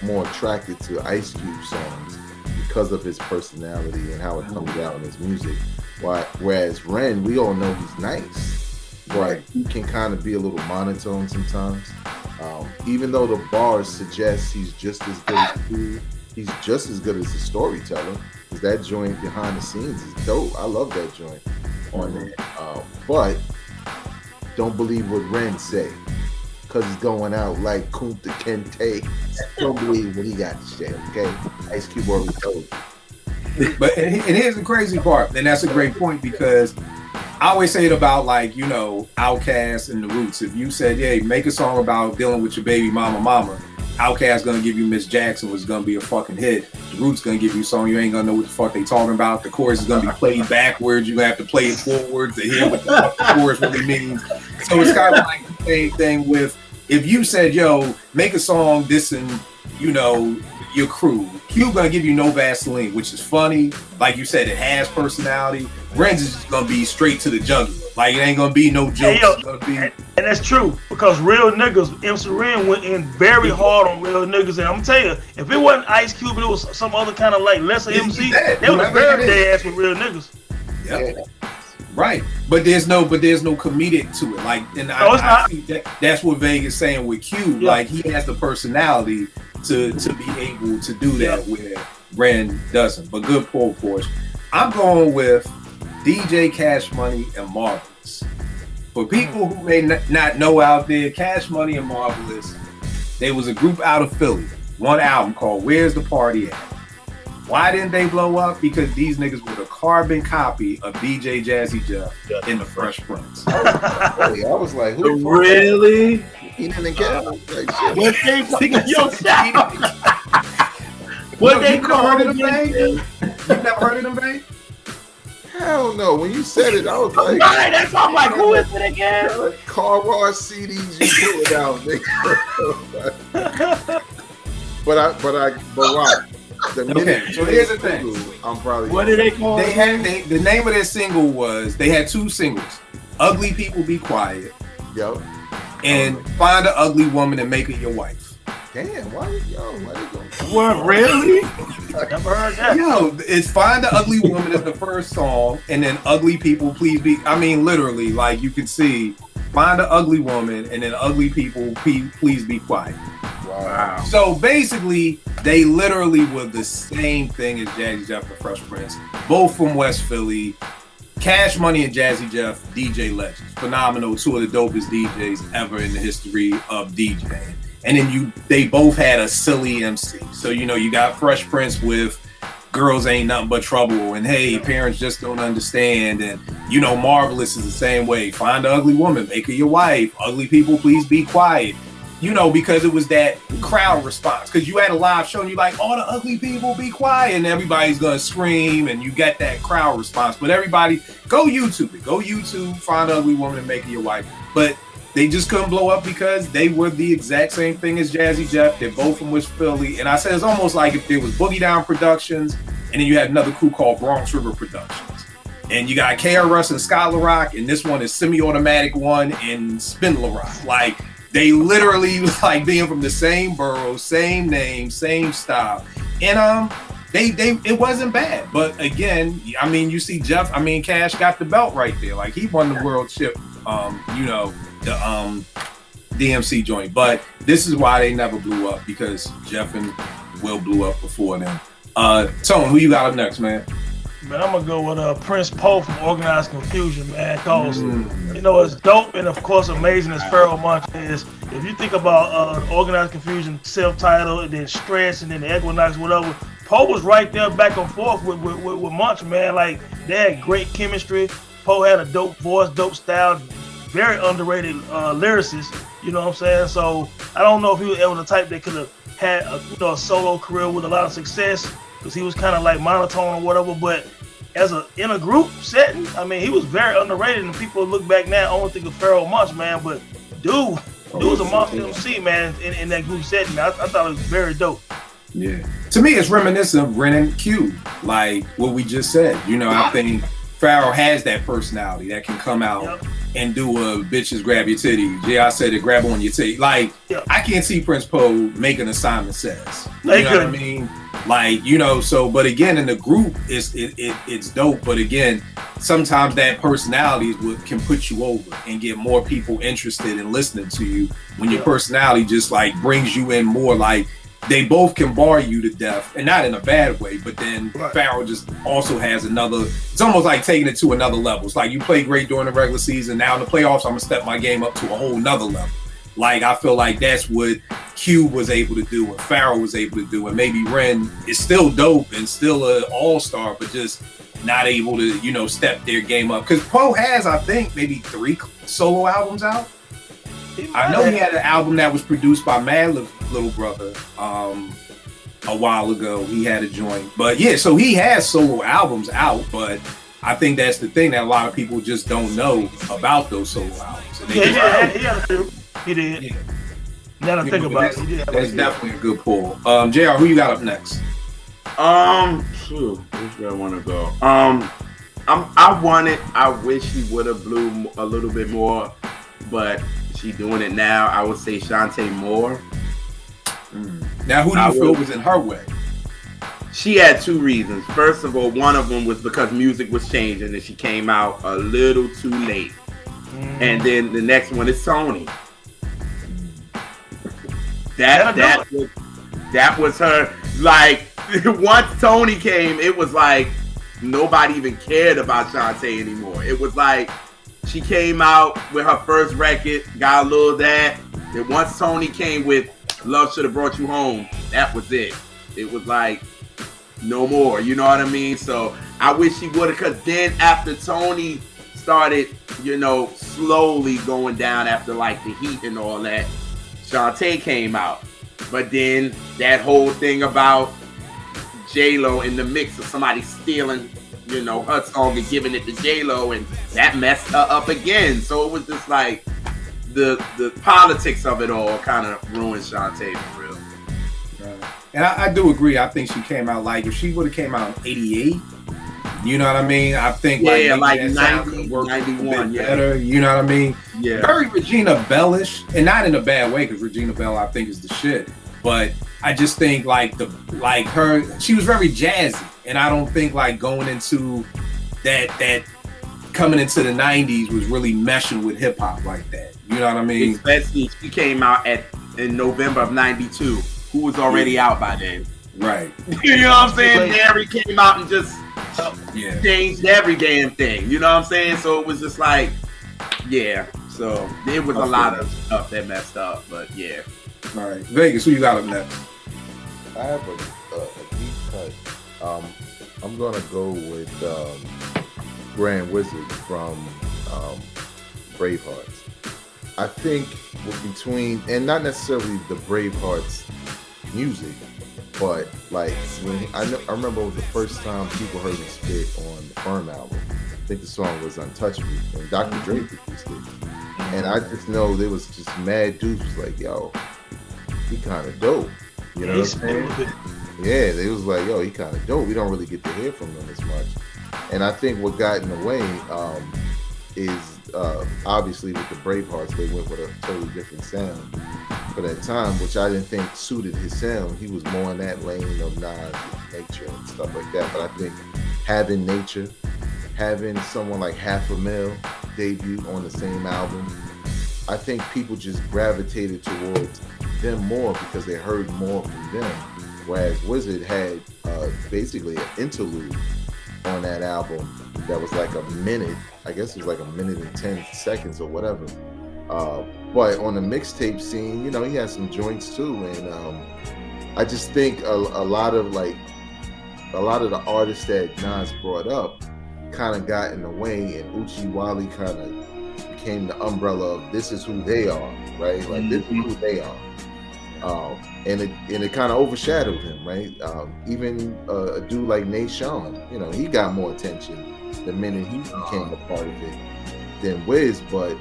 more attracted to Ice Cube songs because of his personality and how it comes out in his music. Whereas Ren, we all know he's nice, but he can kind of be a little monotone sometimes. Even though the bars suggest he's just as good as Cube, he's just as good as a storyteller. That joint behind the scenes is dope. I love that joint on there. But don't believe what Ren say, because he's going out like Kunta Kinte. Don't believe what he got to say, okay? Ice Cube already told you. But and here's the crazy part, and that's a great point, because I always say it about, like, you know, Outkast and the Roots. If you said, make a song about dealing with your baby mama, Outkast gonna give you Miss Jackson, was gonna be a fucking hit. The Roots gonna give you a song you ain't gonna know what the fuck they talking about. The chorus is gonna be played backwards. You're gonna have to play it forwards to hear what the fuck the chorus really means. So it's kind of like the same thing with if you said, yo, make a song dissing, you know, your crew. Q gonna give you No Vaseline, which is funny. Like you said, it has personality. Renz is just gonna be straight to the jugular. Like it ain't gonna be no jokes. Hey, yo, it's gonna be... And that's true because Real Niggas, MC Ren went in very hard on Real Niggas, and I'm telling you, if it wasn't Ice Cube, it was some other kind of like lesser MC. They would have buried their ass with Real Niggas. Yep. Right, but there's no comedic to it. Like, and I think that's what Vegas saying with Q. Yeah. Like he has the personality to be able to do that where Ren doesn't. But good pull, Porsche. I'm going with DJ Cash Money and Marvelous. For people who may not know out there, Cash Money and Marvelous, they was a group out of Philly. One album called Where's the Party At? Why didn't they blow up? Because these niggas were a carbon copy of DJ Jazzy Jeff in the Fresh Prince. I was like, who really? He didn't get it. What they what they called it? You never heard of them, babe? Hell no. When you said it, I was like, right, that's why I'm like, who is it again? Car wash CDs you pull it out, nigga. but why? Okay, so here's the thing. I'm probably. What did they call it? The name of their single was, they had two singles. Ugly People Be Quiet. Yo. And Find an Ugly Woman and Make Her Your Wife. Damn, why you go? What, really? Never heard that. Yo, it's Find an Ugly Woman is the first song, and then Ugly People Please Be, I mean literally, like you can see, Find an Ugly Woman and then Ugly People Please Be Quiet. Wow. So basically, they literally were the same thing as Jazzy Jeff and Fresh Prince, both from West Philly. Cash Money and Jazzy Jeff, DJ legends, phenomenal, two of the dopest DJs ever in the history of DJing. And then they both had a silly MC. So you got Fresh Prince with Girls Ain't Nothing But Trouble, and hey, parents just don't understand, and Marvelous is the same way. Find an ugly woman, make her your wife. Ugly people, please be quiet. Because it was that crowd response. Because you had a live show and you're like, all the ugly people be quiet, and everybody's gonna scream, and you get that crowd response. But everybody, go YouTube it. Go YouTube, Find an Ugly Woman and Make Her Your Wife. But they just couldn't blow up because they were the exact same thing as Jazzy Jeff. They're both from West Philly. And I said it's almost like if there was Boogie Down Productions, and then you had another crew called Bronx River Productions. And you got KRS and Scott LaRock, and this one is Semi-Automatic One and Spin LaRock. Like, they literally like being from the same borough, same name, same style. And it wasn't bad. But again, I mean, you see Cash got the belt right there. Like he won the world chip, the DMC joint. But this is why they never blew up, because Jeff and Will blew up before them. Tone, who you got up next, man? Man, I'm gonna go with Prince Poe from Organized Confusion, man. Cause it's dope and of course amazing as Pharoah Monch is. If you think about Organized Confusion, self-titled, and then Stress, and then the Equinox, whatever, Poe was right there back and forth with Monch, man. Like they had great chemistry. Poe had a dope voice, dope style, very underrated lyricist. You know what I'm saying? So I don't know if he was ever the type that could have had a solo career with a lot of success, because he was kind of like monotone or whatever, but in a group setting, I mean, he was very underrated, and people look back now, I don't think of Pharoah Monch, man, but dude was a monster MC, man, in that group setting. I thought it was very dope. Yeah. To me, it's reminiscent of Ren and Q, like what we just said. I think Pharoah has that personality that can come out and do a bitches grab your titties. Yeah, I said it, grab on your titties. Like, I can't see Prince Poe making a Simon Says. You know what I mean? Like, so, but again, in the group, it's dope. But again, sometimes that personality is what can put you over and get more people interested in listening to you when your personality just like brings you in more. Like, they both can bar you to death, and not in a bad way, but then Pharoah just also has it's almost like taking it to another level. It's like you play great during the regular season, now in the playoffs, I'm gonna step my game up to a whole nother level. Like, I feel like that's what Cube was able to do and Pharoah was able to do, and maybe Ren is still dope and still an all-star, but just not able to, step their game up. Because Poe has, I think, maybe 3 solo albums out. I know he had an album that was produced by Mad Little Brother a while ago. He had a joint. But yeah, so he has solo albums out, but I think that's the thing that a lot of people just don't know about those solo albums. And he had a few. He did. Yeah. Now to think about it, he did. That's definitely a good pull. JR, who you got up next? Which way I want to go? I wish he would have blew a little bit more, but she doing it now. I would say Shantae Moore. Now, who do you feel was in her way? She had two reasons. First of all, one of them was because music was changing and she came out a little too late. And then the next one is Tony. That was her. Like, once Tony came, it was like nobody even cared about Shantae anymore. It was like she came out with her first record, got a little that. Then once Tony came with Love Should Have Brought You Home, that was it. It was like no more, you know what I mean? So I wish she would have, because then after Tony started, slowly going down after like the heat and all that, Shantae came out. But then that whole thing about J-Lo in the mix of somebody stealing, her song and giving it to J-Lo, and that messed her up again. So it was just like the politics of it all kind of ruined Shantae for real. And I do agree. I think she came out like, if she would have came out in 88, you know what I mean? I think like 90, 91, better, you know what I mean? Yeah. Very Regina Bellish, and not in a bad way, because Regina Bell I think is the shit. But I just think she was very jazzy, and I don't think like going into that coming into the 90s was really meshing with hip hop like that. You know what I mean? Especially she came out in November of '92. Who was already out by then? Right. You know what I'm saying? Derry came out and just changed every damn thing. You know what I'm saying? So it was just like, yeah. So there was a lot of stuff that messed up, but yeah. All right, Vegas, who you got up next? I have a deep cut. I'm gonna go with Grand Wizard from Bravehearts. I think between, and not necessarily the Bravehearts music, but like when I remember it was the first time people heard me spit on the Firm album. I think the song was Untouchable, and Dr. Dre produced it. And I just know there was just mad dudes was like, yo, he kind of dope. You know what I'm saying? Yeah, they was like, yo, he kind of dope. We don't really get to hear from him as much. And I think what got in the way is obviously with the Bravehearts, they went with a totally different sound for that time, which I didn't think suited his sound. He was more in that lane of Nas, Nature and stuff like that. But I think having Nature, having someone like Half a Mil debut on the same album, I think people just gravitated towards them more because they heard more from them. Whereas Wizard had basically an interlude on that album that was like a minute. I guess it was like a minute and 10 seconds or whatever. But on the mixtape scene, he had some joints too. And I just think a lot of the artists that Nas brought up kind of got in the way, and Uchi Wally kind of became the umbrella of this is who they are, right? Like this is who they are. And it kind of overshadowed him, right? Even a dude like Nate Sean, he got more attention the minute he became a part of it than Wiz. But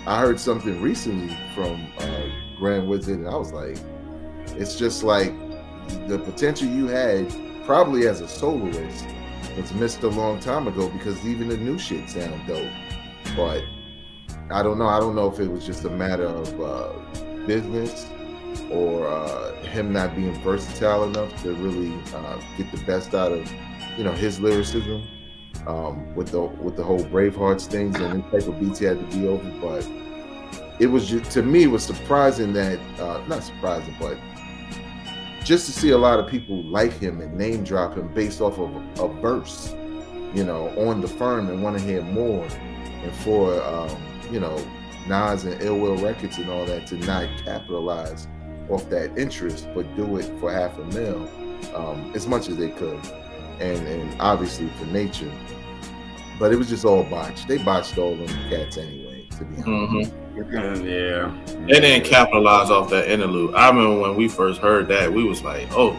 I heard something recently from Grand Wizard, and I was like, it's just like the potential you had probably as a soloist was missed a long time ago, because even the new shit sound dope. But I don't know if it was just a matter of business or him not being versatile enough to really get the best out of his lyricism with the whole Bravehearts things and the type of beats he had to be over. But it was just, to me, it was surprising that not surprising, but just to see a lot of people like him and name drop him based off of a verse, on the Firm, and want to hear more, and for Nas and Ill Will Records and all that to not capitalize off that interest, but do it for Half a Mil as much as they could, and obviously for Nature. But it was just all botched. They botched all them cats anyway, to be honest. Yeah. They didn't capitalize off that interlude. I remember when we first heard that, we was like, "Oh,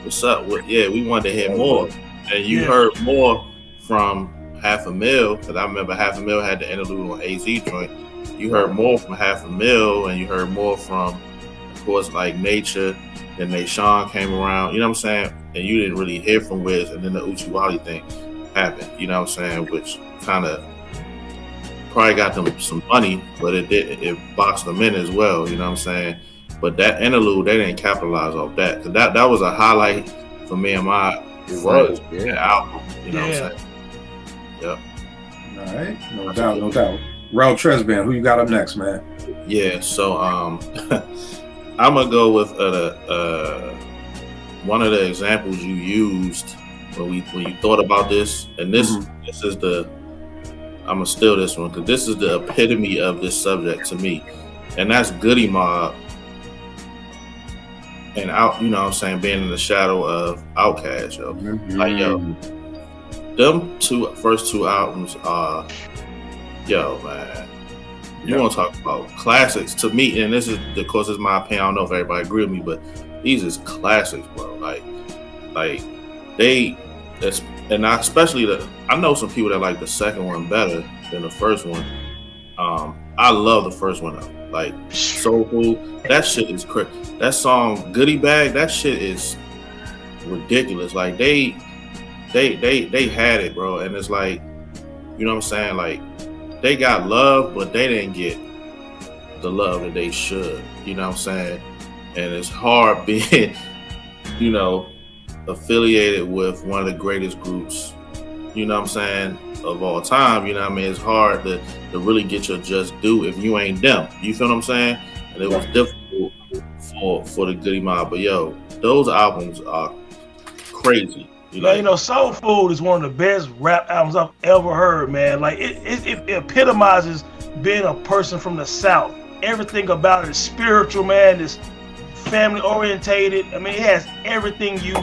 what's up?" We wanted to hear more, and you heard more from Half a Mill, because I remember Half a Mill had the interlude on AZ joint. You heard more from Half a Mill, and you heard more from, of course, like Nature. Then Nashawn came around, you know what I'm saying? And you didn't really hear from Wiz, and then the Uchi Wally thing happened, you know what I'm saying? Which kind of probably got them some money, but it boxed them in as well, you know what I'm saying? But that interlude, they didn't capitalize off that. Cause that was a highlight for me and my album, you know what I'm saying? Yep. All right, no doubt. Rel Tresban, who you got up next, man? Yeah, so I'm gonna go with one of the examples you used when you thought about this, and this is I'm gonna steal this one because this is the epitome of this subject to me, and that's Goody Mob, and out, you know what I'm saying, being in the shadow of Outkast, yo. Like, yo, them first two albums are, yo, man. You want to talk about classics to me, and this is, of course, is my opinion. I don't know if everybody agree with me, but these is classics, bro. Like they, and I especially I know some people that like the second one better than the first one. I love the first one though. Like Soulful, that shit is crazy. That song Goodie Bag, that shit is ridiculous. Like they had it, bro, and it's like, you know what I'm saying, like. They got love, but they didn't get the love that they should. You know what I'm saying? And it's hard being, you know, affiliated with one of the greatest groups, you know what I'm saying, of all time. You know what I mean? It's hard to really get your just due if you ain't them. You feel what I'm saying? And it was difficult for the Goody Mob. But, yo, those albums are crazy. You know, Soul Food is one of the best rap albums I've ever heard, man. Like it epitomizes being a person from the South. Everything about it is spiritual, man. It's family orientated. I mean, it has everything you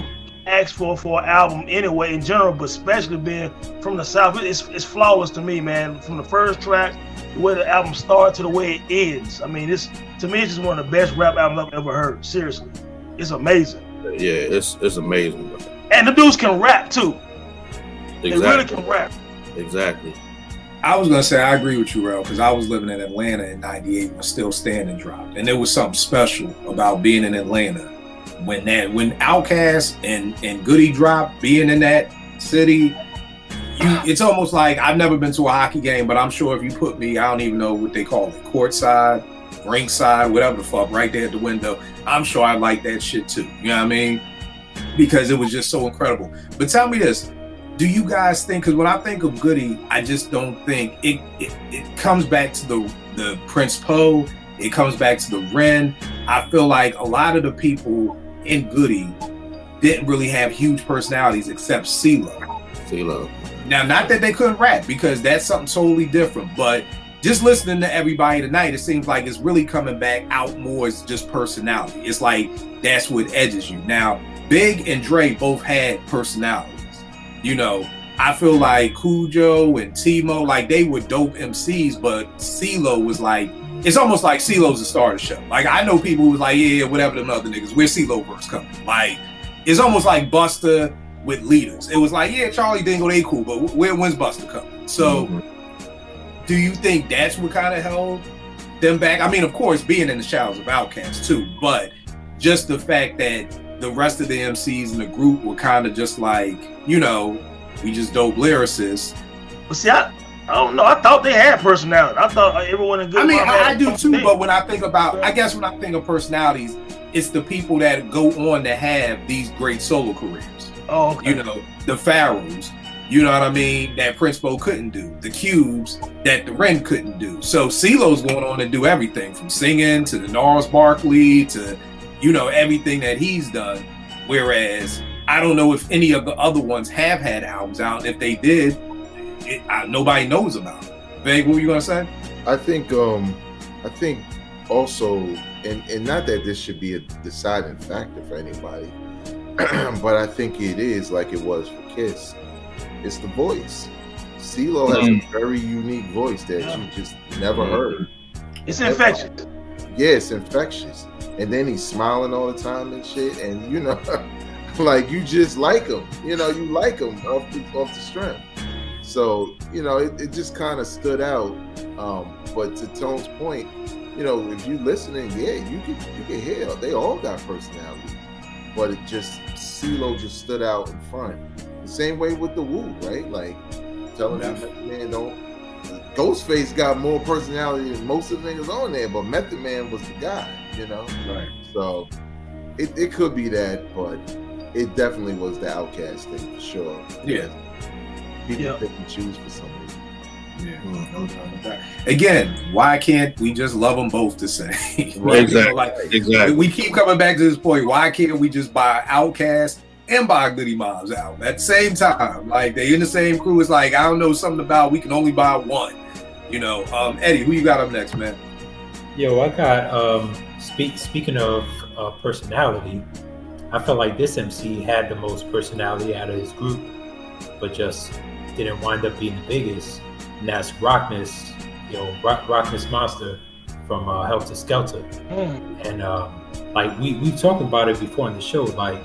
ask for an album anyway, in general, but especially being from the South. It's flawless to me, man. From the first track, the way the album starts to the way it ends. I mean, to me, it's just one of the best rap albums I've ever heard. Seriously, it's amazing. Yeah, it's amazing, bro. And the dudes can rap too. Exactly. They really can rap. Exactly. I was gonna say I agree with you, Rel, because I was living in Atlanta in '98 when Still Standing dropped, and there was something special about being in Atlanta when Outkast and Goody dropped. Being in that city, it's almost like I've never been to a hockey game, but I'm sure if you put me, I don't even know what they call it, courtside, ringside, whatever the fuck, right there at the window, I'm sure I'd like that shit too. You know what I mean? Because it was just so incredible. But tell me this, do you guys think, because when I think of Goody, I just don't think it comes back to the Prince Poe, it comes back to the Ren. I feel like a lot of the people in Goody didn't really have huge personalities except CeeLo. Now, not that they couldn't rap, because that's something totally different, but just listening to everybody tonight, it seems like it's really coming back out more as just personality. It's like that's what edges you. Now, Big and Dre both had personalities. You know, I feel like Cujo and Timo, like they were dope MCs, but CeeLo was like, it's almost like CeeLo's the star of the show. Like I know people who was like, yeah, whatever them other niggas, where's CeeLo verse coming? Like, it's almost like Busta with leaders. It was like, yeah, Charlie Dingle, they cool, but when's Busta coming? So, do you think that's what kind of held them back? I mean, of course, being in the shadows of Outkast too, but just the fact that the rest of the MCs in the group were kind of just like, you know, we just dope lyricists. But see, I don't know. I thought they had personality. I thought everyone in Good. I mean, I do too. But when I think about, I guess when I think of personalities, it's the people that go on to have these great solo careers. Oh, okay. You know, the Pharaohs. You know what I mean? That Prince Bo couldn't do. The Cubes that the Ren couldn't do. So CeeLo's going on to do everything from singing to the Gnarls Barkley to, you know, everything that he's done. Whereas I don't know if any of the other ones have had albums out. If they did, nobody knows about it. Vague, what were you gonna say? I think also, and not that this should be a deciding factor for anybody, but I think it is like it was for Kiss. It's the voice. CeeLo has a very unique voice that you just never heard. It's infectious. Yeah, it's infectious. And then he's smiling all the time and shit. And you know, like you just like him. You know, you like him off the strength. So, you know, it just kind of stood out. But to Tone's point, you know, if you listening, yeah, you can hear they all got personality. But it just CeeLo just stood out in front. The same way with the Wu, right? Like telling Method Man Ghostface got more personality than most of the niggas on there, but Method Man was the guy, you know? Right. So it could be that, but it definitely was the Outkast thing for sure. Yeah. People pick and choose for some reason. Yeah. Again, why can't we just love them both the same? Right? Exactly. You know, like, Exactly. We keep coming back to this point. Why can't we just buy Outkast and buy Goody Mob's album at the same time? Like they in the same crew. It's like I don't know something about we can only buy one. You know, Eddie, who you got up next, man? Yo, I got speaking of personality, I felt like this MC had the most personality out of his group, but just didn't wind up being the biggest. And that's Rockness, Rockness Monster from Helter Skelter. And like we talked about it before on the show, like,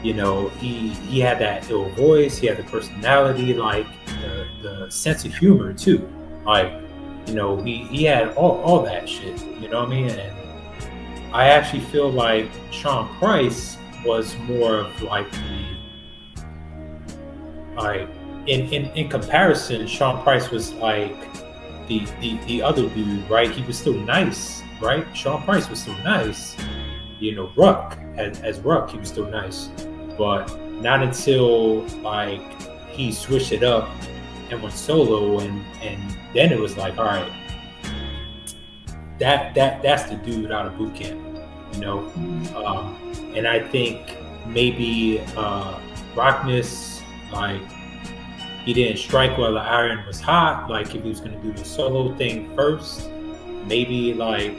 you know, he had that ill voice, he had the personality, like the sense of humor too. Like, you know, he had all that shit, you know what I mean? And I actually feel like Sean Price was more of like in comparison, Sean Price was like the other dude, right? He was still nice, right? Sean Price was still nice. You know, Ruck, as Ruck, he was still nice. But not until like he switched it up and went solo, and then it was like, all right, that's the dude out of boot camp, you know. And I think maybe Rockness, like, he didn't strike while the iron was hot. Like if he was gonna do the solo thing first, maybe like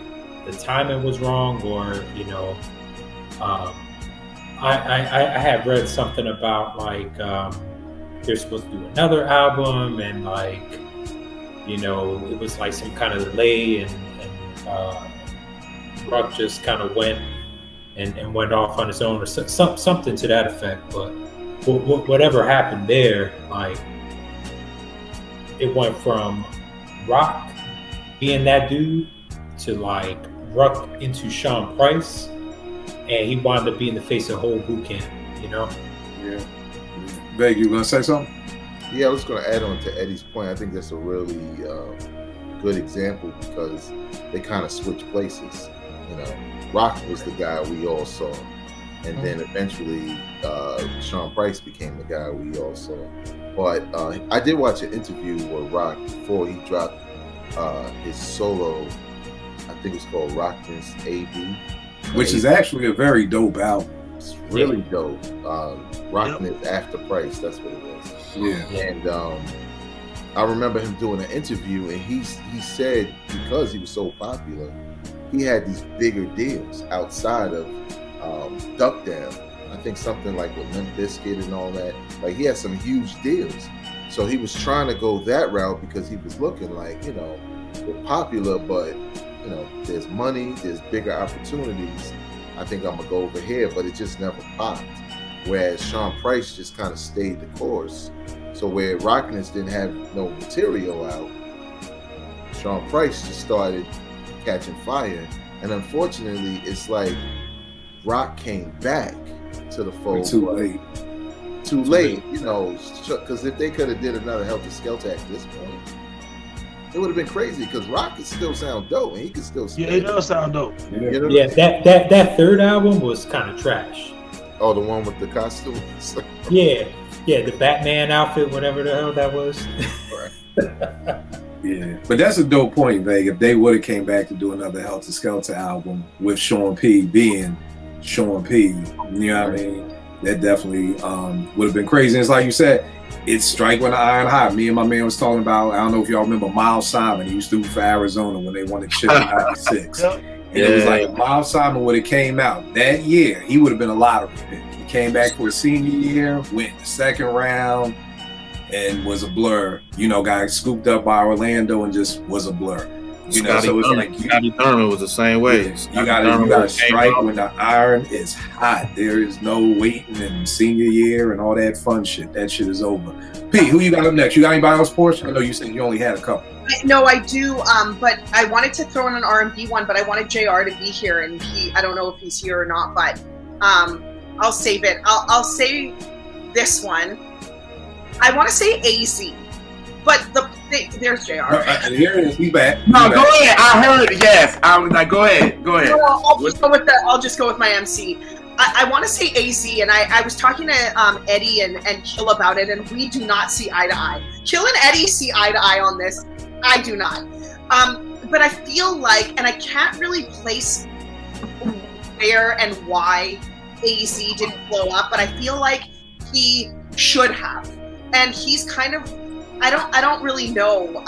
the timing was wrong, or you know, I had read something about like they're supposed to do another album, and like, you know, it was like some kind of delay, and Ruck just kind of went and went off on his own, or something to that effect. But whatever happened there, like, it went from Rock being that dude to like Ruck into Sean Price, and he wound up being the face of the whole boot camp, you know? Yeah. Veg, you gonna say something? Yeah, I was gonna add on to Eddie's point. I think that's a really good example because they kind of switched places. You know, Rock was the guy we all saw, and then eventually Sean Price became the guy we all saw. But I did watch an interview with Rock before he dropped his solo. I think it's called Rockness AB, which is actually a very dope album. It's really dope. Rockness After Price, that's what it was. Yeah. And I remember him doing an interview, and he said because he was so popular, he had these bigger deals outside of Duck Down. I think something like with Limp Bizkit and all that. Like he had some huge deals. So he was trying to go that route because he was looking like, you know, we're popular, but you know, there's money, there's bigger opportunities. I think I'm gonna go over here, but it just never popped. Whereas Sean Price just kind of stayed the course. So where Rockness didn't have no material out, Sean Price just started catching fire. And unfortunately, it's like Rock came back to the fold. Too late. Too late, you know, because if they could have did another Helter Skelter at this point, it would have been crazy because Rock could still sound dope and he could still Yeah, it does sound dope. You know? Yeah, that third album was kind of trash. Oh, the one with the costumes? Yeah, the Batman outfit, whatever the hell that was. Yeah, but that's a dope point, Veg. If they would have came back to do another Helter Skelter album with Sean P being Sean P, you know what I mean? That definitely would have been crazy. And it's like you said, it's strike when the iron hot. Me and my man was talking about, I don't know if y'all remember Miles Simon. He used to do for Arizona when they won the chip in 96. And it was like Miles Simon would have came out that year, he would have been a lottery pick. He came back for his senior year, went the second round, and was a blur. You know, got scooped up by Orlando and just was a blur. You know, so it's like Scotty Thurman was the same way. You gotta strike when the iron is hot. There is no waiting in senior year and all that fun shit. That shit is over. Pete, who you got up next? You got anybody else, Porsche? I know you said you only had a couple. No, I do. But I wanted to throw in an R&B one, but I wanted JR to be here, and I don't know if he's here or not, but I'll save it. I'll say this one. I want to say AZ, but there's JR. Here it is. He's back. No, go ahead. I heard it. Yes. I was like, go ahead. Go ahead. No, I'll just go with my MC. I want to say AZ, and I was talking to Eddie and Kill about it, and we do not see eye to eye. Kill and Eddie see eye to eye on this. I do not. But I feel like, and I can't really place where and why AZ didn't blow up, but I feel like he should have. And he's kind of, I don't really know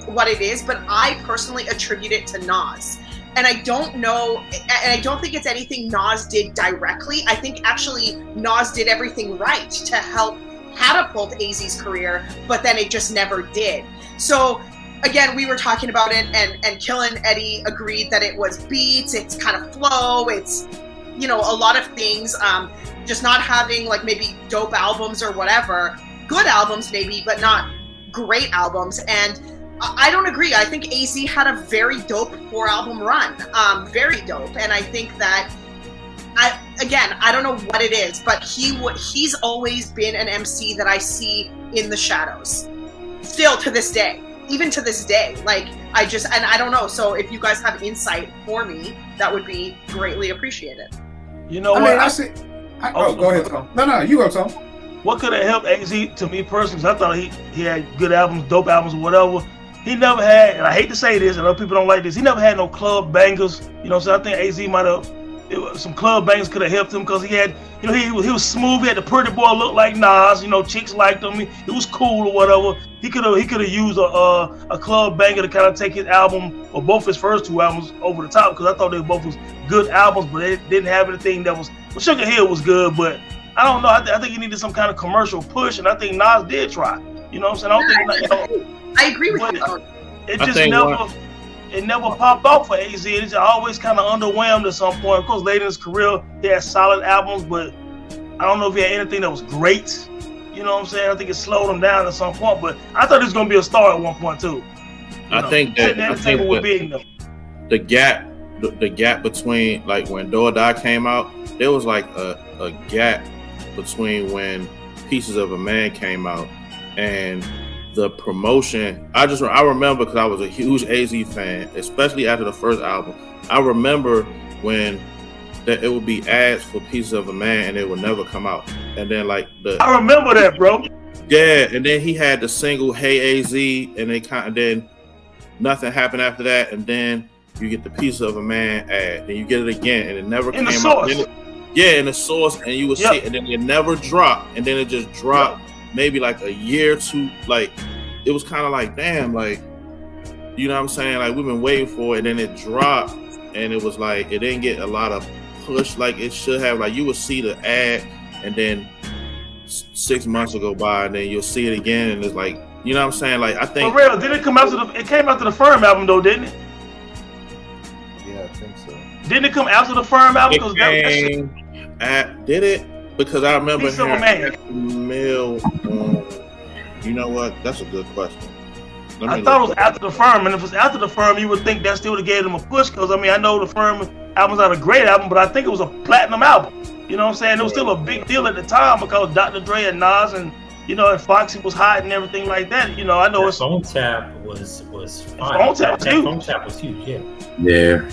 what it is, but I personally attribute it to Nas. And I don't know, and I don't think it's anything Nas did directly. I think actually Nas did everything right to help catapult AZ's career, but then it just never did. So again, we were talking about it, and Kill and Eddie agreed that it was beats, it's kind of flow, it's, you know, a lot of things, just not having like maybe dope albums or whatever, good albums maybe, but not great albums. And I don't agree. I think AZ had a very dope 4-album run, very dope. And I think that, I don't know what it is, but he's always been an MC that I see in the shadows, still to this day. Even to this day, like I don't know. So if you guys have insight for me, that would be greatly appreciated. You know what? Go ahead, Tom. No, you go, Tom. What could have helped AZ to me personally? I thought he had good albums, dope albums, or whatever. He never had, and I hate to say this, and other people don't like this, he never had no club bangers. You know, so I think AZ might have, some club bangers could have helped him because he had, you know, he was smooth. He had the pretty boy look like Nas. You know, chicks liked him. He was cool or whatever. He could have used a club banger to kind of take his album, or both his first 2 albums, over the top, because I thought they both was good albums, but they didn't have anything that was. Well, Sugar Hill was good, but I don't know. I think he needed some kind of commercial push, and I think Nas did try. You know what I'm saying? I agree with you. It just never popped off for AZ. It just always kind of underwhelmed at some point. Of course, later in his career, he had solid albums, but I don't know if he had anything that was great. You know what I'm saying? I think it slowed him down at some point, but I thought he was going to be a star at one point too. I think the gap between, like, when Do or Die came out, there was like a gap between when Pieces of a Man came out and the promotion. I remember, because I was a huge AZ fan, especially after the first album. I remember when it would be ads for Pieces of a Man and it would never come out. And then I remember that, bro. Yeah, and then he had the single Hey AZ, and then nothing happened after that, and then you get the Piece of a Man ad, and you get it again, and it never came out. In the Source, and you would see it, and then it never dropped, and then it just dropped maybe like a year or two. Like, it was kind of like, damn, like, you know what I'm saying? Like, we've been waiting for it, and then it dropped, and it was like, it didn't get a lot of push like it should have. Like, you would see the ad, and then 6 months will go by, and then you'll see it again, and it's like, you know what I'm saying? Like, I think. For real, it came after the Firm album, though, didn't it? Yeah, I think so. Didn't it come after the Firm album? Did it? Because I remember hearing Mill. You know what? That's a good question. I thought it was after the Firm, and if it's after the Firm, you would think that still gave them a push. Because I know the Firm album's not a great album, but I think it was a platinum album. You know what I'm saying? It was still a big deal at the time because Dr. Dre and Nas and, you know, and Foxy was hot and everything like that. You know, I know it's Phone Tap was fine. Phone Tap too. Phone Tap was huge, yeah. Yeah.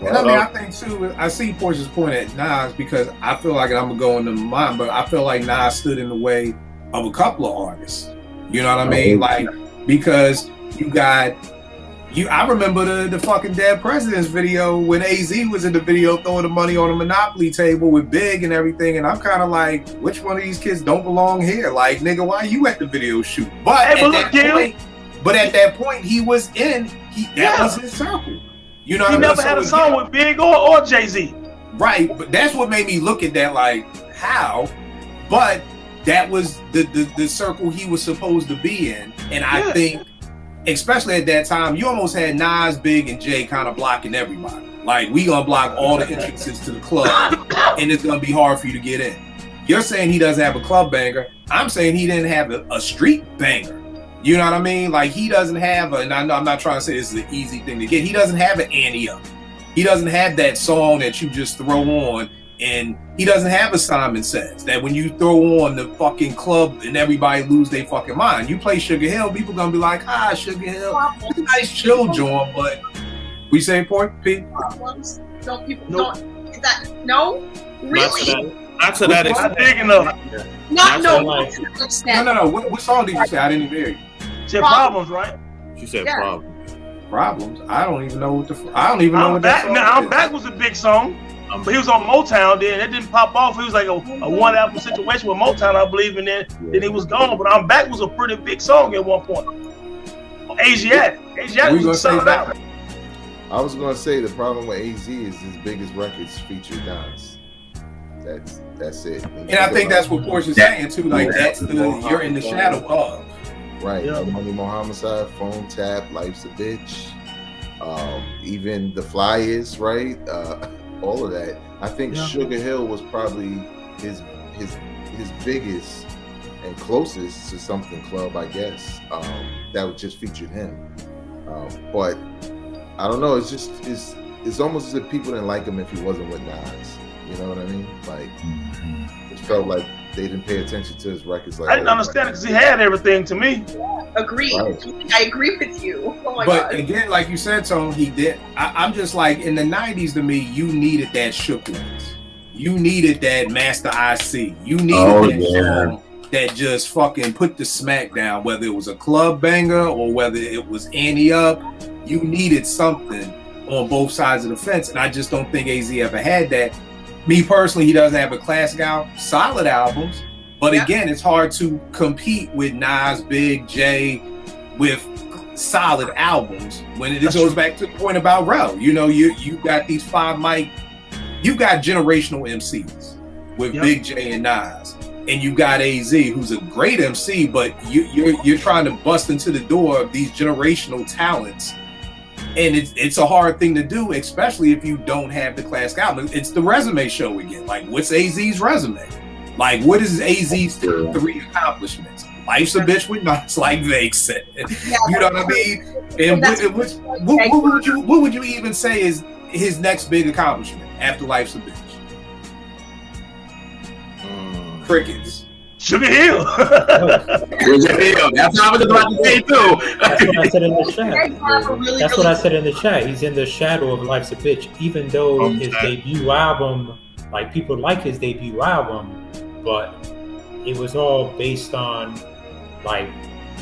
And I think too, I see Portia's point at Nas, because I feel like, and I'm gonna go into mine, but I feel like Nas stood in the way of a couple of artists. You know what I mean? Like, because I remember the fucking Dead Presidents video when AZ was in the video throwing the money on the Monopoly table with Big and everything, and I'm kind of like, which one of these kids don't belong here? Like, nigga, why you at the video shoot? But at that point, he was that was his circle. You know, he never had a song with Big or Jay-Z. Right, but that's what made me look at that like, how? But that was the circle he was supposed to be in, and I think especially at that time, you almost had Nas, Big, and Jay kind of blocking everybody. Like, we gonna block all the entrances to the club, and it's gonna be hard for you to get in. You're saying he doesn't have a club banger. I'm saying he didn't have a street banger. You know what I mean? Like, he doesn't have and I know I'm not trying to say this is an easy thing to get. He doesn't have an Ante Up. He doesn't have that song that you just throw on, and he doesn't have a Simon Says that when you throw on the fucking club and everybody lose their fucking mind. You play Sugar Hill, people gonna be like, Sugar Hill, it's a nice chill joint, but we say point, Pete? Problems. Don't people don't that no? Really? Not to that extent. Big enough. No. What song did you say? I didn't even hear you. She said Problems, right? She said Problems. I don't even know what that song is. I'm Back was a big song. But he was on Motown then. It didn't pop off. It was like a one album situation with Motown, I believe, and then he was gone. But I'm Back was a pretty big song at one point. Asiatic was a solid album. I was gonna say the problem with AZ is his biggest records feature Nas. That's it. And I think that's what Portia's saying too. Like, that's you're in the shadow of. Right. Yeah. Money More Homicide, Phone Tap, Life's a Bitch, even The Flyers, right? All of that. I think Sugar Hill was probably his biggest and closest to Something Club, I guess. That would just featured him. But I don't know. It's almost as if people didn't like him if he wasn't with Nas. You know what I mean? Like, it felt like they didn't pay attention to his records. Like, I didn't understand it because he had everything to me. Agreed. Right. I agree with you. Oh my but God. Again, like you said, Tone, he did. I'm just like, in the 90s to me, you needed that Shook Ones. You needed that Master IC. You needed that song that just fucking put the smack down, whether it was a club banger or whether it was Ante Up. You needed something on both sides of the fence, and I just don't think AZ ever had that. Me personally, he doesn't have a classic album, solid albums, but again, it's hard to compete with Nas, Big, Jay with solid albums when it goes back to the point about Rel. You know, you got these five mic, you got generational MCs with Big J and Nas, and you got AZ, who's a great MC, but you're trying to bust into the door of these generational talents. And it's a hard thing to do, especially if you don't have the classic album. It's the resume show again. Like, what's AZ's resume? Like, what is AZ's 3 accomplishments? Life's a Bitch with Nas, like Vake said. You know what I mean? And what would you even say is his next big accomplishment after Life's a Bitch? Crickets. Sugar Hill. Sugar Hill. That's what I was about to say too. That's what I said in the chat. That's what I said in the chat. He's in the shadow of Life's a Bitch, even though his debut album, like, people like his debut album, but it was all based on, like,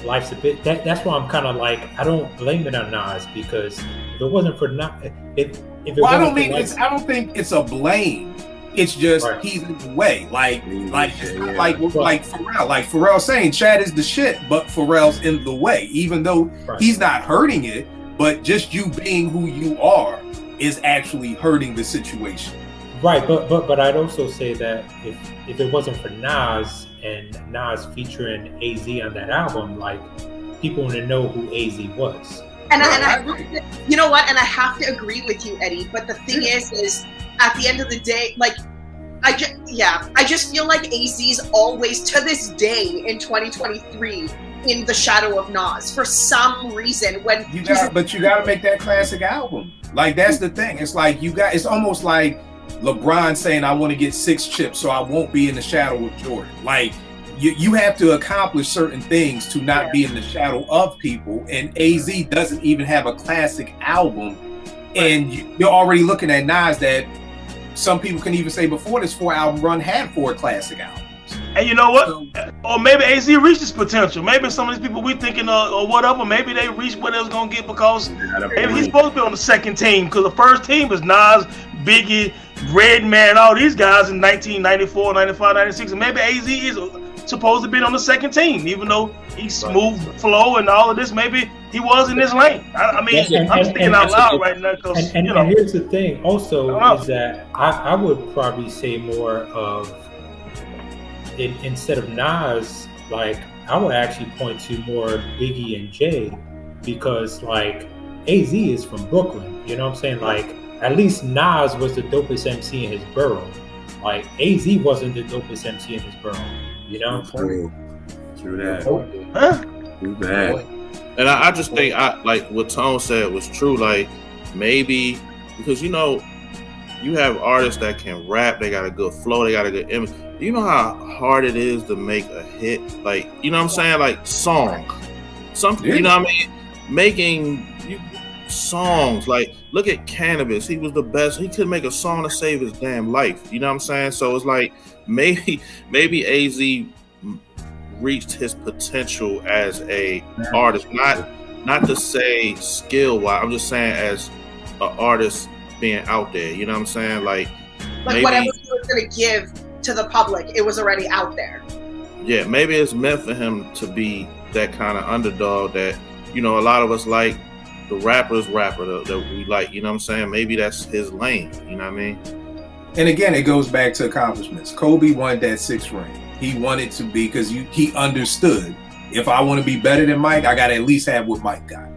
Life's a Bitch. That's why I'm kind of like, I don't blame it on Nas, because if it wasn't for Nas, if it well, wasn't I don't think it's a blame. It's just he's in the way, like Pharrell. Like Pharrell saying, Chad is the shit, but Pharrell's in the way. Even though he's not hurting it, but just you being who you are is actually hurting the situation. Right, but I'd also say that if it wasn't for Nas and Nas featuring AZ on that album, like, people want to know who AZ was. And I you know what? And I have to agree with you, Eddie. But the thing is at the end of the day, like, I just feel like AZ's always, to this day in 2023, in the shadow of Nas for some reason. But you got to make that classic album. Like, that's the thing. It's like it's almost like LeBron saying, I want to get 6 chips so I won't be in the shadow of Jordan. Like, you have to accomplish certain things to not be in the shadow of people, and AZ doesn't even have a classic album, and you're already looking at Nas that some people can even say before this 4-album run had 4 classic albums. And you know what? Or maybe AZ reached his potential. Maybe some of these people we thinking or whatever, maybe they reached what they was going to get because maybe he's supposed to be on the second team, because the first team was Nas, Biggie, Redman, all these guys in 1994, 95, 96, and maybe AZ is supposed to be on the second team, even though he's smooth flow and all of this. Maybe he was in his lane. I mean, I'm thinking out loud right now because, and here's the thing also is that I would probably say more of, instead of Nas, like, I would actually point to more Biggie and Jay, because like AZ is from Brooklyn. You know what I'm saying? Like at least Nas was the dopest MC in his borough. Like AZ wasn't the dopest MC in his borough. You know? True that. Huh? True that. And I just think like what Tone said was true. Like maybe because you have artists that can rap, they got a good flow, they got a good image. You know how hard it is to make a hit? Like, you know what I'm saying? Like song. Something, you know what I mean? Making songs. Like, look at Cannabis. He was the best. He could make a song to save his damn life. You know what I'm saying? So it's like maybe AZ reached his potential as a artist. Not to say skill wise. I'm just saying as an artist being out there. You know what I'm saying? Like maybe, whatever he was going to give to the public, it was already out there. Yeah, maybe it's meant for him to be that kind of underdog that, you know, a lot of us like the rapper that we like, you know what I'm saying? Maybe that's his lane, you know what I mean? And again, it goes back to accomplishments. Kobe wanted that 6th ring. He wanted to be, because he understood, if I want to be better than Mike, I got to at least have what Mike got.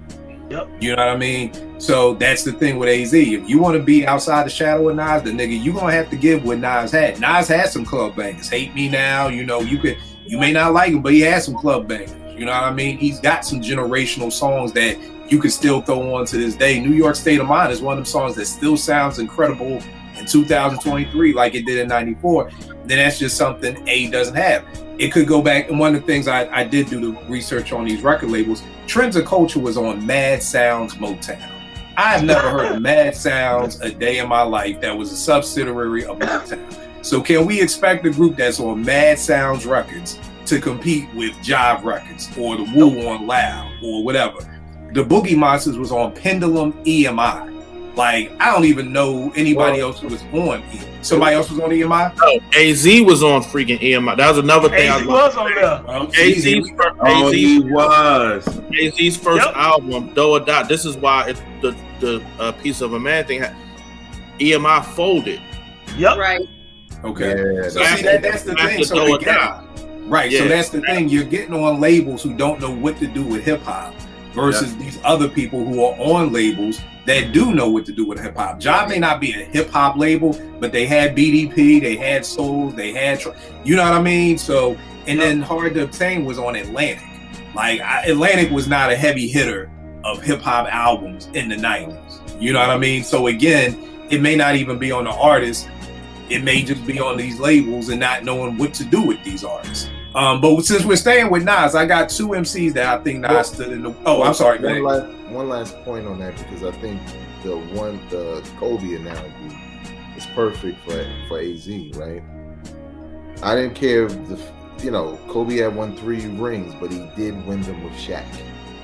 Yep. You know what I mean? So that's the thing with AZ. If you want to be outside the shadow of Nas, the nigga, you're going to have to give what Nas had. Nas had some club bangers. Hate Me Now, you know, you may not like him, but he had some club bangers. You know what I mean? He's got some generational songs that you can still throw on to this day. New York State of Mind is one of them songs that still sounds incredible in 2023 like it did in 94. Then that's just something A doesn't have. It could go back, and one of the things I did do the research on these record labels, Trends of Culture was on Mad Sounds Motown. I've never heard of Mad Sounds a day in my life that was a subsidiary of Motown. So can we expect a group that's on Mad Sounds Records to compete with Jive Records or the Woo on Loud or whatever? The Boogie Monsters was on Pendulum EMI. Like, I don't even know anybody else who was on EMI. Somebody else was on EMI? No, AZ was on freaking EMI. That was another thing. AZ was on there. AZ's first album, Do or Die. This is why the Piece of a Man thing EMI folded. Yep. Right. Okay. Yeah, So see, that's the thing. So we get, right. Yeah. So that's the thing. You're getting on labels who don't know what to do with hip hop versus these other people who are on labels that do know what to do with hip hop. Jive may not be a hip hop label, but they had BDP, they had Souls, they had, you know what I mean? So, and then Hard to Obtain was on Atlantic. Like Atlantic was not a heavy hitter of hip hop albums in the 90s. You know what I mean? So again, it may not even be on the artist. It may just be on these labels and not knowing what to do with these artists. But since we're staying with Nas, I got two MCs that I think Nas stood in the. Oh, I'm sorry. One last point on that, because I think the Kobe analogy is perfect for AZ, right? I didn't care if Kobe had won 3 rings, but he did win them with Shaq,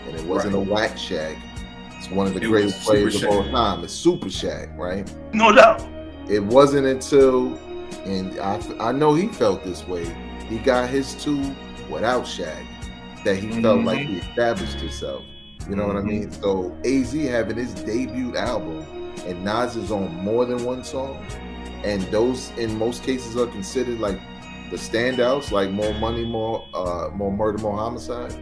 and it wasn't a whack Shaq. It's one of the greatest players of all time. It's Super Shaq, right? No doubt. It wasn't until, and I know he felt this way, he got his 2 without Shaq, that he felt like he established himself. You know what I mean? So AZ having his debut album and Nas is on more than one song, and those in most cases are considered like the standouts, like More Money, More Murder, More Homicide.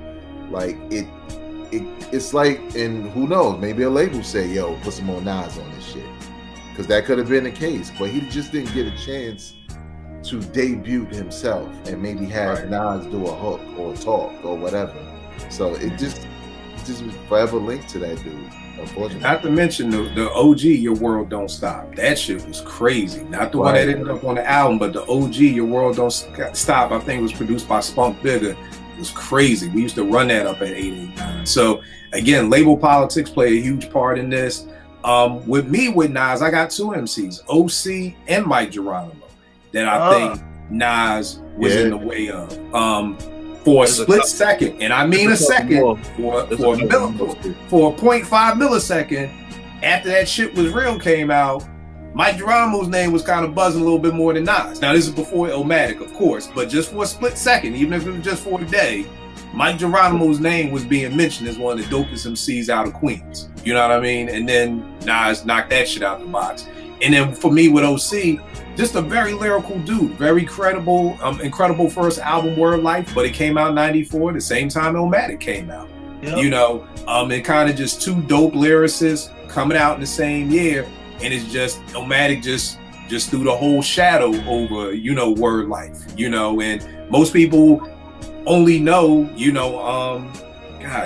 Like it's like, and who knows, maybe a label say, yo, put some more Nas on this shit, because that could have been the case, but he just didn't get a chance to debut himself and maybe have Nas do a hook or talk or whatever. So it just was forever linked to that dude, unfortunately. Not to mention the OG Your World Don't Stop. That shit was crazy. Not the one that ended up on the album, but the OG Your World Don't Stop, I think it was produced by Spunk Bigger. It was crazy. We used to run that up at 889. So again, label politics play a huge part in this. With Nas, I got 2 MCs, OC and Mike Geronimo, that I think Nas was in the way of. For a split second, and I mean a second, for a 0.5 millisecond, after that shit was real came out, Mike Geronimo's name was kind of buzzing a little bit more than Nas. Now this is before Illmatic, of course, but just for a split second, even if it was just for a day, Mike Geronimo's name was being mentioned as one of the dopest MCs out of Queens. You know what I mean? And then Nas knocked that shit out the box. And then for me with OC, just a very lyrical dude, very credible, incredible first album, Word Life, but it came out in 94, the same time Illmatic came out. you know, and kind of just two dope lyricists coming out in the same year, and it's just Illmatic just threw the whole shadow over, you know, Word Life, you know, and most people only know, you know,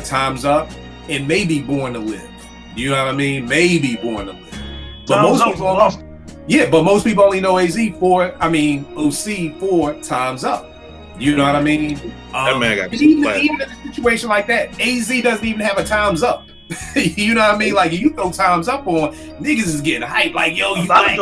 Time's Up and maybe Born to Live. You know what I mean? Maybe Born to Live. But most people only know OC for Time's Up. You know what I mean? That man got even in a situation like that, AZ doesn't even have a Time's Up. You know what I mean? Like, you throw Time's Up on, niggas is getting hyped. Like, yo, you like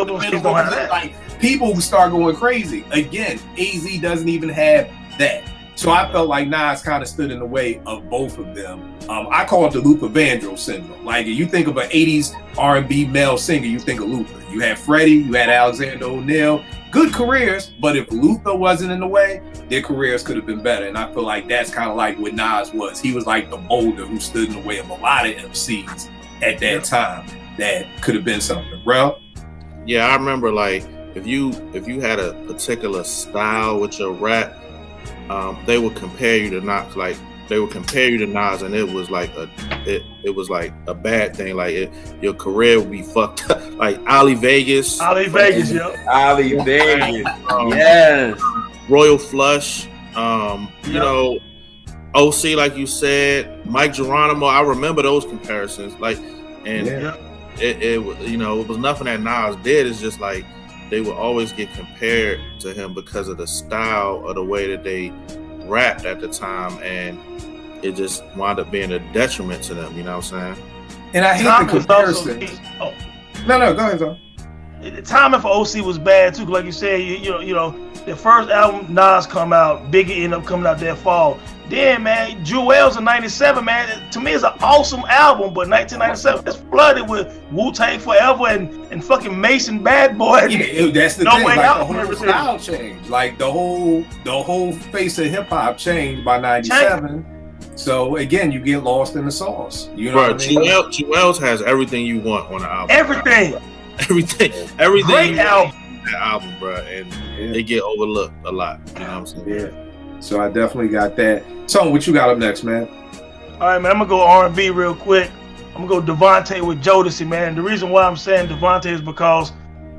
people start going crazy. Again, AZ doesn't even have that. So I felt like Nas kind of stood in the way of both of them. I call it the Luther Vandross syndrome. Like, if you think of an 80s R&B male singer, you think of Luther. You had Freddie, you had Alexander O'Neal. Good careers, but if Luther wasn't in the way, their careers could have been better. And I feel like that's kind of like what Nas was. He was like the boulder who stood in the way of a lot of MCs at that time that could have been something. Bro? Yeah, I remember, like, if you had a particular style with your rap, they would compare you to Nas. Like, they would compare you to Nas, and it was like a bad thing. Like, your career would be fucked up. Like Ali Vegas, Ali Vegas, yes. Royal Flush, you know, OC, like you said, Mike Geronimo. I remember those comparisons. Like, and it you know, it was nothing that Nas did. It's just like they would always get compared to him because of the style or the way that they rapped at the time, and it just wound up being a detriment to them. You know what I'm saying? And I hate the comparison. No, go ahead, Tom. The timing for OC was bad too. Like you said, you know, the first album Nas come out, Biggie ended up coming out that fall. Then, man, Jewels in '97, man, to me it's an awesome album, but 1997 it's flooded with Wu-Tang Forever and fucking Mason Bad Boy. Yeah, that's the thing. Like, the whole style changed. Like, the whole face of hip hop changed by '97. So again, you get lost in the sauce. You know what I mean? Jewels has everything you want on the album. Everything. Great album, bro, and they get overlooked a lot. You know what I'm saying? Yeah. So I definitely got that. Tone, what you got up next, man? All right, man. I'm gonna go R&B real quick. I'm gonna go Devontae with Jodeci, man. The reason why I'm saying Devontae is because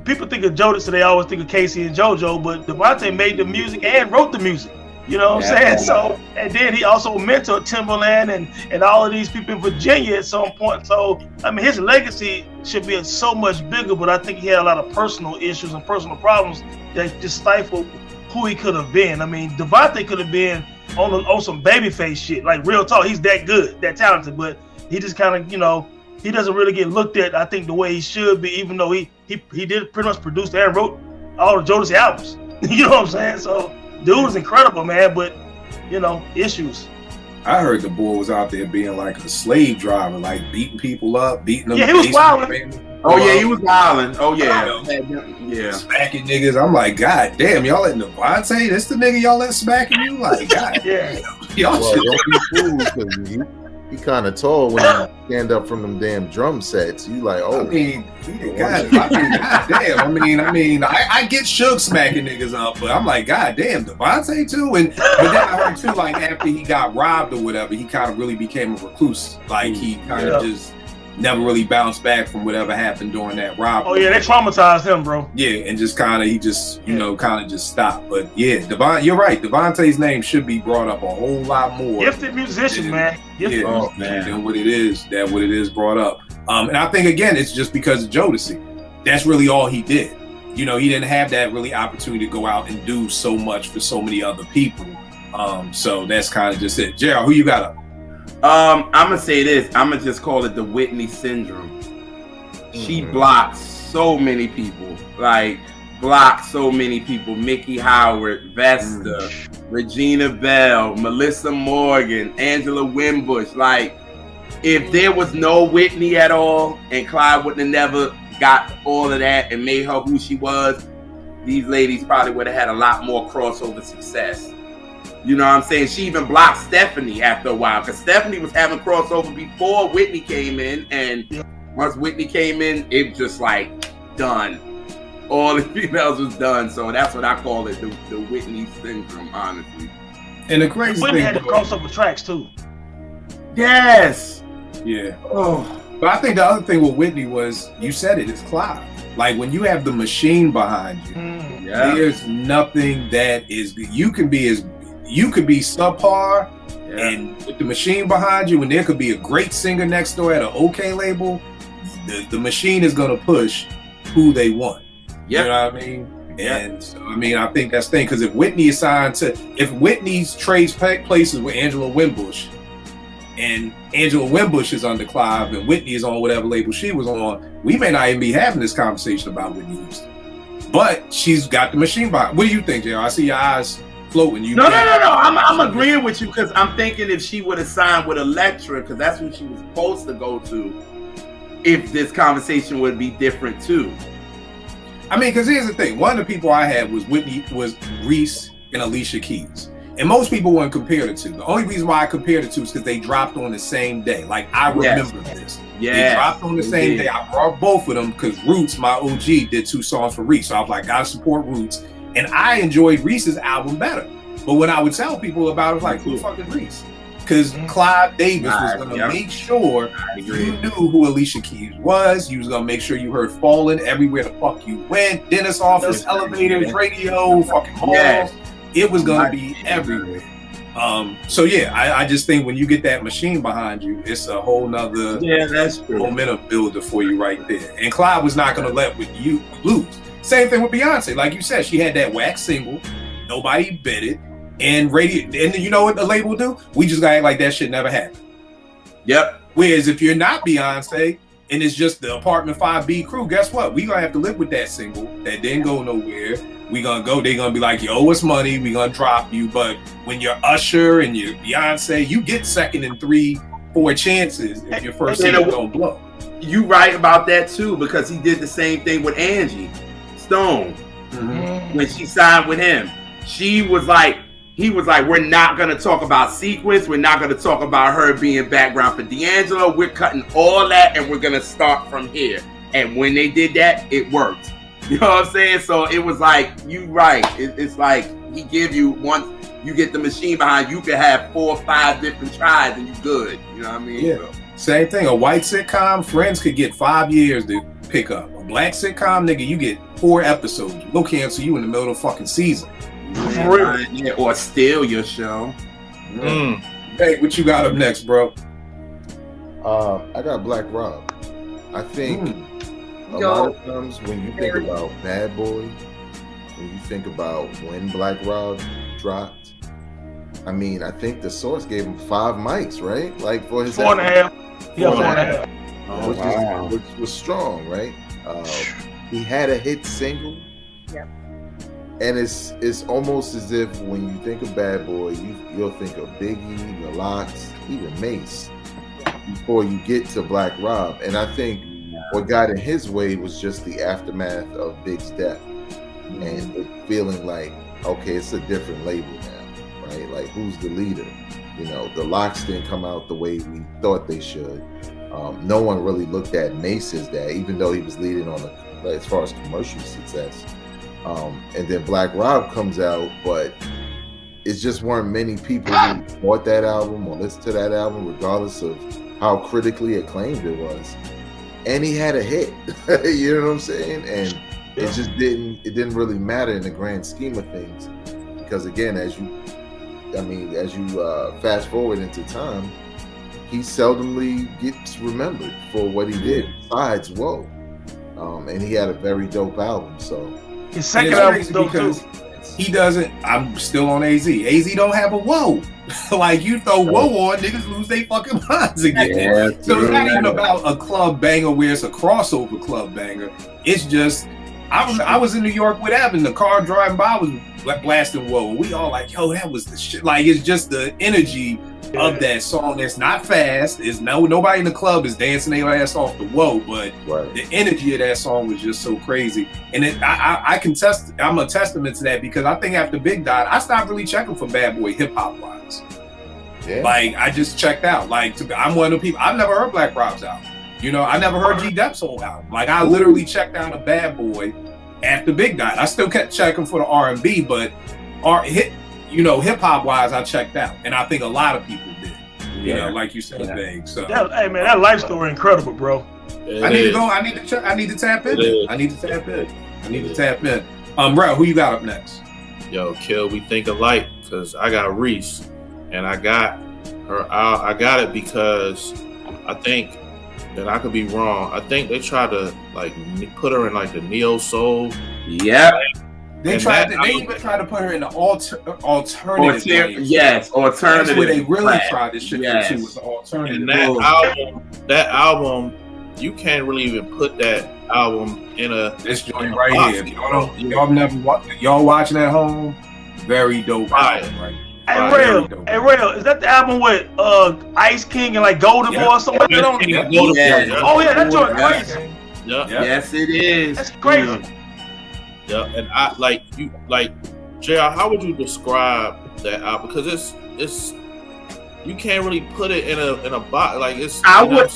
people think of Jodeci, they always think of Casey and JoJo, but Devontae made the music and wrote the music. You know what I'm saying? So, and then he also mentored Timbaland and all of these people in Virginia at some point. So, I mean, his legacy should be so much bigger, but I think he had a lot of personal issues and personal problems that just stifled who he could have been. I mean, Devontae could have been on some babyface shit, like real talk. He's that good, that talented, but he just kind of, you know, he doesn't really get looked at, I think, the way he should be, even though he did pretty much produce and wrote all the Jodeci albums. You know what I'm saying? So, dude was incredible, man, but, you know, issues. I heard the boy was out there being like a slave driver, like beating people up, beating them. Yeah, he was wilding. Oh, yeah, he was wilding. Oh, yeah. Yeah. Smacking niggas. I'm like, God damn, y'all letting Devontae? This the nigga y'all let smacking you? Like, God damn. Y'all don't be fooled, because he kind of tall when you stand up from them damn drum sets. You like, oh. I mean, God damn. I mean, I get Suge smacking niggas up, but I'm like, God damn, Devontae too? But then I heard too, like, after he got robbed or whatever, he kind of really became a recluse. Like, he kind of just never really bounced back from whatever happened during that robbery. Oh yeah, they traumatized him, bro. Yeah, and just kind of, he just, you know, kind of just stopped. But yeah, you're right. Devontae's name should be brought up a whole lot more. Gifted musician, man. Gifted musician. Than what it is brought up. And I think, again, it's just because of Jodeci. That's really all he did. You know, he didn't have that really opportunity to go out and do so much for so many other people. So that's kind of just it. Gerald, who you got up? I'm gonna say this. I'm gonna just call it the Whitney syndrome. She blocked so many people. Mickey Howard, Vesta, Regina Bell, Melissa Morgan, Angela Winbush. Like, if there was no Whitney at all, and Clyde wouldn't have never got all of that and made her who she was, these ladies probably would have had a lot more crossover success. You know what I'm saying? She even blocked Stephanie after a while, because Stephanie was having crossover before Whitney came in, and once Whitney came in, it was just like done. All the females was done. So that's what I call it, the Whitney syndrome, honestly. And the crazy Whitney thing, had the crossover tracks too. Yes. Yeah. Oh. But I think the other thing with Whitney was, you said it, it's Clive. Like when you have the machine behind you, there's nothing that is, you could be subpar, and with the machine behind you, and there could be a great singer next door at an OK label, the machine is gonna push who they want. You know what I mean? And so, I mean, I think that's the thing, because if Whitney is signed to, if Whitney's trades places with Angela Winbush, and Angela Winbush is under Clive, and Whitney is on whatever label she was on, we may not even be having this conversation about Whitney Houston. But she's got the machine behind. What do you think, JR? I see your eyes floating. No. I'm agreeing with you, because I'm thinking if she would have signed with Elektra, because that's who she was supposed to go to, if this conversation would be different too. I mean, because here's the thing. One of the people I had was Reese and Alicia Keys. And most people wouldn't compare the two. The only reason why I compared the two is because they dropped on the same day. Like, I remember this. They dropped on the same day. I brought both of them because Roots, my OG, did 2 songs for Reese. So I was like, gotta support Roots. And I enjoyed Reese's album better. But when I would tell people about it, like, who fucking Reese? Because Clive Davis was going to make sure you knew who Alicia Keys was. You was going to make sure you heard Fallin' everywhere the fuck you went. Dentist office, elevators, radio, fucking malls. It was going to be everywhere. So yeah, I just think when you get that machine behind you, it's a whole nother momentum builder for you right there. And Clive was not going to let you lose. Same thing with Beyonce. Like you said, she had that wax single. Nobody bid it. And radio, and you know what the label do? We just gotta act like that shit never happened. Yep. Whereas if you're not Beyonce and it's just the Apartment 5B crew, guess what? We gonna have to live with that single that didn't go nowhere. We gonna go, they gonna be like, you owe us money, we gonna drop you. But when you're Usher and you're Beyonce, you get second and 3, 4 chances if your first single don't blow. You right about that too, because he did the same thing with Angie Stone. When she signed with him. He was like, we're not going to talk about Sequence. We're not going to talk about her being background for D'Angelo. We're cutting all that and we're going to start from here. And when they did that, it worked. You know what I'm saying? So it was like, you right. It's like he give you, once you get the machine behind, you can have 4 or 5 different tries and you good. You know what I mean? Yeah. So. Same thing. A white sitcom, Friends could get 5 years to pick up. A black sitcom, nigga, you get 4 episodes. We'll cancel you in the middle of the fucking season. Yeah, or steal your show. Hey, what you got up next, bro? I got Black Rob. I think a lot of times when you think about Bad Boy, when you think about when Black Rob dropped, I mean, I think the Source gave him 5 mics, right? Like for his 4.5. Yeah, 4.5. Which was strong, right? He had a hit single. Yep. And it's almost as if when you think of Bad Boy, you'll think of Biggie, The Lox, even Mace, before you get to Black Rob. And I think what got in his way was just the aftermath of Big's death, and it feeling like, okay, it's a different label now, right? Like, who's the leader? You know, the Lox didn't come out the way we thought they should. No one really looked at Mace as that, even though he was leading on as far as commercial success. And then Black Rob comes out, but it just weren't many people who bought that album or listened to that album, regardless of how critically acclaimed it was. And he had a hit, you know what I'm saying? And it just didn't really matter in the grand scheme of things, because again, as you fast forward into time, he seldomly gets remembered for what he did. Besides, Whoa, and he had a very dope album. So his second album dope too. He doesn't. I'm still on AZ. AZ don't have a Whoa. Like, you throw Whoa on, niggas lose their fucking minds again. Yeah, so it's not even about a club banger where it's a crossover club banger. It's just, I was in New York with Evan. The car driving by was blasting Whoa. We all like, yo, that was the shit. Like, it's just the energy of that song. That's not fast. It's nobody in the club is dancing their ass off the Whoa, but the energy of that song was just so crazy. And I can test. I'm a testament to that, because I think after Big died, I stopped really checking for Bad Boy hip hop wise. Yeah. Like, I just checked out. Like, I'm one of the people. I've never heard Black Rob's album. You know, I never heard G Dep's whole album. Like, I literally checked out a Bad Boy after Big died. I still kept checking for the R&B, but hip hop wise, I checked out, and I think a lot of people did. You know, like you said, vague. So hey man, that life story incredible, bro. I need to go. I need to check. I need to tap in. I need to tap in. Bro, who you got up next? Yo, Kill, we think alike because I got Reese, and I got her. I got it because I think, and I could be wrong. I think they tried to like put her in like the neo soul. Yeah. They even tried to put her in the alternative. Yes, alternative. That's where they really tried this shit to was the alternative. And that album, you can't really even put that album in this joint right here. Y'all watching at home? Very dope album, right? Hey, Rail, is that the album with Ice King and like Golden Boy or something? Oh yeah, that joint crazy. Yes, it is. That's crazy. Yeah, and I like JR, how would you describe that album? Because it's you can't really put it in a box. Like it's. I would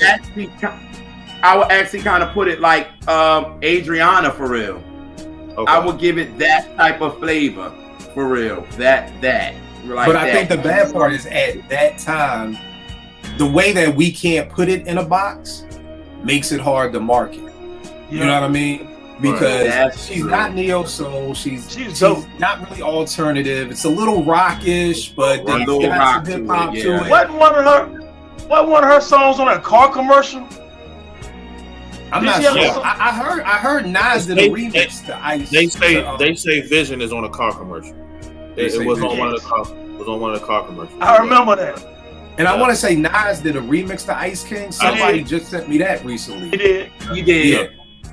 actually kind of put it like Adriana for real. Okay. I would give it that type of flavor for real. That. Like but I think the bad part is at that time, the way that we can't put it in a box makes it hard to market. You know what I mean? Because she's not neo soul, she's not really alternative. It's a little rockish, but then it's got some hip hop to it. What one of her songs on a car commercial? I'm not sure. I heard Nas did a remix to Ice. They say Vision is on a car commercial. It was on one of the car commercials. I remember that. And I want to say Nas did a remix to Ice King. Somebody just sent me that recently. He did. Yeah.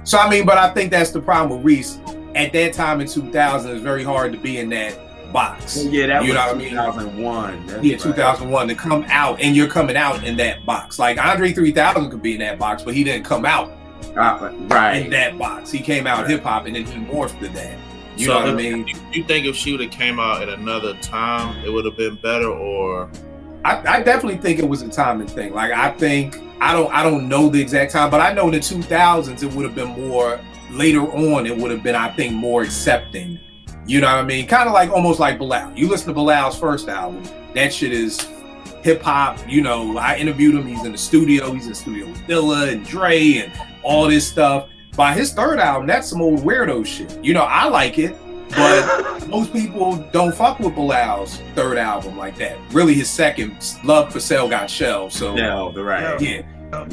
So I mean, but I think that's the problem with Reese. At that time in 2000, it's very hard to be in that box. Yeah, that was 2001. Yeah, 2001 to come out, and you're coming out in that box. Like Andre 3000 could be in that box, but he didn't come out in that box. He came out hip hop, and then he morphed to that. You know what I mean? You think if she would have came out at another time, it would have been better, or? I definitely think it was a timing thing. Like I don't know the exact time, but I know in the 2000s it would have been more. Later on, it would have been, I think, more accepting. You know what I mean? Kind of like almost like Bilal. You listen to Bilal's first album, that shit is hip hop. You know, I interviewed him. He's in the studio. He's in the studio with Dilla and Dre and all this stuff. By his third album, that's some old weirdo shit. You know, I like it. But most people don't fuck with Bilal's third album like that. Really, his second, Love for Sale, got shelved. So yeah.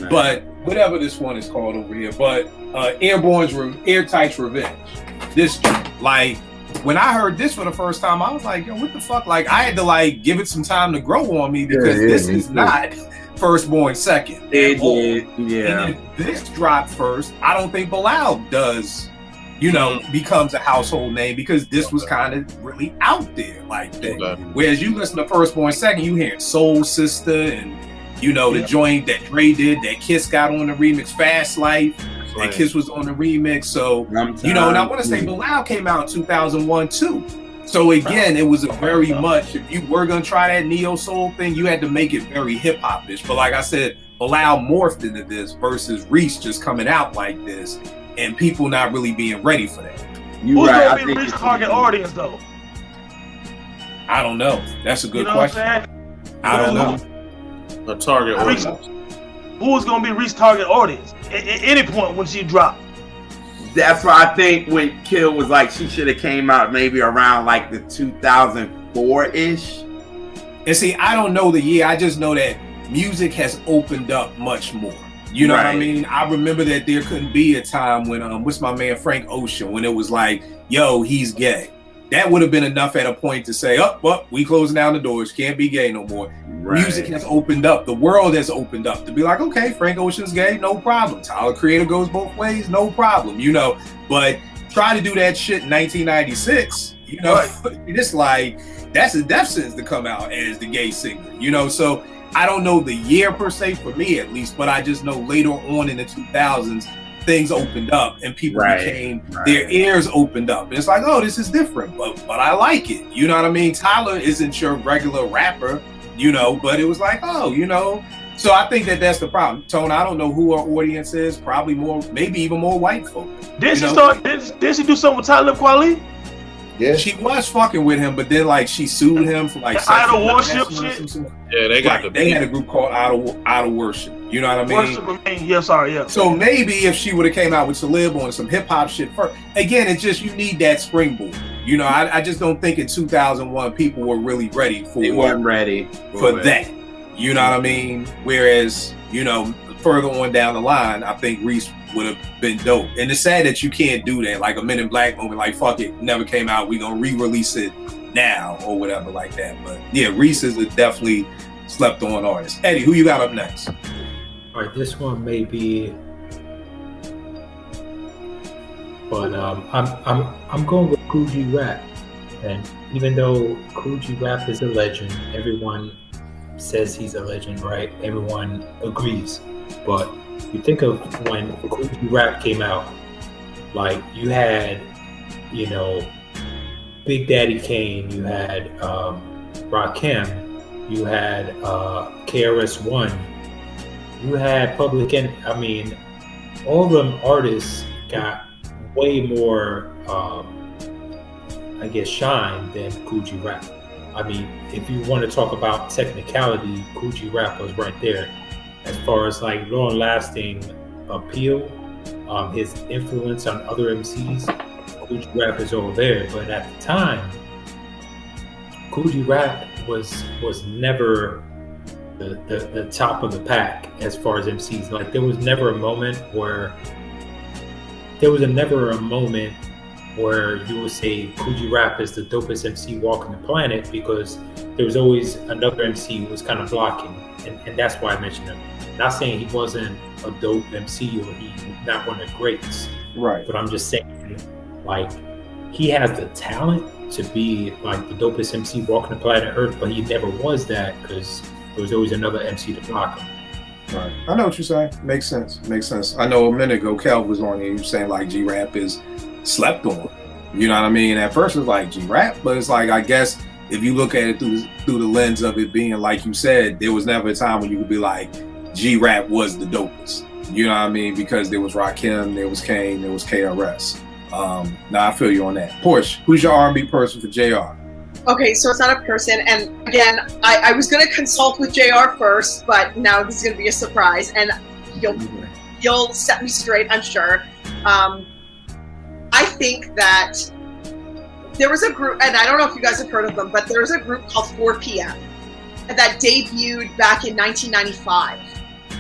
But whatever this one is called over here. But Airtight's Revenge. This, like, when I heard this for the first time, I was like, yo, what the fuck? Like, I had to like give it some time to grow on me because this is not Firstborn second. It did, yeah. And if this dropped first, I don't think Bilal does. You know, becomes a household name because this was kind of really out there like that. Okay. Whereas you listen to Firstborn second, you hear Soul Sister and, you know, the joint that Dre did, that Kiss got on the remix, Fast Life, that Kiss was on the remix. So, you know, and I want to say Bilal came out in 2001 too. So again, it was a very much, if you were going to try that neo soul thing, you had to make it very hip hop-ish. But like I said, Bilal morphed into this versus Reese just coming out like this. And people not really being ready for that. Who's gonna be Reese's target audience though? I don't know. That's a good question. I don't know. The target audience. Who's gonna be Reese's target audience at any point when she dropped? That's why I think when Kill was like, she should have came out maybe around like the 2004-ish. And see, I don't know the year. I just know that music has opened up much more. You know what I mean? I remember that there couldn't be a time when, what's my man Frank Ocean, when it was like, yo, he's gay. That would have been enough at a point to say, well, we closing down the doors. Can't be gay no more. Right. Music has opened up. The world has opened up to be like, okay, Frank Ocean's gay, no problem. Tyler Creator goes both ways, no problem. You know, but try to do that shit in 1996, you know, it's like, that's a death sentence to come out as the gay singer, you know, so I don't know the year per se for me at least, but I just know later on in the 2000s, things opened up and people became, their ears opened up. And it's like, oh, this is different, but I like it. You know what I mean? Tyler isn't your regular rapper, you know, but it was like, oh, you know. So I think that that's the problem. Tone, I don't know who our audience is. Probably more, maybe even more white folk. Did she do something with Talib Kweli? Yeah. She was fucking with him, but then like she sued him for like idol worship shit. Yeah, they got they had a group called Idol Worship. You know what I mean? Worship, yeah, sorry, yeah. So maybe if she would have came out with Celeb on some hip hop shit first, again, it's just you need that springboard. You know, I just don't think in 2001 people were really ready for. They weren't ready for that. You know what I mean? Whereas, you know, further on down the line, I think Reese would have been dope. And it's sad that you can't do that. Like a Men in Black moment, like fuck it, never came out. We gonna re-release it now or whatever like that. But yeah, Reese is a definitely slept on artist. Eddie, who you got up next? All right, this one may be, but I'm going with Kool G Rap. And even though Kool G Rap is a legend, everyone says he's a legend, right? Everyone agrees. But you think of when Kool G Rap came out, like you had, you know, Big Daddy Kane, you had Rakim, you had KRS-One, you had Public Enemy. I mean, all of them artists got way more, I guess, shine than Kool G Rap. I mean, if you want to talk about technicality, Kool G Rap was right there. As far as like long-lasting appeal, his influence on other MCs, Kool G Rap is all there. But at the time, Kool G Rap was never the top of the pack as far as MCs. Like there was never a moment where you would say Kool G Rap is the dopest MC walking the planet, because there was always another MC who was kind of blocking, and that's why I mentioned him. Not saying he wasn't a dope MC or he's not one of the greats, right? But I'm just saying, like, he has the talent to be like the dopest MC walking the planet Earth, but he never was that because there was always another MC to block him. Right. I know what you're saying. Makes sense. I know a minute ago, Kel was on here. You saying like G Rap is slept on. You know what I mean? At first it was like G Rap, but it's like, I guess if you look at it through the lens of it being like you said, there was never a time when you could be like G Rap was the dopest. You know what I mean? Because there was Rakim, there was Kane, there was KRS. Now I feel you on that. Porsche, who's your R&B person for JR? Okay, so it's not a person, and again, I was going to consult with JR first, but now this is going to be a surprise, and you'll set me straight, I'm sure. I think that there was a group, and I don't know if you guys have heard of them, but there was a group called 4 p.m. that debuted back in 1995.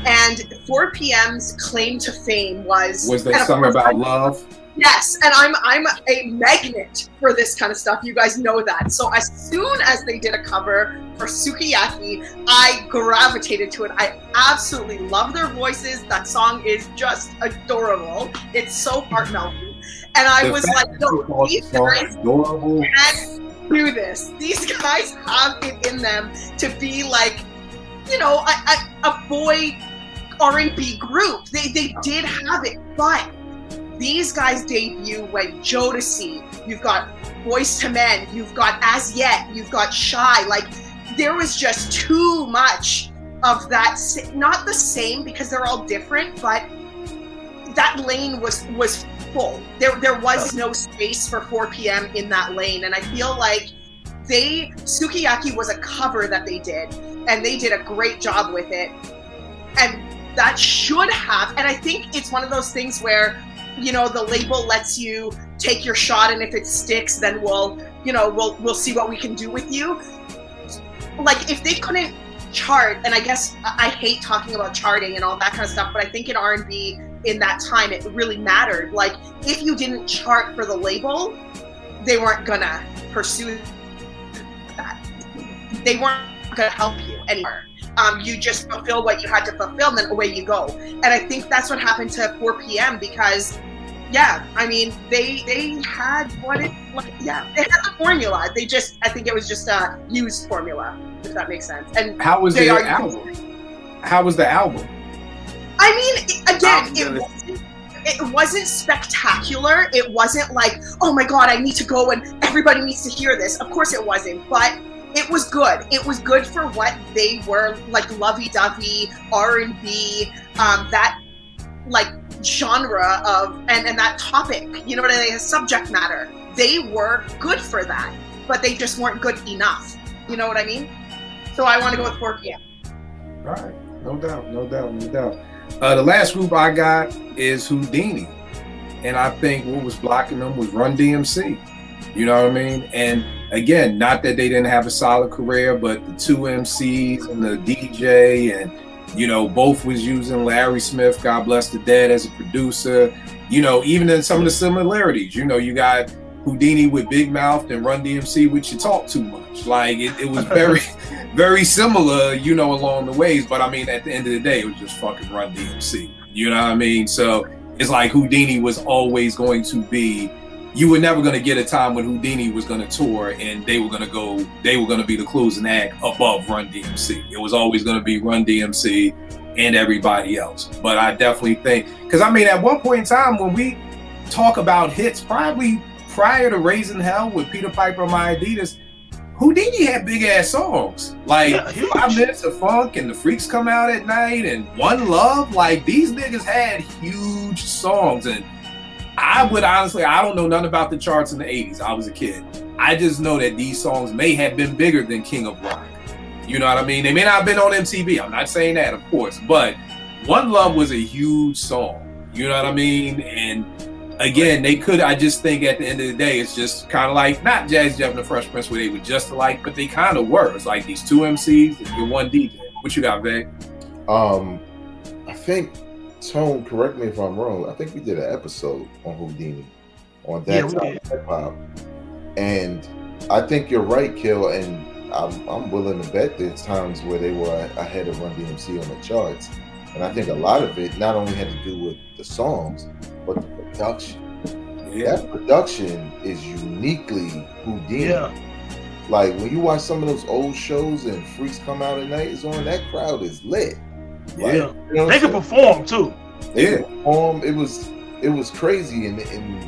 And 4 p.m.'s claim to fame was that song about love? Yes, and I'm a magnet for this kind of stuff. You guys know that. So as soon as they did a cover for Sukiyaki, I gravitated to it. I absolutely love their voices. That song is just adorable. It's so heart-melting. And I was like, no, these guys can do this. These guys have it in them to be like, you know, a boy R&B group. They did have it, but these guys debut when Jodeci, you've got Boyz II Men, you've got As Yet, you've got Shy. Like, there was just too much of that. Not the same because they're all different, but that lane was full. There was no space for 4 p.m. in that lane, and I feel like Sukiyaki was a cover that they did, and they did a great job with it. And that should have, and I think it's one of those things where, you know, the label lets you take your shot, and if it sticks, then we'll see what we can do with you. Like, if they couldn't chart, and I guess I hate talking about charting and all that kind of stuff, but I think in R&B in that time it really mattered. Like, if you didn't chart for the label, they weren't gonna pursue that. They weren't gonna help you anymore. You just fulfill what you had to fulfill, and then away you go. And I think that's what happened to 4 p.m. because, yeah, I mean, they had they had the formula. I think it was just a used formula, if that makes sense. And how was their album? How was the album? I mean, again, it wasn't spectacular. It wasn't like, oh my God, I need to go and everybody needs to hear this. Of course it wasn't, but it was good. It was good for what they were, like lovey-dovey, R&B, that like genre of, and that topic, you know what I mean, subject matter. they were good for that, but they just weren't good enough. You know what I mean? So I want to go with 4 p.m. All right, no doubt. The last group I got is Houdini, and I think what was blocking them was Run DMC. You know what I mean? And again, not that they didn't have a solid career, but the 2 MCs and the DJ, and you know, both was using Larry Smith, God bless the dead, as a producer. You know, even in some of the similarities, you know, you got Houdini with Big Mouth and Run DMC with You Talk Too Much. Like it was very, very similar, you know, along the ways. But I mean, at the end of the day, it was just fucking Run DMC. You know what I mean? So it's like Houdini was always going to be. You were never going to get a time when Houdini was going to tour and they were going to be the closing act above Run DMC. It was always going to be Run DMC and everybody else. But I definitely think, because I mean, at one point in time when we talk about hits, probably prior to Raising Hell with Peter Piper and My Adidas, Houdini had big ass songs like 5 Minutes of Funk and The Freaks Come Out at Night and One Love. Like these niggas had huge songs, and I would honestly, I don't know nothing about the charts in the 80s. I was a kid. I just know that these songs may have been bigger than King of Rock. You know what I mean? They may not have been on MTV. I'm not saying that, of course, but One Love was a huge song. You know what I mean? And again, they could, I just think at the end of the day, it's just kind of like, not Jazzy Jeff and the Fresh Prince where they were just alike, but they kind of were. It's like these 2 MCs and your one DJ. What you got, Veg? I think, Tone, correct me if I'm wrong, I think we did an episode on Houdini on that time of hip hop. And I think you're right, Kill, and I'm willing to bet there's times where they were ahead of Run DMC on the charts. And I think a lot of it not only had to do with the songs, but the production. Yeah. That production is uniquely Houdini. Yeah. Like when you watch some of those old shows and Freaks Come Out at Night is on, that crowd is lit. Like, yeah, you know they could perform too. They could perform. It was crazy, and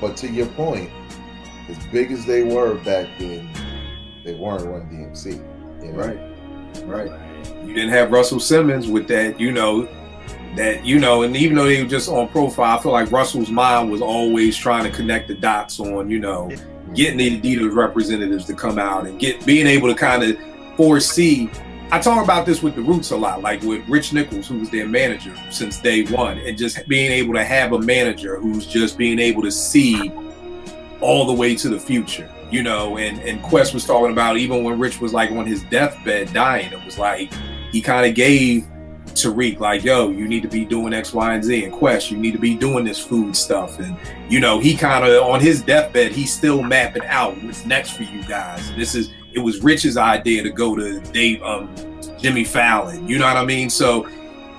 but to your point, as big as they were back then, they weren't Run DMC. You know? Right. You didn't have Russell Simmons with that, you know, and even though they were just on profile, I feel like Russell's mind was always trying to connect the dots on, you know, getting the Adidas representatives to come out and being able to kind of foresee. I talk about this with the Roots a lot, like with Rich Nichols, who was their manager since day one, and just being able to have a manager who's just being able to see all the way to the future, you know, and Quest was talking about even when Rich was like on his deathbed dying, it was like he kind of gave Tariq like, yo, you need to be doing X, Y, and Z, and Quest, you need to be doing this food stuff. And, you know, he kind of on his deathbed, he's still mapping out what's next for you guys. It was Rich's idea to go to Jimmy Fallon, you know what I mean? So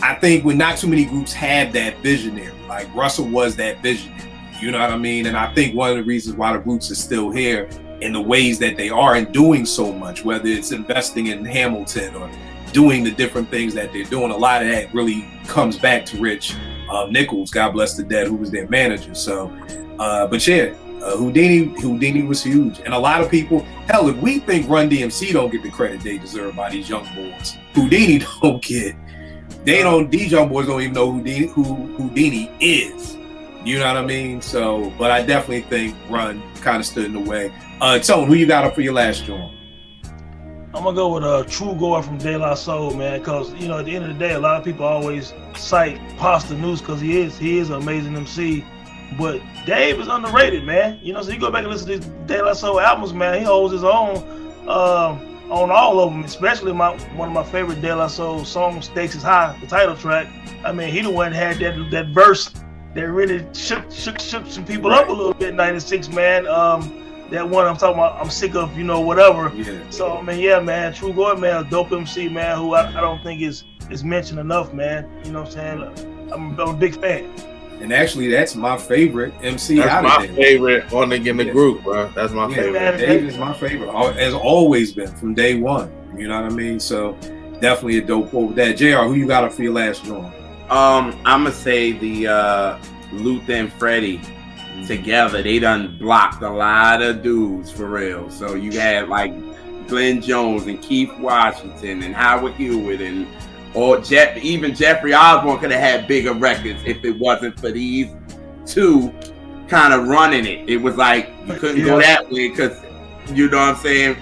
I think when not too many groups had that visionary, like Russell was that visionary, you know what I mean? And I think one of the reasons why the Roots are still here in the ways that they are and doing so much, whether it's investing in Hamilton or doing the different things that they're doing, a lot of that really comes back to Rich Nichols, God bless the dead, who was their manager. So, but yeah, Houdini was huge. And a lot of people, hell, if we think Run DMC don't get the credit they deserve by these young boys, Houdini don't get. These young boys don't even know who Houdini is. You know what I mean? So, but I definitely think Run kind of stood in the way. Tone, who you got up for your last joint? I'm gonna go with True Goer from De La Soul, man, because you know at the end of the day, a lot of people always cite Pasta News because he is an amazing MC, but Dave is underrated, man. You know, so you go back and listen to these De La Soul albums, man. He holds his own on all of them, especially one of my favorite De La Soul songs, "Stakes Is High," the title track. I mean, he the one had that verse that really shook some people up a little bit. '96, man. That one I'm talking about, I'm sick of, you know, whatever. Yeah. So I mean, yeah, man, True Goer, man, a dope MC, man, who I don't think is mentioned enough, man. You know what I'm saying? I'm a big fan. And actually, that's my favorite MC. That's my favorite on in the group, bro. That's my favorite. Man, Dave is my favorite. Has always been from day one. You know what I mean? So definitely a dope quote with that. JR, who you got up for your last joint? I'm gonna say the Luther and Freddie. Together, they done blocked a lot of dudes for real. So you had like Glenn Jones and Keith Washington and Howard Hewitt and even Jeffrey Osborne could have had bigger records if it wasn't for these two kind of running it. It was like you couldn't go that way because you know what I'm saying.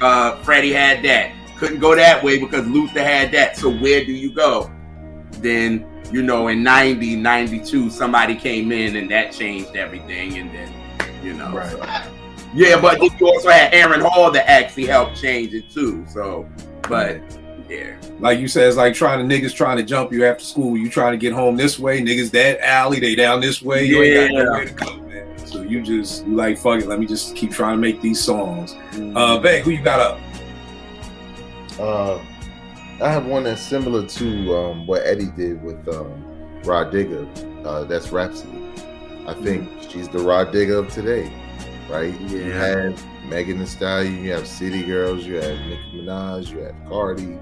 Freddie had that. Couldn't go that way because Luther had that. So where do you go? Then you know, in 90, 92, somebody came in and that changed everything. And then you know, Right. so, yeah. But you also had Aaron Hall that actually helped change it too. So, but yeah. Like you said, it's like niggas trying to jump you after school. You trying to get home this way, niggas that alley, they down this way. You ain't got nowhere to go, man. So you like, fuck it, let me just keep trying to make these songs. Bang, who you got up? I have one that's similar to what Eddie did with Rod Digger. That's Rhapsody. I think she's the Rod Digger of today, right? Yeah. You have Megan Thee Stallion, you have City Girls, you have Nicki Minaj, you have Cardi,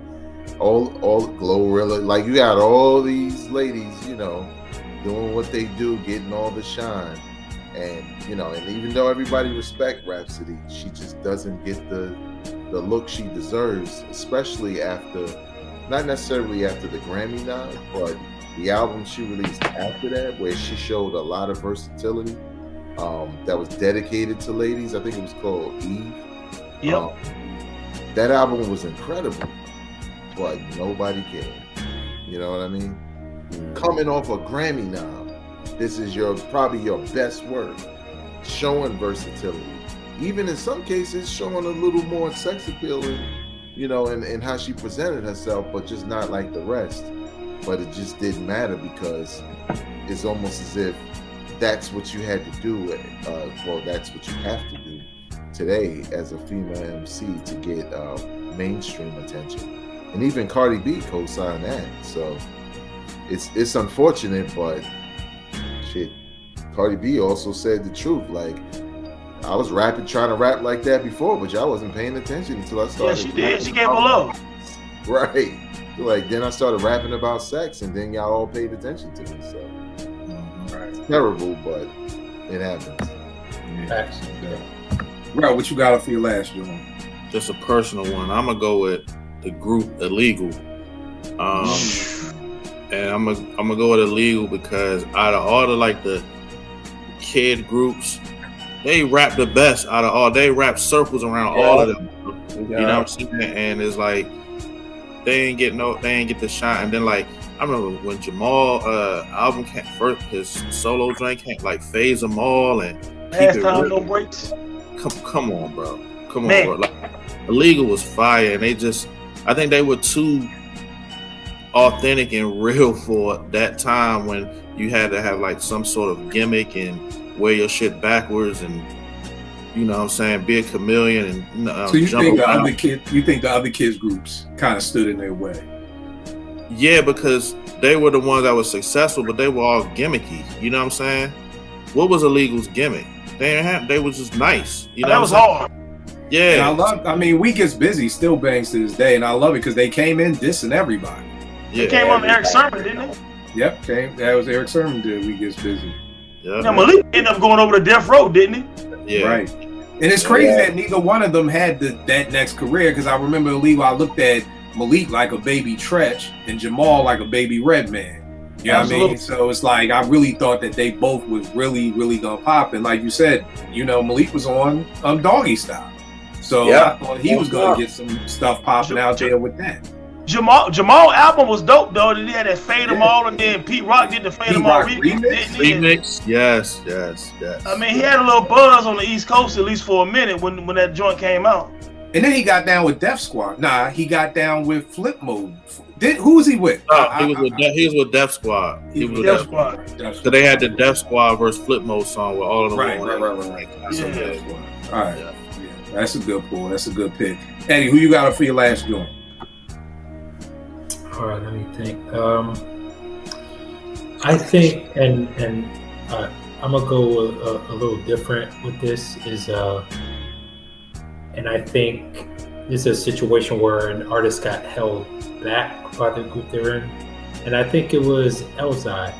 all Glorilla. Like you got all these ladies, you know, doing what they do, getting all the shine. And you know, and even though everybody respect Rhapsody, she just doesn't get the look she deserves, especially after, not necessarily after the Grammy nod, but the album she released after that, where she showed a lot of versatility that was dedicated to ladies. I think it was called Eve. Yep. That album was incredible, but nobody cared. You know what I mean? Coming off a Grammy nod, this is probably your best work, showing versatility. Even in some cases, showing a little more sex appeal, you know, and how she presented herself, but just not like the rest. But it just didn't matter because it's almost as if that's what you had to do. Well, that's what you have to do today as a female MC to get mainstream attention. And even Cardi B co-signed that. So it's unfortunate, but shit, Cardi B also said the truth. Like, I was trying to rap like that before, but y'all wasn't paying attention until I started. Yeah, she did. She gave a love. Right. Like, then I started rapping about sex, and then y'all all paid attention to me. So, it's terrible, but it happens. Facts. Right, what you got for your last one? Just a personal one. I'm gonna go with the group Illegal. And I'm gonna go with Illegal because out of all the kid groups, they rap the best out of all. They rap circles around all of them. You know what I'm saying? And it's like they ain't get the shine. And then like I remember when Jamal album came first, his solo drink came, like Phase Them All and Last Time No Breaks. Come on, bro. Come on, bro. Like, Illegal was fire, and I think they were too authentic and real for that time when you had to have like some sort of gimmick and wear your shit backwards and you know what I'm saying, be a chameleon and so you jump think around. the other kids groups kind of stood in their way? Yeah, because they were the ones that were successful, but they were all gimmicky. You know what I'm saying? What was Illegal's gimmick? They was just nice. You know that was hard. Yeah. And We Gets Busy still bangs to this day, and I love it because they came in dissing everybody. Yeah. It came on Eric Sermon, didn't it? Yep, that was Eric Sermon did We Gets Busy. Yeah. Now Malik ended up going over to Death Row, didn't he? Yeah. Right. And it's crazy that neither one of them had that next career, because I remember Illegal, I looked at Malik like a baby Tretch and Jamal like a baby Redman. You know what I mean? So it's like I really thought that they both was really, really gonna pop. And like you said, you know, Malik was on Doggy Style. So I thought he was gonna get some stuff popping out there with that. Jamal album was dope though. He had that Fade Them All, and then Pete Rock did the Fade Them All remix. Yes. I mean, he had a little buzz on the East Coast at least for a minute when that joint came out. And then he got down with Def Squad. Nah, he got down with Flip Mode. Who was he with? He was with Def Squad. He was with Def Squad. So they had the Def Squad versus Flip Mode song with all of them. Right. All right. Yeah, that's a good pull. That's a good pick. Eddie, who you got for your last joint? All right, let me think. I think, and I'm gonna go a little different with this. And I think this is a situation where an artist got held back by the group they're in, and I think it was Elzhi.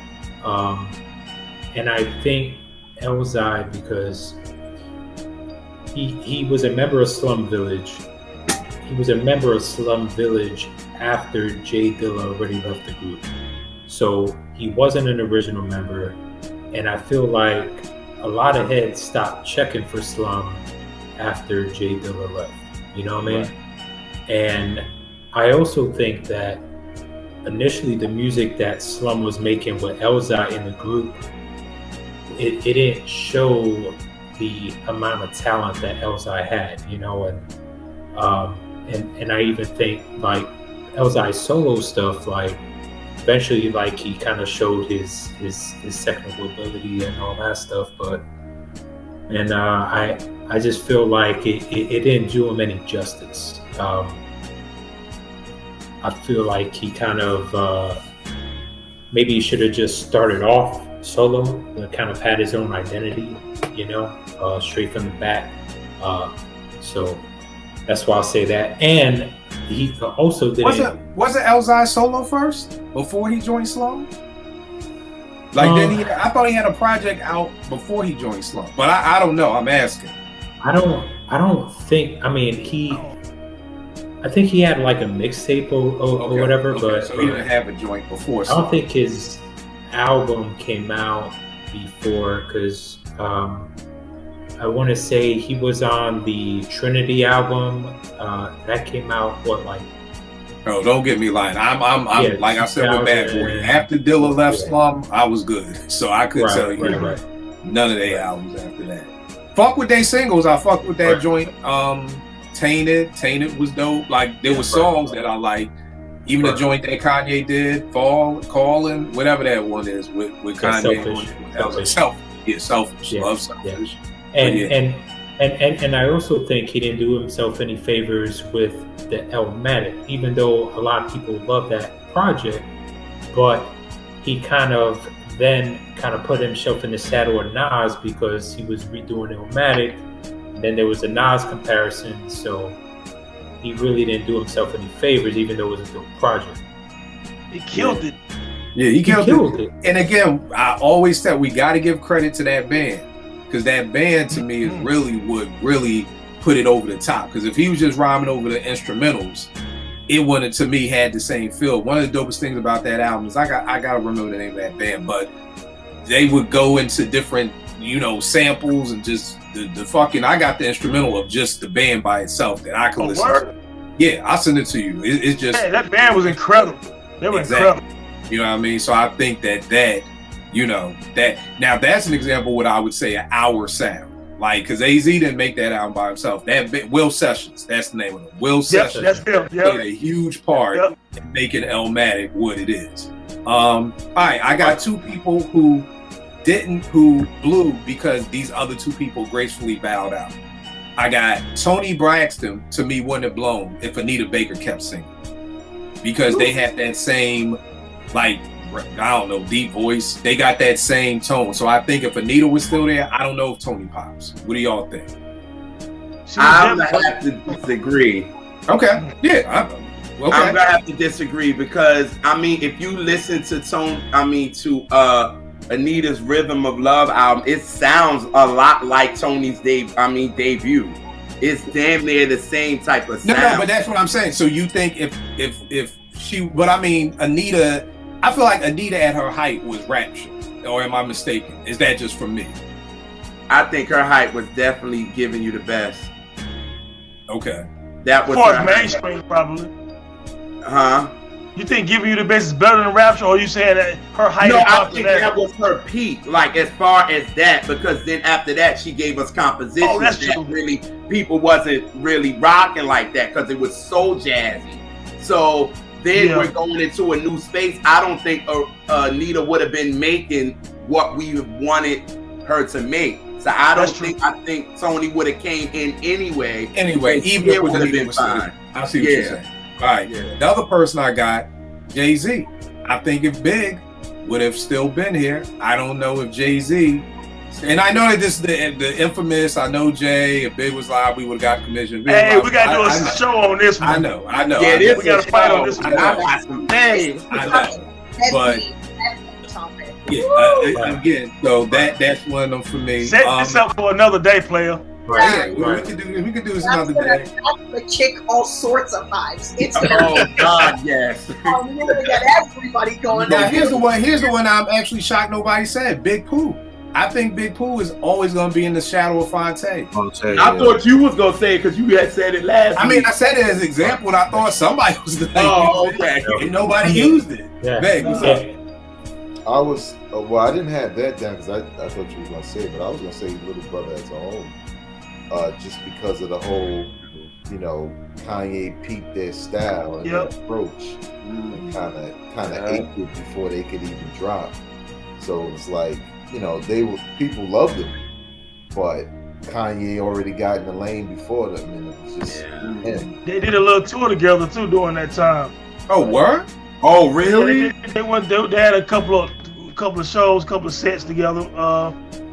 And I think Elzhi because he was a member of Slum Village. He was a member of Slum Village after Jay Dilla already left the group. So he wasn't an original member. And I feel like a lot of heads stopped checking for Slum after Jay Dilla left. You know what I mean? Right. And I also think that initially the music that Slum was making with Elzhi in the group, it didn't show the amount of talent that Elzhi had, you know, and I even think like Elzhi's solo stuff, like eventually like he kind of showed his technical ability and all that stuff, but I just feel like it didn't do him any justice. I feel like he kind of maybe he should have just started off solo and kind of had his own identity, you know, straight from the bat. So that's why I'll say that. And he also did. Wasn't Elzhi solo first before he joined Slum? Like I thought he had a project out before he joined Slum, but I don't know. I'm asking. I don't think. I mean, I think he had like a mixtape or whatever, but so he didn't have a joint before. I don't think his album came out before, because I want to say he was on the Trinity album that came out Oh, don't get me lying. I'm like I said with Bad Boy. After Dilla left Slum, I was good, so I could tell you none of their albums after that. Fuck with their singles. I fuck with that joint. Tainted was dope. Like there were songs that I like. Even the joint that Kanye did, Callin', whatever that one is with Kanye. Selfish. Yeah. Love Selfish. Yeah. And I also think he didn't do himself any favors with the Illmatic, even though a lot of people love that project, but he kind of put himself in the saddle of Nas because he was redoing Illmatic. Then there was a Nas comparison, so he really didn't do himself any favors, even though it was a dope project. He killed it. Yeah, he killed it. And again, I always said we got to give credit to that band, because that band to me is really what really put it over the top. Because if he was just rhyming over the instrumentals, it wouldn't, to me, had the same feel. One of the dopest things about that album is I gotta remember the name of that band, but they would go into different, you know, samples and just the fucking. I got the instrumental of just the band by itself that I could listen to. Yeah, I'll send it to you. It's just that band was incredible. They were incredible. You know what I mean? So I think that you know that now that's an example of what I would say an hour sound. Like, because AZ didn't make that album by himself. That Will Sessions, that's the name of it. Will Sessions that's him. played a huge part in making Illmatic what it is. All right, I got two people who blew because these other two people gracefully bowed out. I got Toni Braxton, to me, wouldn't have blown if Anita Baker kept singing, because they had that same, like, I don't know, deep voice. They got that same tone. So I think if Anita was still there, I don't know if Toni pops. What do y'all think? I'm gonna have to disagree. Okay. Yeah. I'm gonna have to disagree, because I mean, if you listen to Anita's Rhythm of Love album, it sounds a lot like Toni's debut. It's damn near the same type of sound. No, but that's what I'm saying. So you think if she, but I mean, Anita, I feel like Anita at her height was Rapture, or am I mistaken? Is that just for me? I think her height was definitely giving you the best. Okay. That was her mainstream, probably. Huh? You think Giving You the Best is better than Rapture, or you saying that her height? No, I think that was her peak. Like, as far as that, because then after that she gave us compositions that really people wasn't really rocking like that, because it was so jazzy. So then we're going into a new space. I don't think Anita would have been making what we wanted her to make. So I think Toni would have came in anyway. Even if it would have been fine. I see what you're saying. All right. Yeah. The other person I got, Jay-Z. I think if Big would have still been here, I don't know if Jay-Z. And I know that this is the infamous. I know Jay. If Big was live, we would have got commission. Hey, we got to do a show on this one. I know. Yeah, we got to fight on this one. I got some things. I know. But again, so that's one of them for me. Set this up for another day, player. Right. We could do this another day. The chick all sorts of vibes. It's oh God, yes. Oh, you really got everybody going. Now here's the one I'm actually shocked nobody said. Big Pooh. I think Big Pooh is always going to be in the shadow of Fonte. I thought you was gonna say it because you had said it last. I mean, I said it as an example, and I thought somebody was going to use it, and nobody used it. Yeah. Meg, what's up? I was well. I didn't have that down because I thought you were gonna say it, but I was gonna say Little Brother as a whole, just because of the whole, Kanye peaked their style and their approach, and kind of aped it before they could even drop. So it's like, people loved them, but Kanye already got in the lane before them, and it was just him. They did a little tour together too during that time. Oh, word? Oh, really? They had a couple of shows, couple of sets together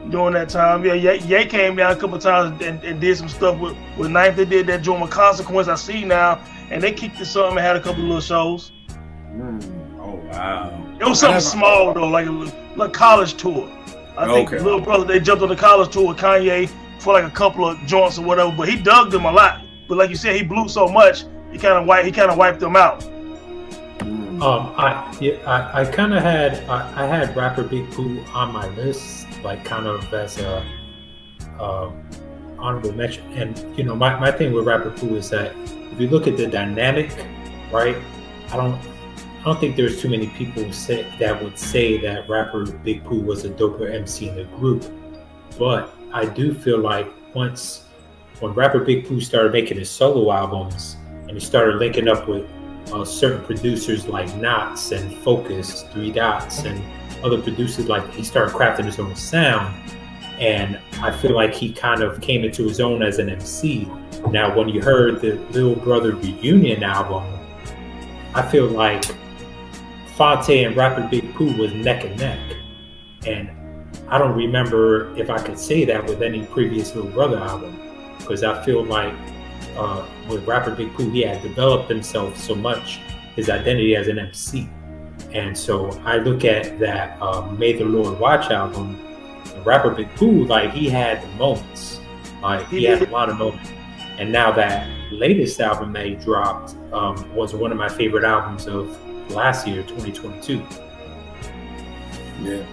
during that time. Yeah, Ye came down a couple of times and did some stuff with Ninth. They did that joint with Consequence. I see now, and they kicked this up and had a couple of little shows. Oh wow! It was something small though, like a college tour. I think Little Brother, they jumped on the college tour with Kanye for like a couple of joints or whatever. But he dug them a lot. But like you said, he blew so much, he kind of wiped them out. I kind of had rapper Big Pooh on my list, like kind of as a honorable mention. And my thing with rapper Pooh is that if you look at the dynamic, right? I don't think there's too many people that would say that rapper Big Pooh was a doper MC in the group, but I do feel like when rapper Big Pooh started making his solo albums and he started linking up with certain producers like Knots and Focus, 3 Dots, and other producers, like he started crafting his own sound, and I feel like he kind of came into his own as an MC. Now, when you heard the Little Brother Reunion album, I feel like Fonte and rapper Big Pooh was neck and neck, and I don't remember if I could say that with any previous Little Brother album, because I feel like with rapper Big Pooh, he had developed himself so much, his identity as an MC. And so I look at that May the Lord Watch album, and rapper Big Pooh, like he had the moments, like he had a lot of moments. And now that latest album that he dropped was one of my favorite albums of last year, 2022. Yeah,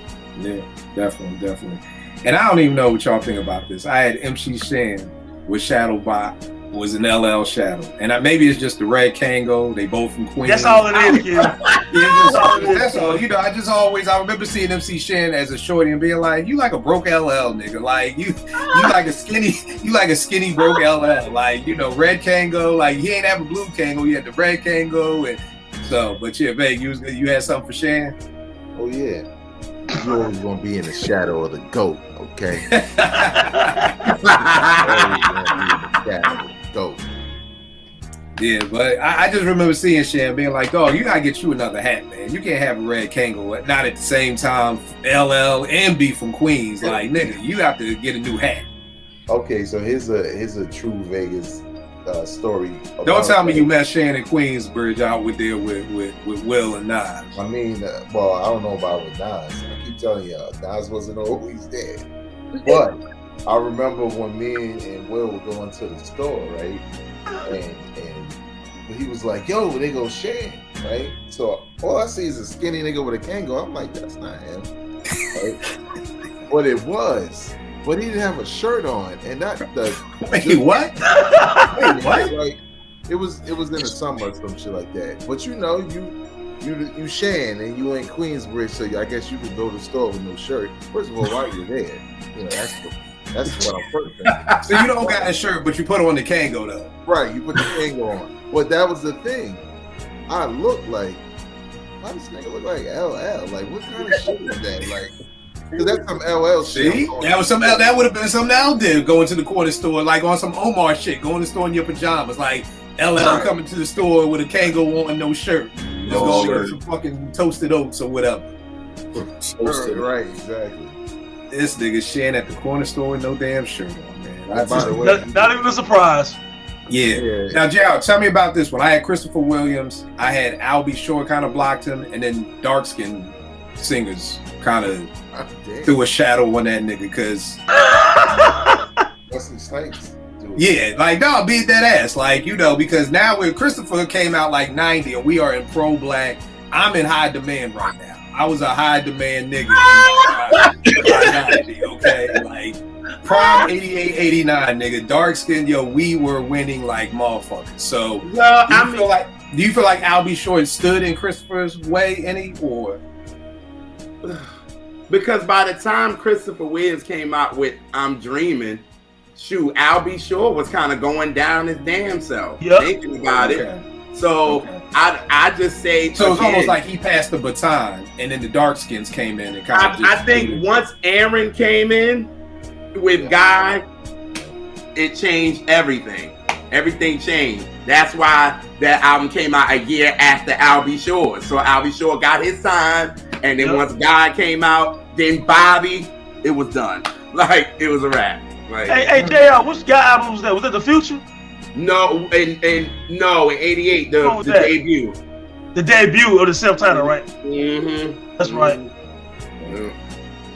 definitely. And I don't even know what y'all think about this. I had MC Shan with Shadowbot, was an LL Shadow, and maybe it's just the Red Kango. They both from Queens. That's all it is, kid. That's all. I remember seeing MC Shan as a shorty and being like, "You like a broke LL nigga? Like you like a skinny broke LL? Like Red Kango? Like he ain't have a blue Kango. He had the Red Kango, and so. But yeah, Veg, you had something for Shan? Oh yeah, you always gonna be in the shadow of the GOAT, okay? Dope. Yeah, but I just remember seeing Shan being like, "Dog, you gotta get you another hat, man. You can't have a Red Kango not at the same time LL and be from Queens. Like, nigga, you have to get a new hat." Okay, so here's a true Vegas story. Don't tell me you met Shan in Queensbridge out with Will and Nas. I mean, well, I don't know about with Nas. I keep telling y'all, Nas wasn't always there, but I remember when me and Will were going to the store, right? And he was like, "Yo, they go Shan," right? So all I see is a skinny nigga with a Kango. I'm like, that's not him. Right? But it was. But he didn't have a shirt on, and that the Wait, what? Wait, what? Like, it was in the summer or some shit like that. But you Shan and you in Queensbridge, so I guess you could go to the store with no shirt. First of all, why you're there? That's what I'm first thinking. So you don't got a shirt, but you put on the Kango though. Right, you put the Kango on. But that was the thing. I looked like, why does this nigga look like LL? Like, what kind of shit is that? Like, because that's some LL shit. See? That would have been something L did, going to the corner store, like on some Omar shit, going to the store in your pajamas, like LL coming to the store with a Kango on and no shirt. Just go get some fucking toasted oats or whatever. Right, exactly. This nigga Shan at the corner store with no damn shirt on, man. By the way, not even a surprise. Yeah. Now, Gerald, tell me about this one. I had Christopher Williams. I had Albie Shore kind of blocked him, and then dark-skinned singers kind of threw a shadow on that nigga because. Wesley Snipes. Yeah, like, no, beat that ass. Like, because now when Christopher came out like 90 and we are in pro-black, I'm in high demand right now. I was a high demand nigga. Okay, like prime 88, 89, nigga. Dark skin, yo, we were winning like motherfuckers. So do you feel like Albie Shore stood in Christopher's way any or? Because by the time Christopher Wiz came out with I'm Dreaming, shoot, Albie Shore was kind of going down his damn self. Thinking about it. So I just say so it's almost like he passed the baton, and then the dark skins came in and kind of. I think once Aaron came in with Guy, it changed everything. Everything changed. That's why that album came out a year after Albie Shore. So Albie Shore got his time, and then once Guy came out, then Bobby, it was done. Like it was a wrap. Like, hey, JR, which Guy album was that? Was it The Future? No, in 88, the debut. The debut of the self-title, right? Mm-hmm. That's right. Mm-hmm.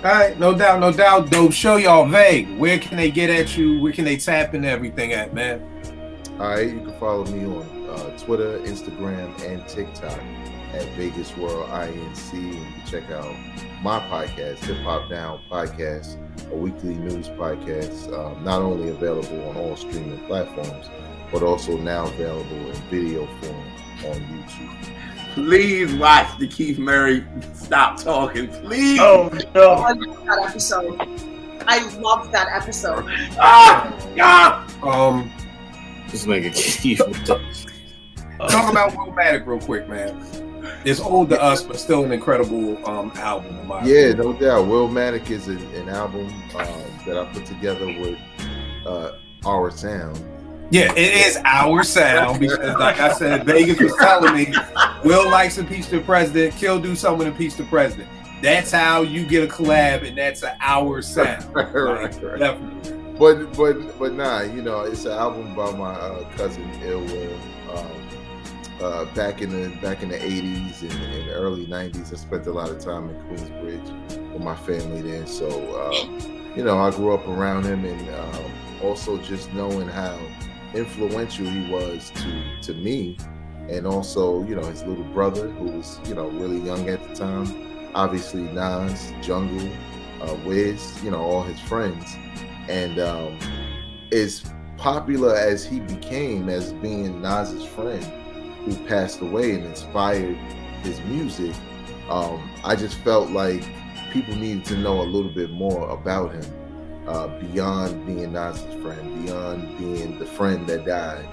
All right, no doubt. Dope show, y'all. Vague. Where can they get at you? Where can they tap into everything at, man? All right, you can follow me on Twitter, Instagram, and TikTok at Vegas World INC. And you can check out my podcast, Hip Hop Down Podcast, a weekly news podcast, not only available on all streaming platforms, but also now available in video form on YouTube. Please watch the Keith Murray Stop Talking, please. Oh no! I love that episode. I love that episode. This nigga Keith. Talk about Willmatic real quick, man. It's old to us, but still an incredible album. Yeah, no doubt. Willmatic is an album that I put together with Our Sound. Yeah, it is Our Sound because, like I said, Vegas was telling me, Will likes Impeach the President, Kill do something to Impeach the President. That's how you get a collab, and that's an Our Sound. Right. Definitely. But nah, you know, it's an album by my cousin Ill Will. Back in the 80s and early 90s, I spent a lot of time in Queensbridge with my family then. So, you know, I grew up around him, and also just knowing how influential he was to me, and also, you know, his little brother who was, you know, really young at the time. Obviously, Nas, Jungle, Wiz, you know, all his friends, and as popular as he became as being Nas's friend, who passed away and inspired his music, I just felt like people needed to know a little bit more about him, beyond being Nas's friend, beyond being the friend that died,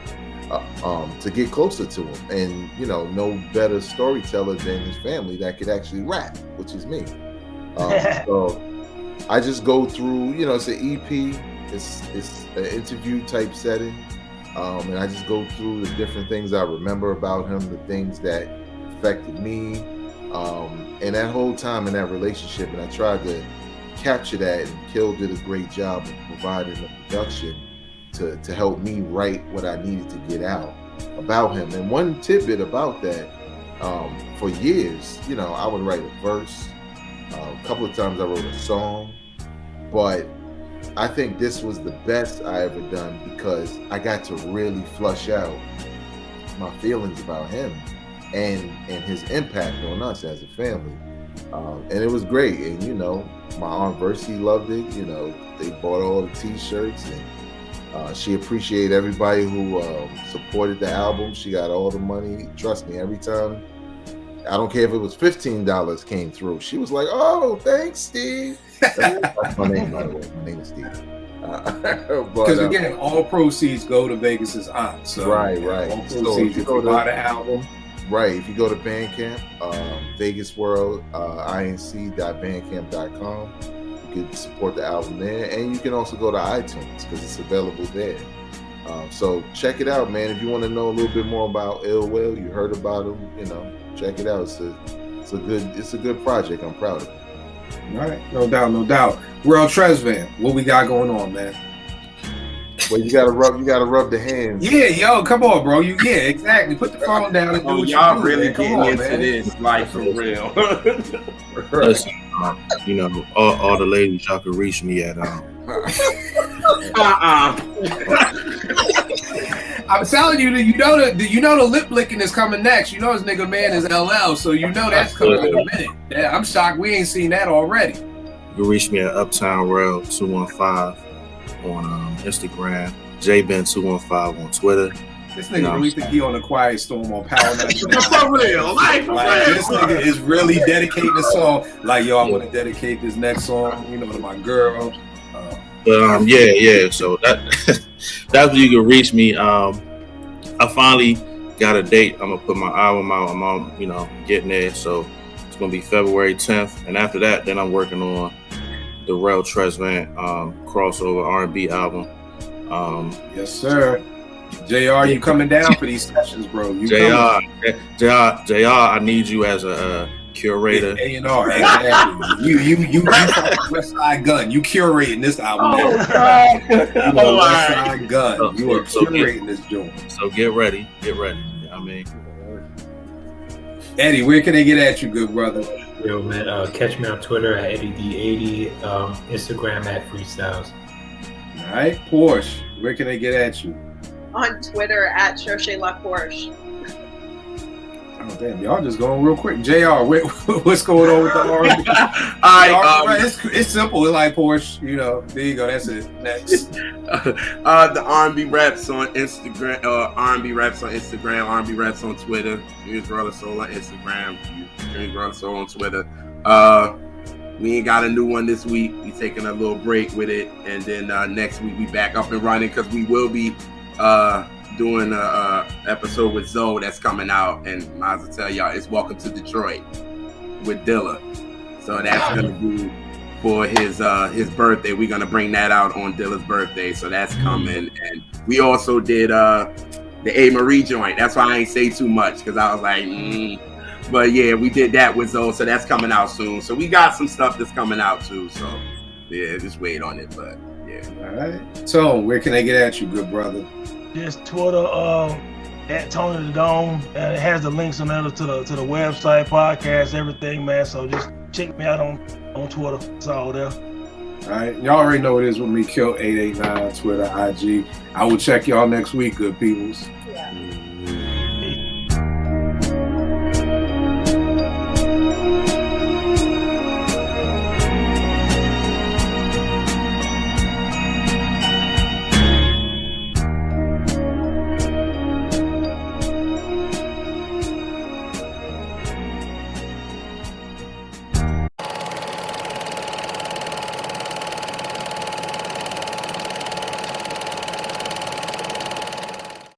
to get closer to him. And, you know, no better storyteller than his family that could actually rap, which is me. So I just go through, you know, it's an EP, it's an interview type setting. And I just go through the different things I remember about him, the things that affected me, and that whole time in that relationship. And I tried to capture that, and Kill did a great job of providing the production to help me write what I needed to get out about him. And one tidbit about that, for years, you know, I would write a verse. A couple of times I wrote a song, but I think this was the best I ever done because I got to really flush out my feelings about him and his impact on us as a family. And it was great. And, you know, my Aunt Versi loved it. You know, they bought all the t-shirts, and she appreciated everybody who supported the album. She got all the money. Trust me, every time, I don't care if it was $15 came through, she was like, "Oh, thanks, Steve." That's my name, by the way. My name is Steve. Because again, all proceeds go to Vegas's aunt. So right. All proceeds if you buy the album. Right. If you go to Bandcamp, Vegas World, inc.bandcamp.com, you can support the album there, and you can also go to iTunes because it's available there. So check it out, man. If you want to know a little bit more about Ill Will, you heard about him, you know, check it out. It's a good project. I'm proud of it. All right, no doubt. World Tresvan, what we got going on, man? Well, you gotta rub the hands. Yeah, yo, come on, bro. Exactly. Put the phone down and do what y'all you do, really man. Come getting on, into man. this, like, for real. Listen, you know, all the ladies, y'all can reach me at I'm telling you that you know the lip licking is coming next. You know his nigga man is LL, so you know that's coming in a minute. Yeah, I'm shocked we ain't seen that already. You can reach me at Uptown Rail 215 on Instagram, JBen215 on Twitter. This nigga really think he on the Quiet Storm on Power 99. For real, like This nigga is really dedicating the song. Like, yo, I'm gonna dedicate this next song, you know, to my girl. But yeah. So that's where you can reach me. I finally got a date. I'm gonna put my album out. I'm on, getting there. So it's gonna be February 10th, and after that, then I'm working on the Rel Tresvant crossover R&B album. Yes, sir. JR, you coming down for these sessions, bro? JR, I need you as a curator. A&R, exactly. You West Side Gun. You curating this album. Oh, God. You are West Side Gun. You are curating this joint. So get ready. Eddie, where can they get at you, good brother? Yo, man, catch me on Twitter at EddieD80, Instagram at Freestyles. All right, Porsche, where can they get at you? On Twitter at Cherchez La Porsche. Oh damn, y'all just going real quick. JR, what's going on with the R&B? It's simple. It's like Porsche, there you go. That's it. Next. The R&B Raps on Instagram, R&B Raps on Instagram, R&B Raps on Twitter. Here's Brother Soul on Instagram. Here's Brother Soul on Twitter. We ain't got a new one this week. We taking a little break with it, and then next week we back up and running because we will be doing a episode with Zoe that's coming out, and I might as well tell y'all it's Welcome to Detroit with Dilla. So that's gonna be for his birthday. We're gonna bring that out on Dilla's birthday, so that's coming. And we also did the A. Marie joint. That's why I ain't say too much because I was like, But yeah, we did that with Zoe, so that's coming out soon. So we got some stuff that's coming out too. So yeah, just wait on it. But yeah. All right. So where can they get at you, good brother? Just Twitter at Tony the Dome, and it has the links on there to the website, podcast, everything, man. So just check me out on Twitter. It's all there. All right, y'all already know what it is with me. Kill 889 Twitter, IG. I will check y'all next week, good peoples. Yeah.